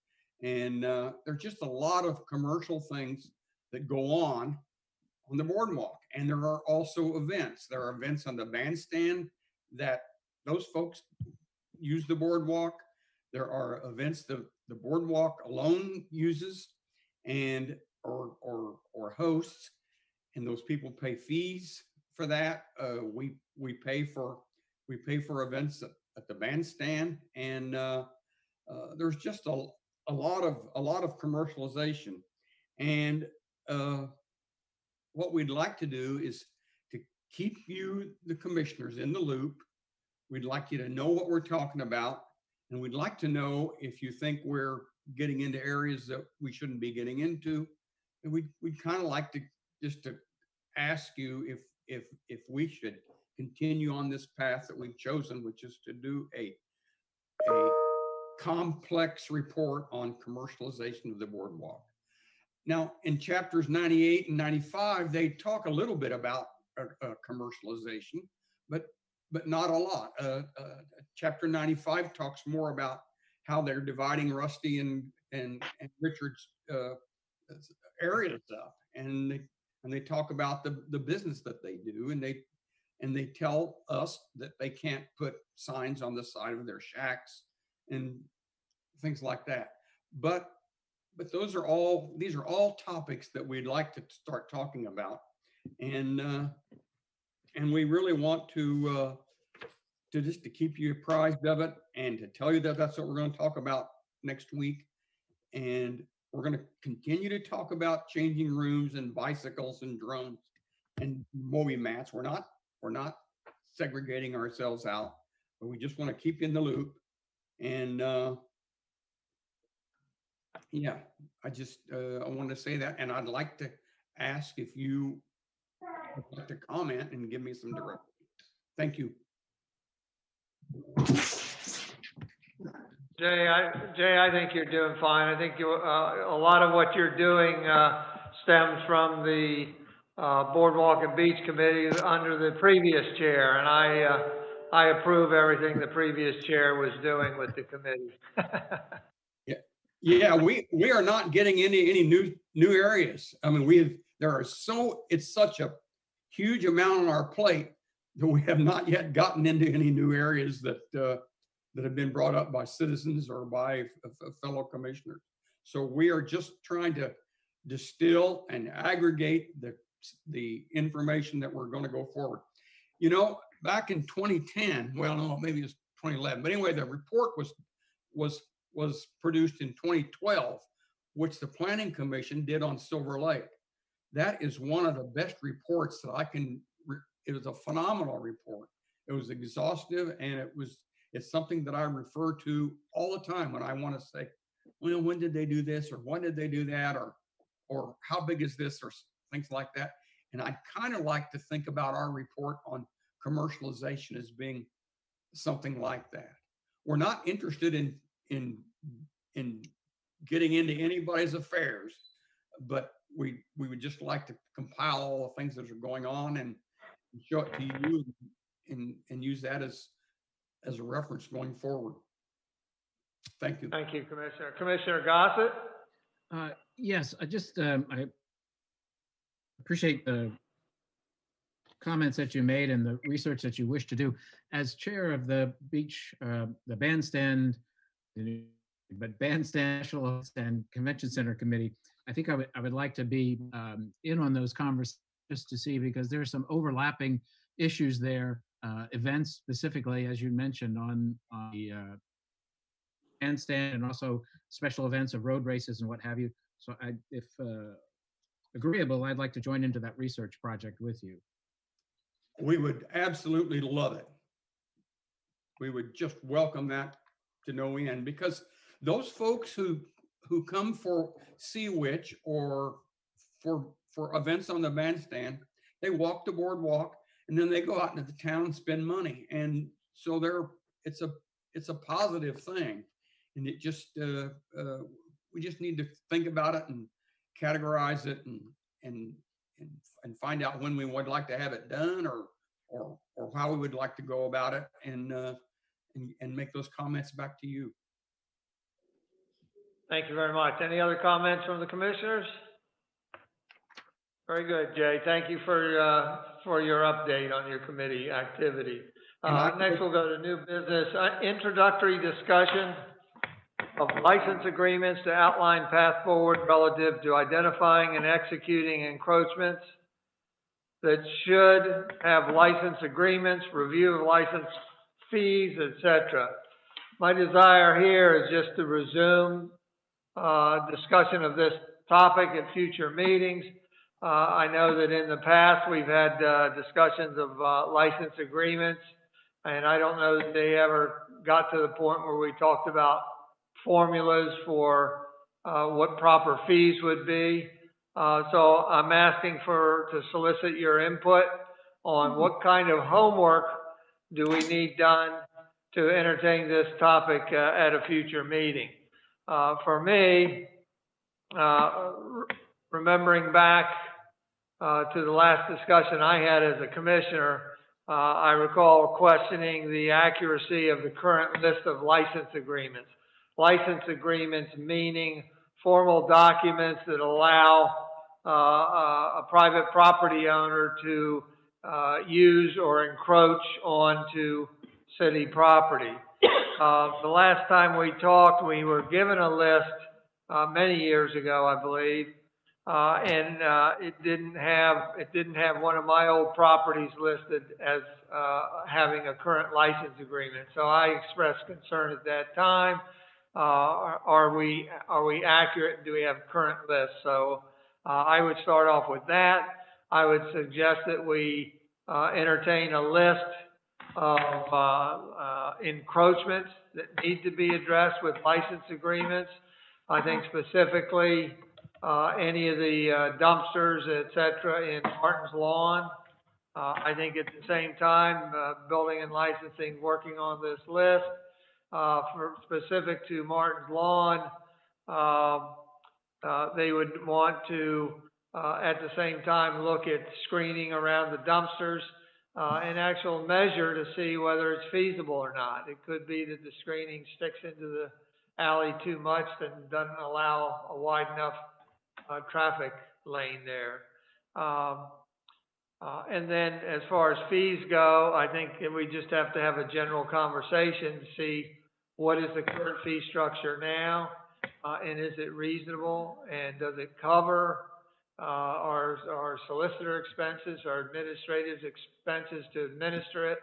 And there's just a lot of commercial things that go on the boardwalk. And there are also events. There are events on the bandstand that those folks use the boardwalk. There are events that the boardwalk alone uses and or hosts, and those people pay fees for that. We pay for events at the bandstand, and there's just a lot of commercialization. And what we'd like to do is to keep you, the commissioners, in the loop. We'd like you to know what we're talking about, and we'd like to know if you think we're getting into areas that we shouldn't be getting into. And we'd kind of like to ask you if we should continue on this path that we've chosen, which is to do a complex report on commercialization of the boardwalk. Now, in chapters 98 and 95, they talk a little bit about commercialization, but not a lot. Chapter 95 talks more about how they're dividing Rusty and Richard's areas up, and they talk about the business that they do, and they tell us that they can't put signs on the side of their shacks and things like that. But these are all topics that we'd like to start talking about, and we really want to keep you apprised of it and to tell you that that's what we're going to talk about next week. And we're going to continue to talk about changing rooms and bicycles and drones and movie mats. We're not segregating ourselves out, but we just want to keep you in the loop. And yeah, I want to say that, and I'd like to ask if you would like to comment and give me some direction. Thank you. Jay, I think you're doing fine. I think a lot of what you're doing stems from the Boardwalk and Beach Committee under the previous chair, and I approve everything the previous chair was doing with the committee. Yeah, we are not getting into any new areas. I mean, it's such a huge amount on our plate that we have not yet gotten into any new areas that have been brought up by citizens or by fellow commissioners. So we are just trying to distill and aggregate the information that we're going to go forward. You know, back in 2010, well, no, maybe it was 2011, but anyway, the report was produced in 2012, which the Planning Commission did on Silver Lake. That is one of the best reports that it was a phenomenal report. It was exhaustive, and it's something that I refer to all the time when I want to say, well, when did they do this, or when did they do that, or how big is this, or things like that. And I'd kind of like to think about our report on commercialization as being something like that. We're not interested in getting into anybody's affairs, but we would just like to compile all the things that are going on and show it to you and use that as a reference going forward. Thank you. Thank you, Commissioner. Commissioner Gossett? Yes, I appreciate the comments that you made and the research that you wish to do. As chair of the beach, the bandstand, National and Convention Center Committee, I think I would like to be in on those conversations just to see, because there's some overlapping issues there, events specifically, as you mentioned, on the bandstand, and also special events of road races and what have you. So if agreeable, I'd like to join into that research project with you. We would absolutely love it. We would just welcome that to no end, because those folks who come for Sea Witch or for events on the bandstand, they walk the boardwalk and then they go out into the town and spend money. And so it's a positive thing. And it just, we just need to think about it and categorize it and find out when we would like to have it done or how we would like to go about it, and make those comments back to you. Thank you very much. Any other comments from the commissioners? Very good, Jay. Thank you for your update on your committee activity. Next, we'll go to new business. Introductory discussion of license agreements to outline path forward relative to identifying and executing encroachments that should have license agreements, review of license fees, etc. My desire here is just to resume discussion of this topic at future meetings. I know that in the past we've had discussions of license agreements, and I don't know that they ever got to the point where we talked about formulas for what proper fees would be. So I'm asking to solicit your input on what kind of homework do we need done to entertain this topic at a future meeting. For me, remembering back to the last discussion I had as a commissioner, I recall questioning the accuracy of the current list of license agreements. License agreements meaning formal documents that allow a private property owner to use or encroach onto city property. The last time we talked, we were given a list many years ago, I believe, and it didn't have one of my old properties listed as having a current license agreement. So I expressed concern at that time. Are we accurate? Do we have current lists? So I would start off with that. I would suggest that we entertain a list of encroachments that need to be addressed with license agreements. I think specifically any of the dumpsters, et cetera, in Martin's Lawn. I think at the same time, building and licensing working on this list. For specific to Martin's Lawn, they would want to, at the same time, look at screening around the dumpsters, an actual measure to see whether it's feasible or not. It could be that the screening sticks into the alley too much and doesn't allow a wide enough traffic lane there. And then as far as fees go, I think we just have to have a general conversation to see what is the current fee structure now, and is it reasonable, and does it cover our solicitor expenses, our administrative expenses to administer it,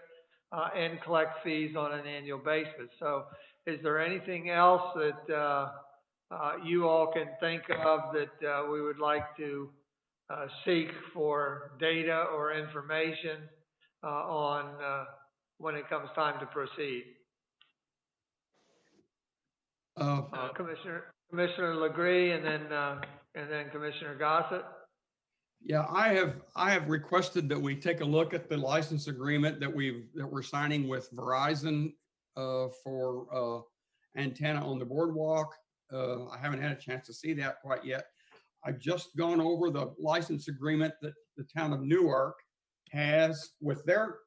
and collect fees on an annual basis. So is there anything else that you all can think of that we would like to seek for data or information on when it comes time to proceed? Commissioner Legree, and then Commissioner Gossett. Yeah, I have requested that we take a look at the license agreement that we're signing with Verizon for antenna on the boardwalk. I haven't had a chance to see that quite yet. I've just gone over the license agreement that the town of Newark has with their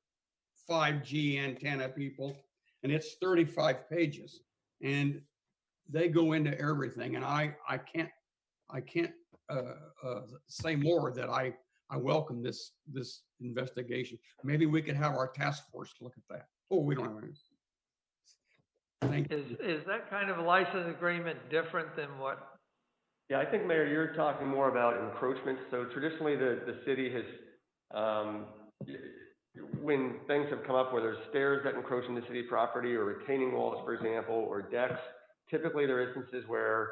5G antenna people, and it's 35 pages, and they go into everything. And I can't say more that I welcome this investigation. Maybe we could have our task force look at that. Oh, we don't have any. Thank you. Is that kind of a license agreement different than what? Yeah, I think, Mayor, you're talking more about encroachments. So traditionally, the city has, when things have come up where there's stairs that encroach into city property or retaining walls, for example, or decks, typically there are instances where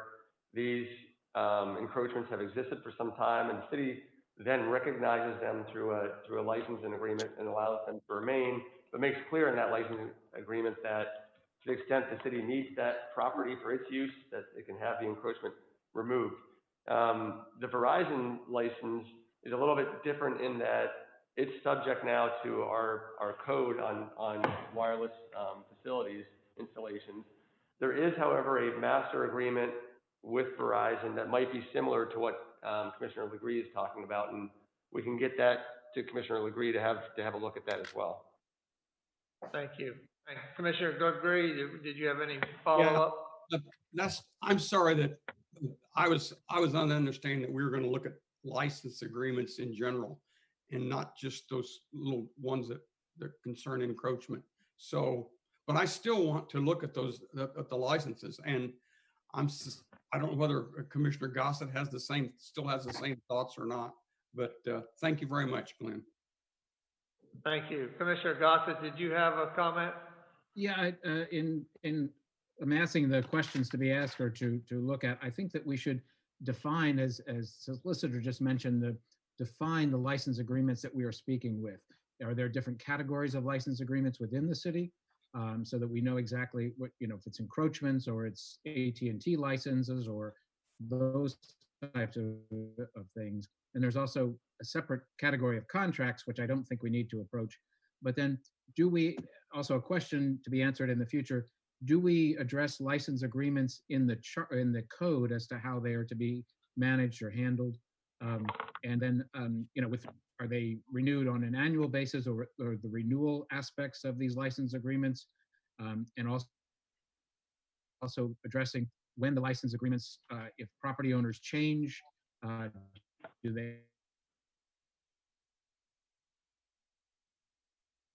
these encroachments have existed for some time, and the city then recognizes them through a licensing agreement and allows them to remain, but makes clear in that licensing agreement that to the extent the city needs that property for its use, that it can have the encroachment removed. The Verizon license is a little bit different in that it's subject now to our code on wireless facilities installations. There is, however, a master agreement with Verizon that might be similar to what Commissioner Legree is talking about, and we can get that to Commissioner Legree to have a look at that as well. Thank you. And Commissioner Legree, did you have any follow-up? Yeah, I'm sorry that I was under understanding that we were going to look at license agreements in general and not just those little ones that concern encroachment. So, but I still want to look at those, at the licenses, and I don't know whether Commissioner Gossett still has the same thoughts or not, but thank you very much, Glenn. Thank you. Commissioner Gossett, did you have a comment? Yeah, in amassing the questions to be asked or to look at, I think that we should define, as Solicitor just mentioned, define the license agreements that we are speaking with. Are there different categories of license agreements within the city? So that we know exactly what, if it's encroachments or it's AT&T licenses or those types of things. And there's also a separate category of contracts, which I don't think we need to approach. But then also a question to be answered in the future, do we address license agreements in the code as to how they are to be managed or handled? And then, are they renewed on an annual basis, or the renewal aspects of these license agreements? And also addressing when the license agreements, if property owners change, do they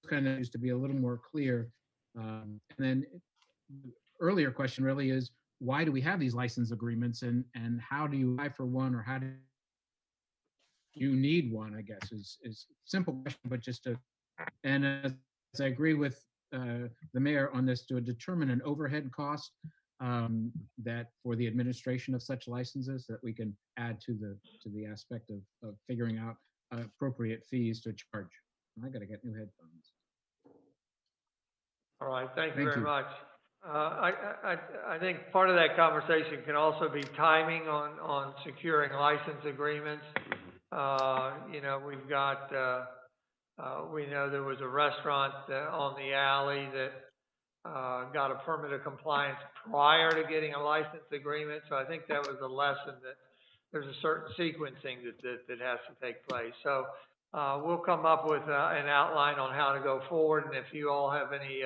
kind of used to be a little more clear? And then the earlier question really is, why do we have these license agreements, and how do you apply for one, or how do you need one, I guess, is a simple question, but and as I agree with the mayor on this, to determine an overhead cost that for the administration of such licenses, that we can add to the aspect of figuring out appropriate fees to charge. I got to get new headphones. All right, thank you very much. I think part of that conversation can also be timing on securing license agreements. We've got, we know there was a restaurant on the alley that got a permit of compliance prior to getting a license agreement. So I think that was a lesson that there's a certain sequencing that has to take place. So we'll come up with an outline on how to go forward. And if you all have any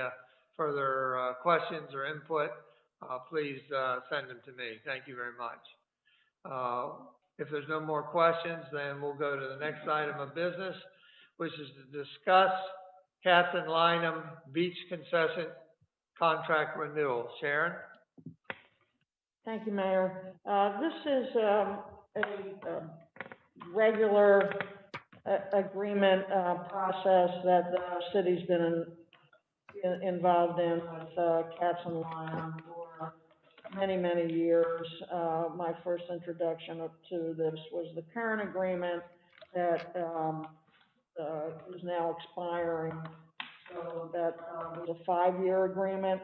further questions or input, please send them to me. Thank you very much. If there's no more questions, then we'll go to the next item of business, which is to discuss Katz and Lynham Beach Concession contract renewal. Sharon? Thank you, Mayor. This is a regular agreement process that the city's been involved in with Katz and Lynham for many, many years. My first introduction to this was the current agreement that is now expiring. So that was a 5-year agreement.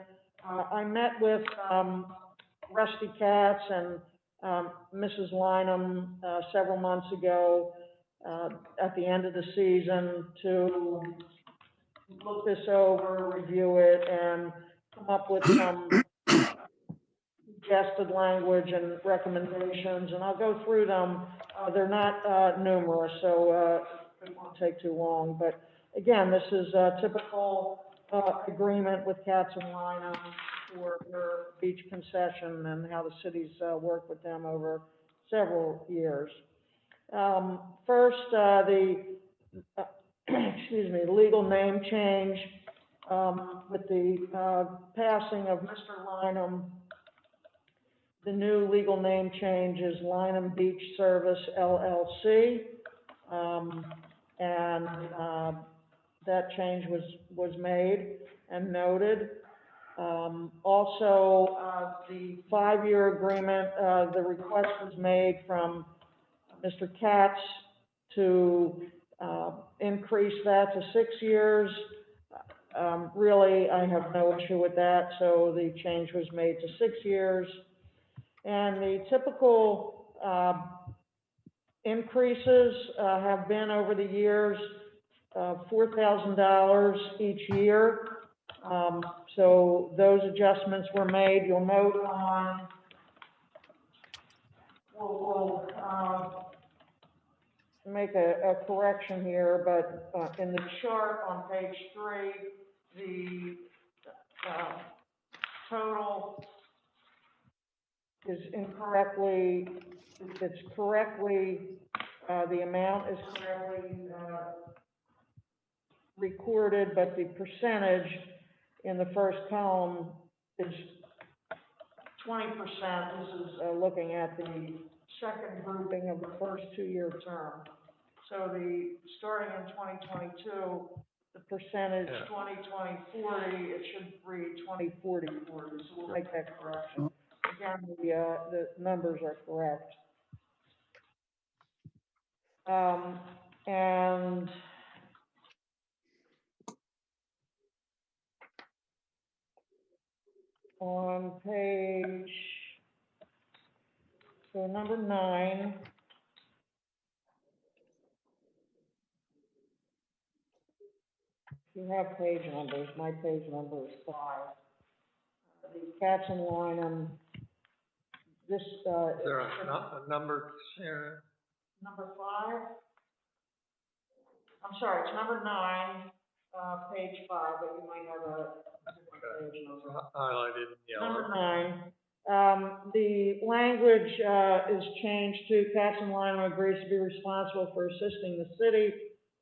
I met with Rusty Katz and Mrs. Lynham several months ago, at the end of the season to look this over, review it, and come up with some suggested language and recommendations, and I'll go through them. They're not numerous, so it won't take too long. But again, this is a typical agreement with Cats and Lina for their beach concession and how the cities work with them over several years. First, excuse me, legal name change with the passing of Mr. Lynham. The new legal name change is Lynham Beach Service LLC, and that change was made and noted. Also, the 5-year agreement, the request was made from Mr. Katz to increase that to 6 years. Really, I have no issue with that, so the change was made to 6 years. And the typical increases have been over the years $4,000 each year. So those adjustments were made. You'll note on, we'll make a correction here, but in the chart on page 3, the total is incorrectly, it's correctly, the amount is correctly recorded, but the percentage in the first column is 20%. This is looking at the second grouping of the first 2-year term. So starting in 2022, the percentage 20-20-40, it should read 20-40-40. So we'll make that correction. Again, the numbers are correct. And on page, so number 9, you have page numbers. My page number is 5. The Cats and Lynham, this, Is there a number, Sharon? number 5? I'm sorry, it's number 9, page 5, but you might have a different page number. Highlighted in yellow. Number 9, the language is changed to Cats and Lynham agrees to be responsible for assisting the city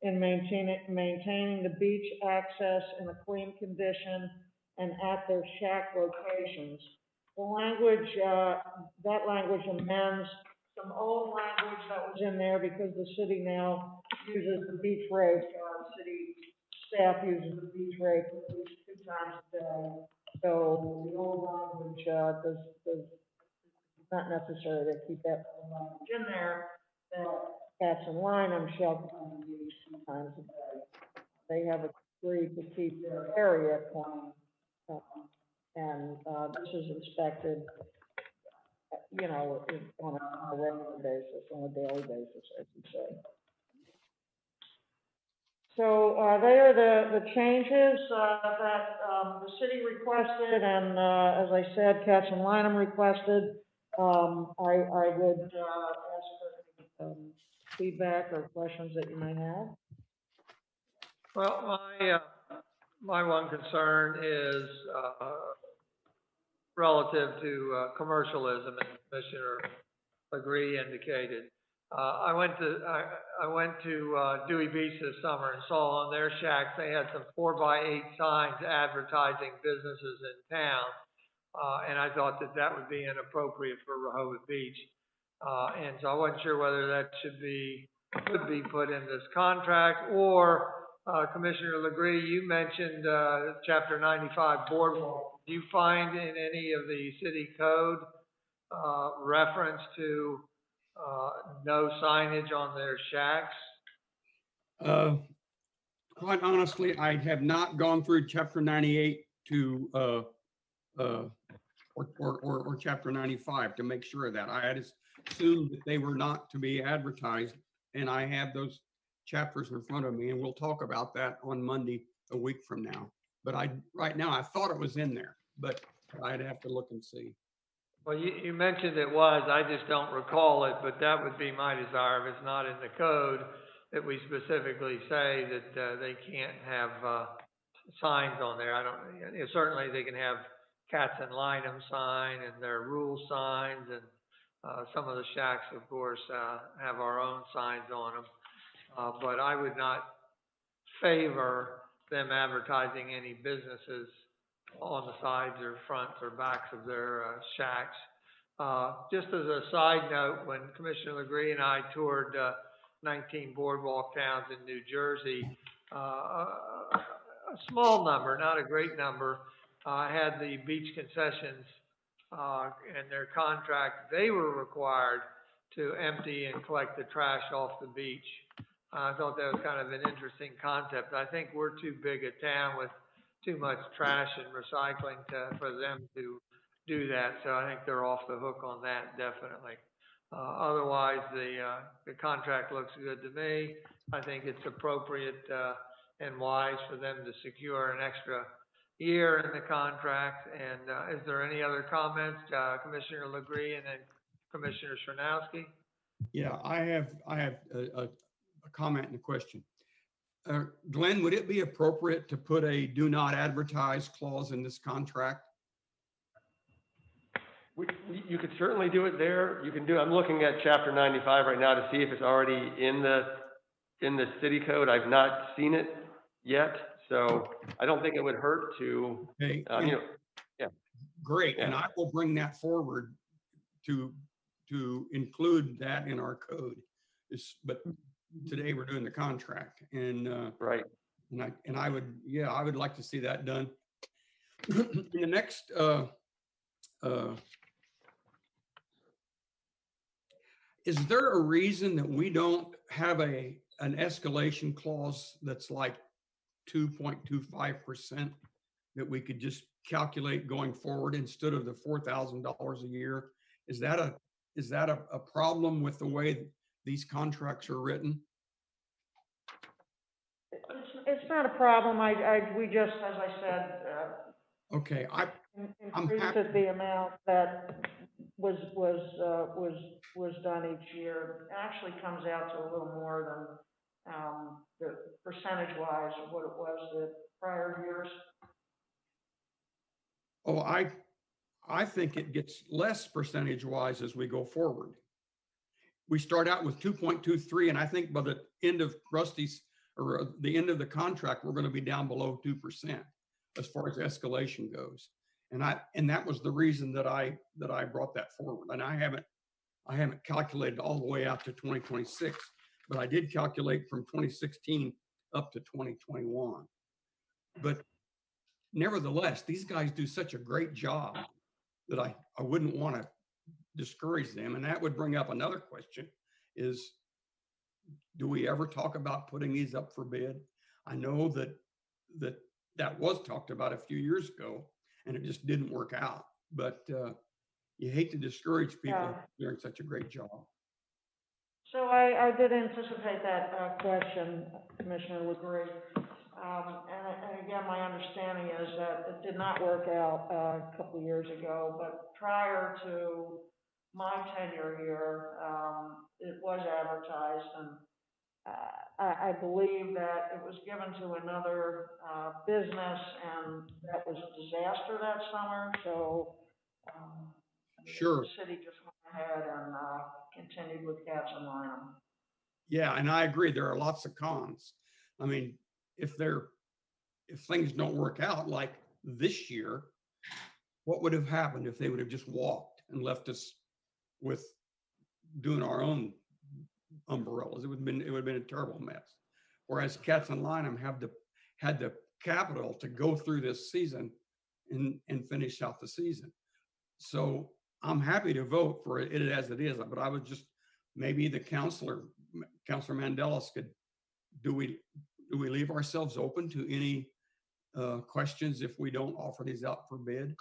in maintaining the beach access in a clean condition and at their shack locations. The language, that language amends some old language that was in there because the city now uses the beach rake. City staff uses the beach rake at least 2 times a day. So the old language does not necessary to keep that language in there. That Cats and Lynham shall clean the beach 2 times a day. They have agreed to keep their area clean, and this is inspected, you know, on a regular basis, on a daily basis, I should say. So they are the changes that the city requested, and as I said, Cats and Lynham requested. I would ask for feedback or questions that you may have. Well, my one concern is relative to commercialism, and Commissioner Legree indicated. I went to Dewey Beach this summer and saw on their shacks they had some 4x8 signs advertising businesses in town, and I thought that would be inappropriate for Rehoboth Beach, and so I wasn't sure whether that could be put in this contract, or Commissioner Legree, you mentioned Chapter 95 boardwalk. Do you find in any of the city code reference to no signage on their shacks? Quite honestly, I have not gone through Chapter 98 to or Chapter 95 to make sure of that. I had assumed that they were not to be advertised and I have those chapters in front of me, and we'll talk about that on Monday, a week from now. But right now, I thought it was in there, but I'd have to look and see. Well, you mentioned it was, I just don't recall it, but that would be my desire. If it's not in the code, that we specifically say that they can't have signs on there. I don't, you know, certainly they can have cats and linum sign and their rule signs, and some of the shacks, of course, have our own signs on them. But I would not favor them advertising any businesses on the sides or fronts or backs of their shacks. Just as a side note, when Commissioner Legree and I toured 19 boardwalk towns in New Jersey, a small number, not a great number, had the beach concessions in their contract. They were required to empty and collect the trash off the beach. I thought that was kind of an interesting concept. I think we're too big a town with too much trash and recycling for them to do that. So I think they're off the hook on that, definitely. Otherwise, the contract looks good to me. I think it's appropriate and wise for them to secure an extra year in the contract. And is there any other comments, Commissioner Legree and then Commissioner Sharnowski? Yeah, I have a comment and a question. Glenn, would it be appropriate to put a do not advertise clause in this contract? You could certainly do it there. You can do, I'm looking at chapter 95 right now to see if it's already in the city code. I've not seen it yet, so I don't think it would hurt to, Okay. you know, yeah. Great, Yeah. and I will bring that forward to include that in our code. But today we're doing the contract, and right. And I would like to see that done. In the next is there a reason that we don't have an escalation clause that's like 2.25% that we could just calculate going forward instead of the $4,000 a year? Is that a problem with the way these contracts are written? It's not a problem. We just, as I said, Okay, I'm increased happy. the amount that was done each year. It actually comes out to a little more than the percentage-wise of what it was the prior years. Oh, I think it gets less percentage-wise as we go forward. We start out with 2.23, and I think by the end of Rusty's, or the end of the contract, we're going to be down below 2% as far as escalation goes. And that was the reason that I brought that forward. And I haven't calculated all the way out to 2026, but I did calculate from 2016 up to 2021. But nevertheless, these guys do such a great job that I wouldn't want to discourage them. And that would bring up another question is, do we ever talk about putting these up for bid? I know that was talked about a few years ago and it just didn't work out, but you hate to discourage people doing such a great job. So I did anticipate that question, Commissioner Legree. And again, my understanding is that it did not work out a couple of years ago, but prior to my tenure here, it was advertised, and I believe that it was given to another business, and that was a disaster that summer. So sure, the city just went ahead and continued with cats and linum. Yeah, and I agree. There are lots of cons. I mean, if things don't work out like this year, what would have happened if they would have just walked and left us with doing our own umbrellas? It would have been a terrible mess. Whereas cats and linum had the capital to go through this season and finish out the season. So I'm happy to vote for it as it is, but I would just, maybe the Councilor Mandelis could, do we leave ourselves open to any questions if we don't offer these out for bid?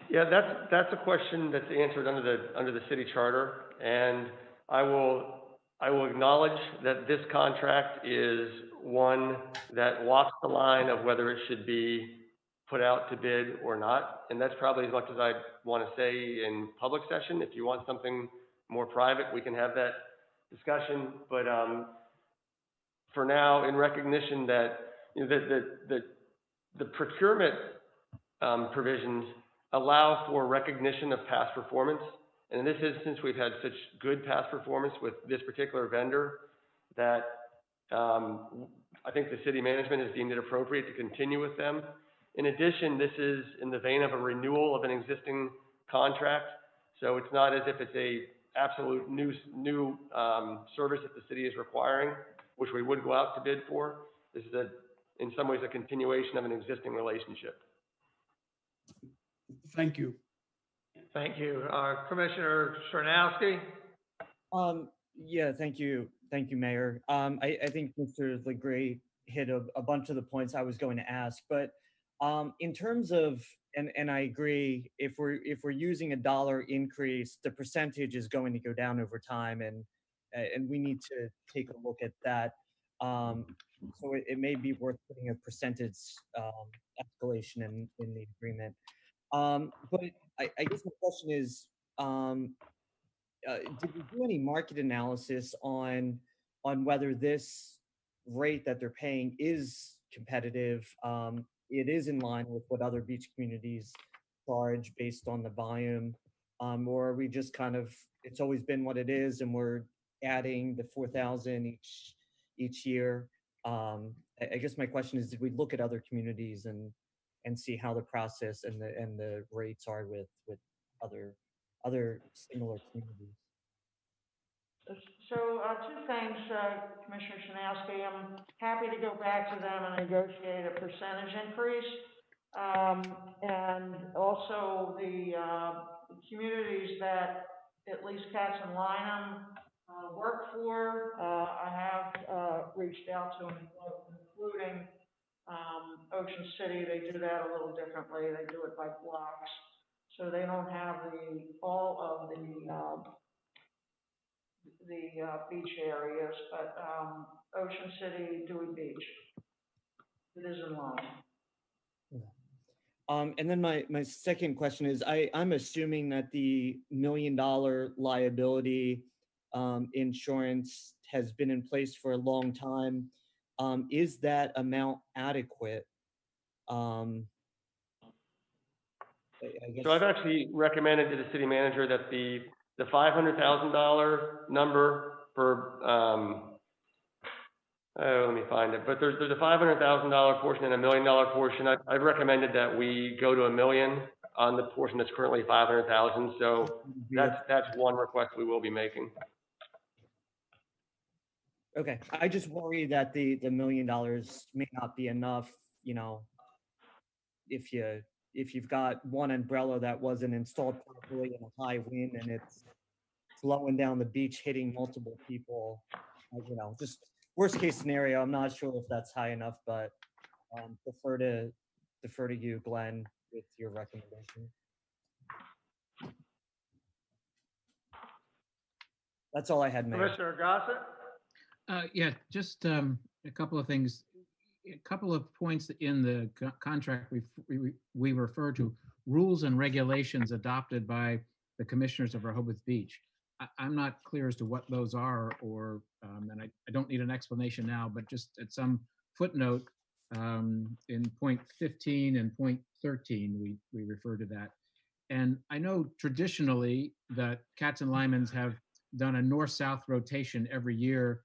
Yeah, that's a question that's answered under the city charter, and I will acknowledge that this contract is one that walks the line of whether it should be put out to bid or not. And that's probably as much as I want to say in public session. If you want something more private, we can have that discussion. But for now, in recognition that, you know, the procurement provisions allow for recognition of past performance. And in this instance, we've had such good past performance with this particular vendor that I think the city management has deemed it appropriate to continue with them. In addition, this is in the vein of a renewal of an existing contract. So it's not as if it's a absolute new service that the city is requiring, which we would go out to bid for. This is in some ways a continuation of an existing relationship. Thank you. Thank you. Commissioner Sharnowski? Yeah, thank you. Thank you, Mayor. I think Mr. Legree hit a bunch of the points I was going to ask, but in terms of, and I agree, if we're using a dollar increase, the percentage is going to go down over time, and we need to take a look at that. So it may be worth putting a percentage escalation in the agreement. But I guess the question is, did we do any market analysis on whether this rate that they're paying is competitive? It is in line with what other beach communities charge based on the volume, or are we just kind of, it's always been what it is, and we're adding the 4,000 each year? I guess my question is, did we look at other communities and see how the process and the rates are with other similar communities? So, two things, Commissioner Shanowski. I'm happy to go back to them and negotiate a percentage increase. And also the communities that at least Katz and Lynham work for, I have reached out to them, including Ocean City. They do that a little differently. They do it by blocks. So they don't have all of the beach areas, but Ocean City, Dewey Beach, it is in line. And then my second question is, I'm assuming that the $1 million liability insurance has been in place for a long time. Is that amount adequate? I guess. So I've actually recommended to the city manager that the $500,000 number for let me find it. But there's a $500,000 portion and a $1 million portion. I've recommended that we go to $1 million on the portion that's currently $500,000. So that's one request we will be making. Okay, I just worry that the $1 million may not be enough. You know, if you've got one umbrella that wasn't installed properly in a high wind and it's blowing down the beach, hitting multiple people, you know, just worst case scenario. I'm not sure if that's high enough, but defer to you, Glenn, with your recommendation. That's all I had, Mayor. Commissioner Gossett? Yeah, just a couple of things. A couple of points in the contract we refer to rules and regulations adopted by the commissioners of Rehoboth Beach. I'm not clear as to what those are, or and I don't need an explanation now, but just at some footnote in point 15 and point 13, we refer to that. And I know traditionally that Katz and Lyman's have done a north-south rotation every year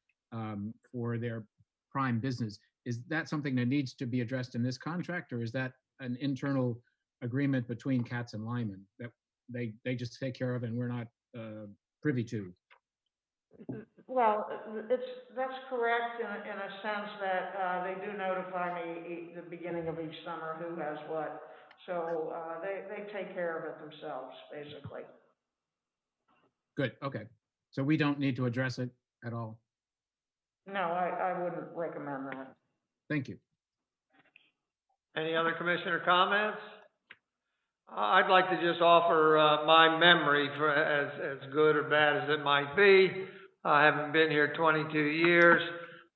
for their prime business. Is that something that needs to be addressed in this contract, or is that an internal agreement between Katz and Lyman that they just take care of and we're not privy to? Well, that's correct in a sense that they do notify me the beginning of each summer who has what. So they take care of it themselves, basically. Good, okay. So we don't need to address it at all? No, I wouldn't recommend that. Thank you. Any other commissioner comments? I'd like to just offer my memory for as good or bad as it might be. I haven't been here 22 years.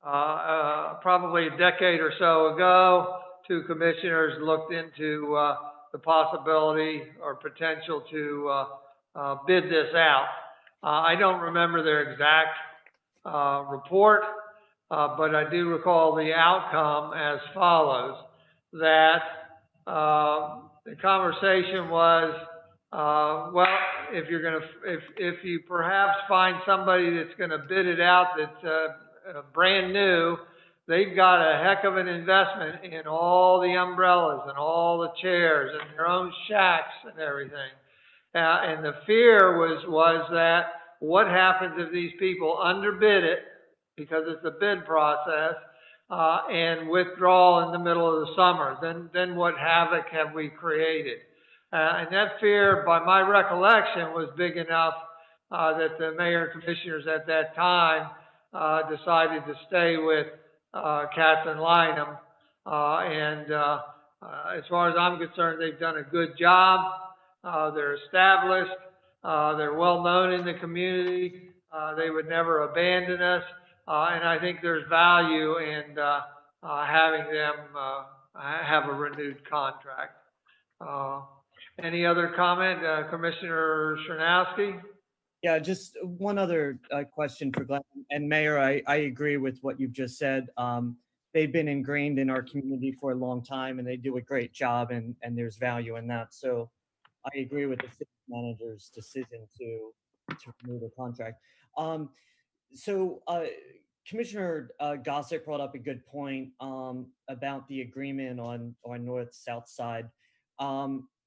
Probably a decade or so ago, two commissioners looked into the possibility or potential to bid this out. I don't remember their exact report, but I do recall the outcome as follows, that the conversation was, well, if you're gonna, if you perhaps find somebody that's gonna bid it out that's brand new, they've got a heck of an investment in all the umbrellas and all the chairs and their own shacks and everything. And the fear was that what happens if these people underbid it, because it's a bid process, and withdraw in the middle of the summer? Then what havoc have we created? And that fear, by my recollection, was big enough that the mayor and commissioners at that time decided to stay with Katz and Lynham. As far as I'm concerned, they've done a good job. They're established. They're well known in the community. They would never abandon us. And I think there's value in having them have a renewed contract. Any other comment, Commissioner Sharnowski? Yeah, just one other question for Glenn. And Mayor, I agree with what you've just said. They've been ingrained in our community for a long time, and they do a great job, and there's value in that. So I agree with the city manager's decision to renew the contract. Commissioner Gossett brought up a good point about the agreement on north-south side.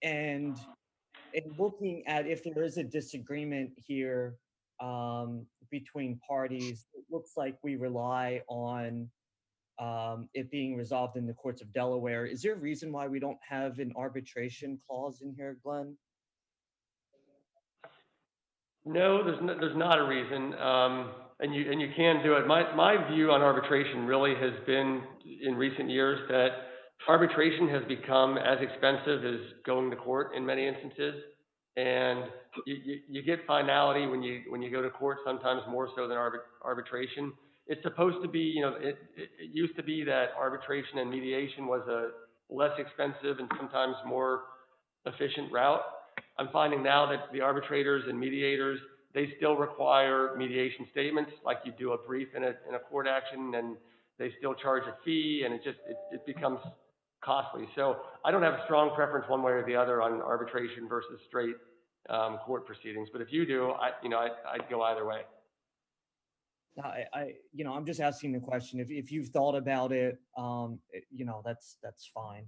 And looking at if there is a disagreement here between parties, it looks like we rely on it being resolved in the courts of Delaware. Is there a reason why we don't have an arbitration clause in here, Glenn? No, there's not a reason, and you can do it. My view on arbitration really has been in recent years that arbitration has become as expensive as going to court in many instances, and you get finality when you go to court, sometimes more so than arbitration. It's supposed to be, it used to be that arbitration and mediation was a less expensive and sometimes more efficient route. I'm finding now that the arbitrators and mediators, they still require mediation statements, like you do a brief in a court action, and they still charge a fee, and it becomes costly. So I don't have a strong preference one way or the other on arbitration versus straight court proceedings. But if you do, I'd go either way. I'm just asking the question. If you've thought about it, that's fine.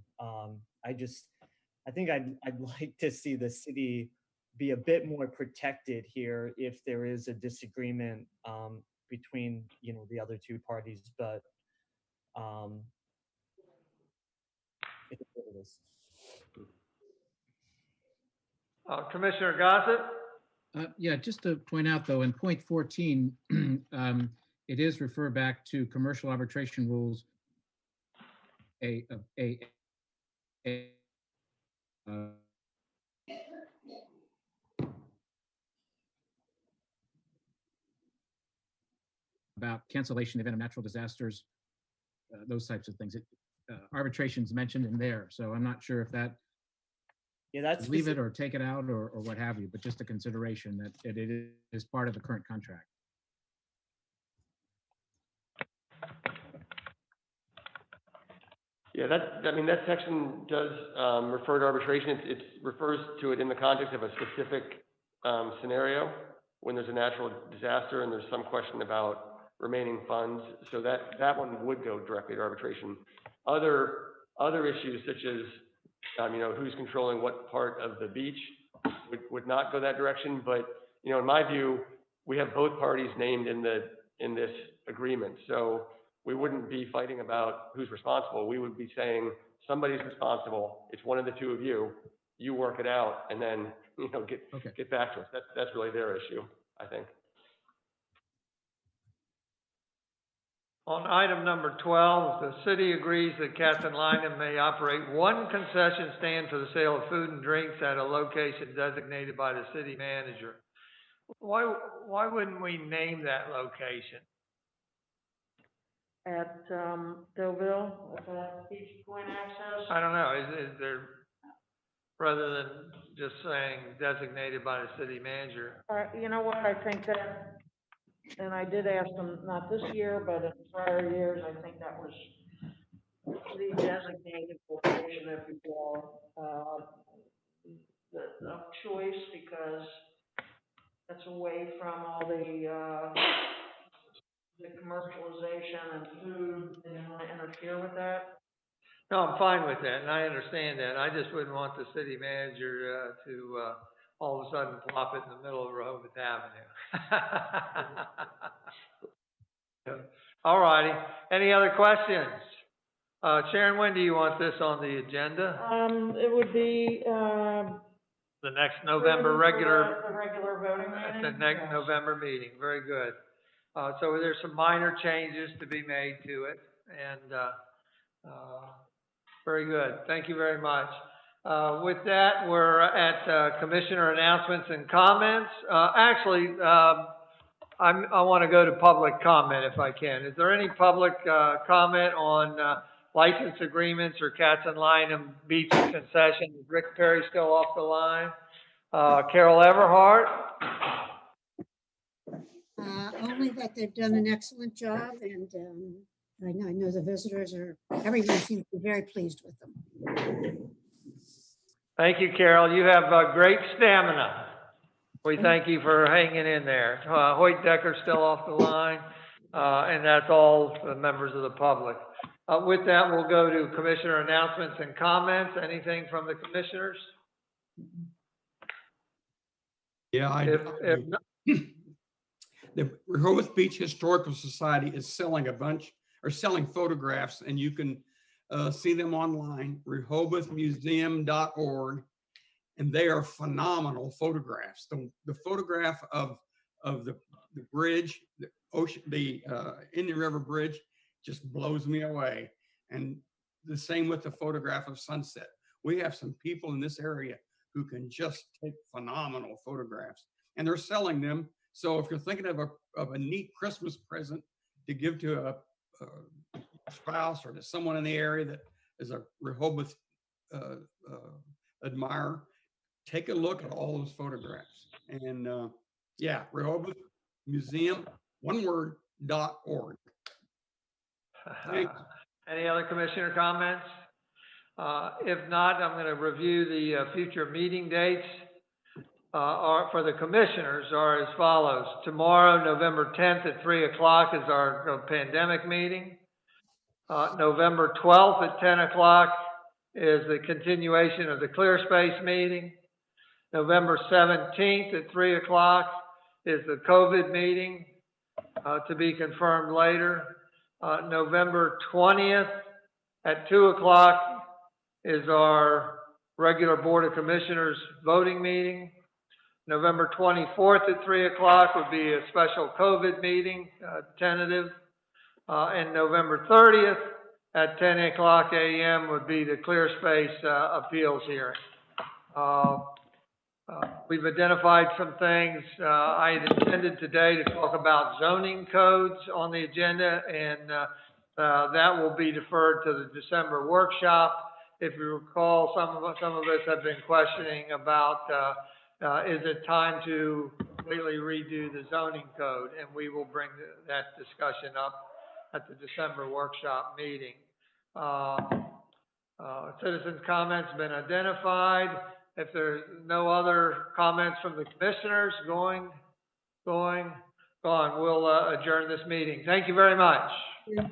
I think I'd like to see the city be a bit more protected here if there is a disagreement between the other two parties. But it is what it is. Commissioner Gossett? Yeah, just to point out though, in point 14, it is refer back to commercial arbitration rules. About cancellation event of natural disasters, those types of things. Arbitration's mentioned in there, so I'm not sure if that leave it or take it out or what have you, but just a consideration that it is part of the current contract. Yeah, that section does refer to arbitration. It refers to it in the context of a specific scenario when there's a natural disaster and there's some question about remaining funds. So that one would go directly to arbitration. Other issues such as who's controlling what part of the beach would not go that direction. But in my view, we have both parties named in this agreement. So we wouldn't be fighting about who's responsible. We would be saying somebody's responsible. It's one of the two of you. You work it out, and then get back to us. That's really their issue, I think. On item number 12, the city agrees that Captain Lineham may operate one concession stand for the sale of food and drinks at a location designated by the city manager. Why wouldn't we name that location? At, Deauville, at the Beach Point access. I don't know, is there, rather than just saying designated by the city manager? You know what, I think that, and I did ask them, not this year, but in prior years, I think that was the designated location, if you will, of choice, because that's away from all the commercialization and food, they didn't want to interfere with that. No, I'm fine with that, and I understand that. I just wouldn't want the city manager to all of a sudden plop it in the middle of Rehoboth Avenue. All righty. Any other questions? Sharon, when do you want this on the agenda? It would be, The next November regular, the regular voting meeting? at the next Yes. November meeting. Very good. So there's some minor changes to be made to it, and very good. Thank you very much. With that, we're at commissioner announcements and comments. Actually, I want to go to public comment if I can. Is there any public comment on license agreements or Katz and Lineham Beach concession? Is Rick Perry still off the line? Carol Everhart? Only that they've done an excellent job, and I know the visitors everyone seems to be very pleased with them. Thank you, Carol. You have great stamina. We thank you for hanging in there. Hoyte Decker's still off the line, and that's all the members of the public. With that, we'll go to commissioner announcements and comments. Anything from the commissioners? Yeah, If not, the Rehoboth Beach Historical Society is selling selling photographs, and you can see them online, rehobothmuseum.org, and they are phenomenal photographs. The photograph of the bridge, the Indian River Bridge, just blows me away. And the same with the photograph of sunset. We have some people in this area who can just take phenomenal photographs, and they're selling them. So if you're thinking of a neat Christmas present to give to a spouse or to someone in the area that is a Rehoboth admirer, take a look at all those photographs. And yeah, Rehoboth Museum, one word, .org. Any other commissioner comments? If not, I'm going to review the future meeting dates. For the commissioners are as follows. Tomorrow, November 10th at 3 o'clock is our pandemic meeting. November 12th at 10 o'clock is the continuation of the Clear Space meeting. November 17th at 3 o'clock is the COVID meeting, to be confirmed later. November 20th at 2 o'clock is our regular Board of Commissioners voting meeting. November 24th at 3 o'clock would be a special COVID meeting, tentative. And November 30th at 10 o'clock a.m. would be the Clear Space appeals hearing. We've identified some things. I had intended today to talk about zoning codes on the agenda, and that will be deferred to the December workshop. If you recall, some of us have been questioning about is it time to completely redo the zoning code, and we will bring that discussion up at the December workshop meeting. Citizens' comments have been identified. If there's no other comments from the commissioners, gone, we'll adjourn this meeting. Thank you very much. Yeah.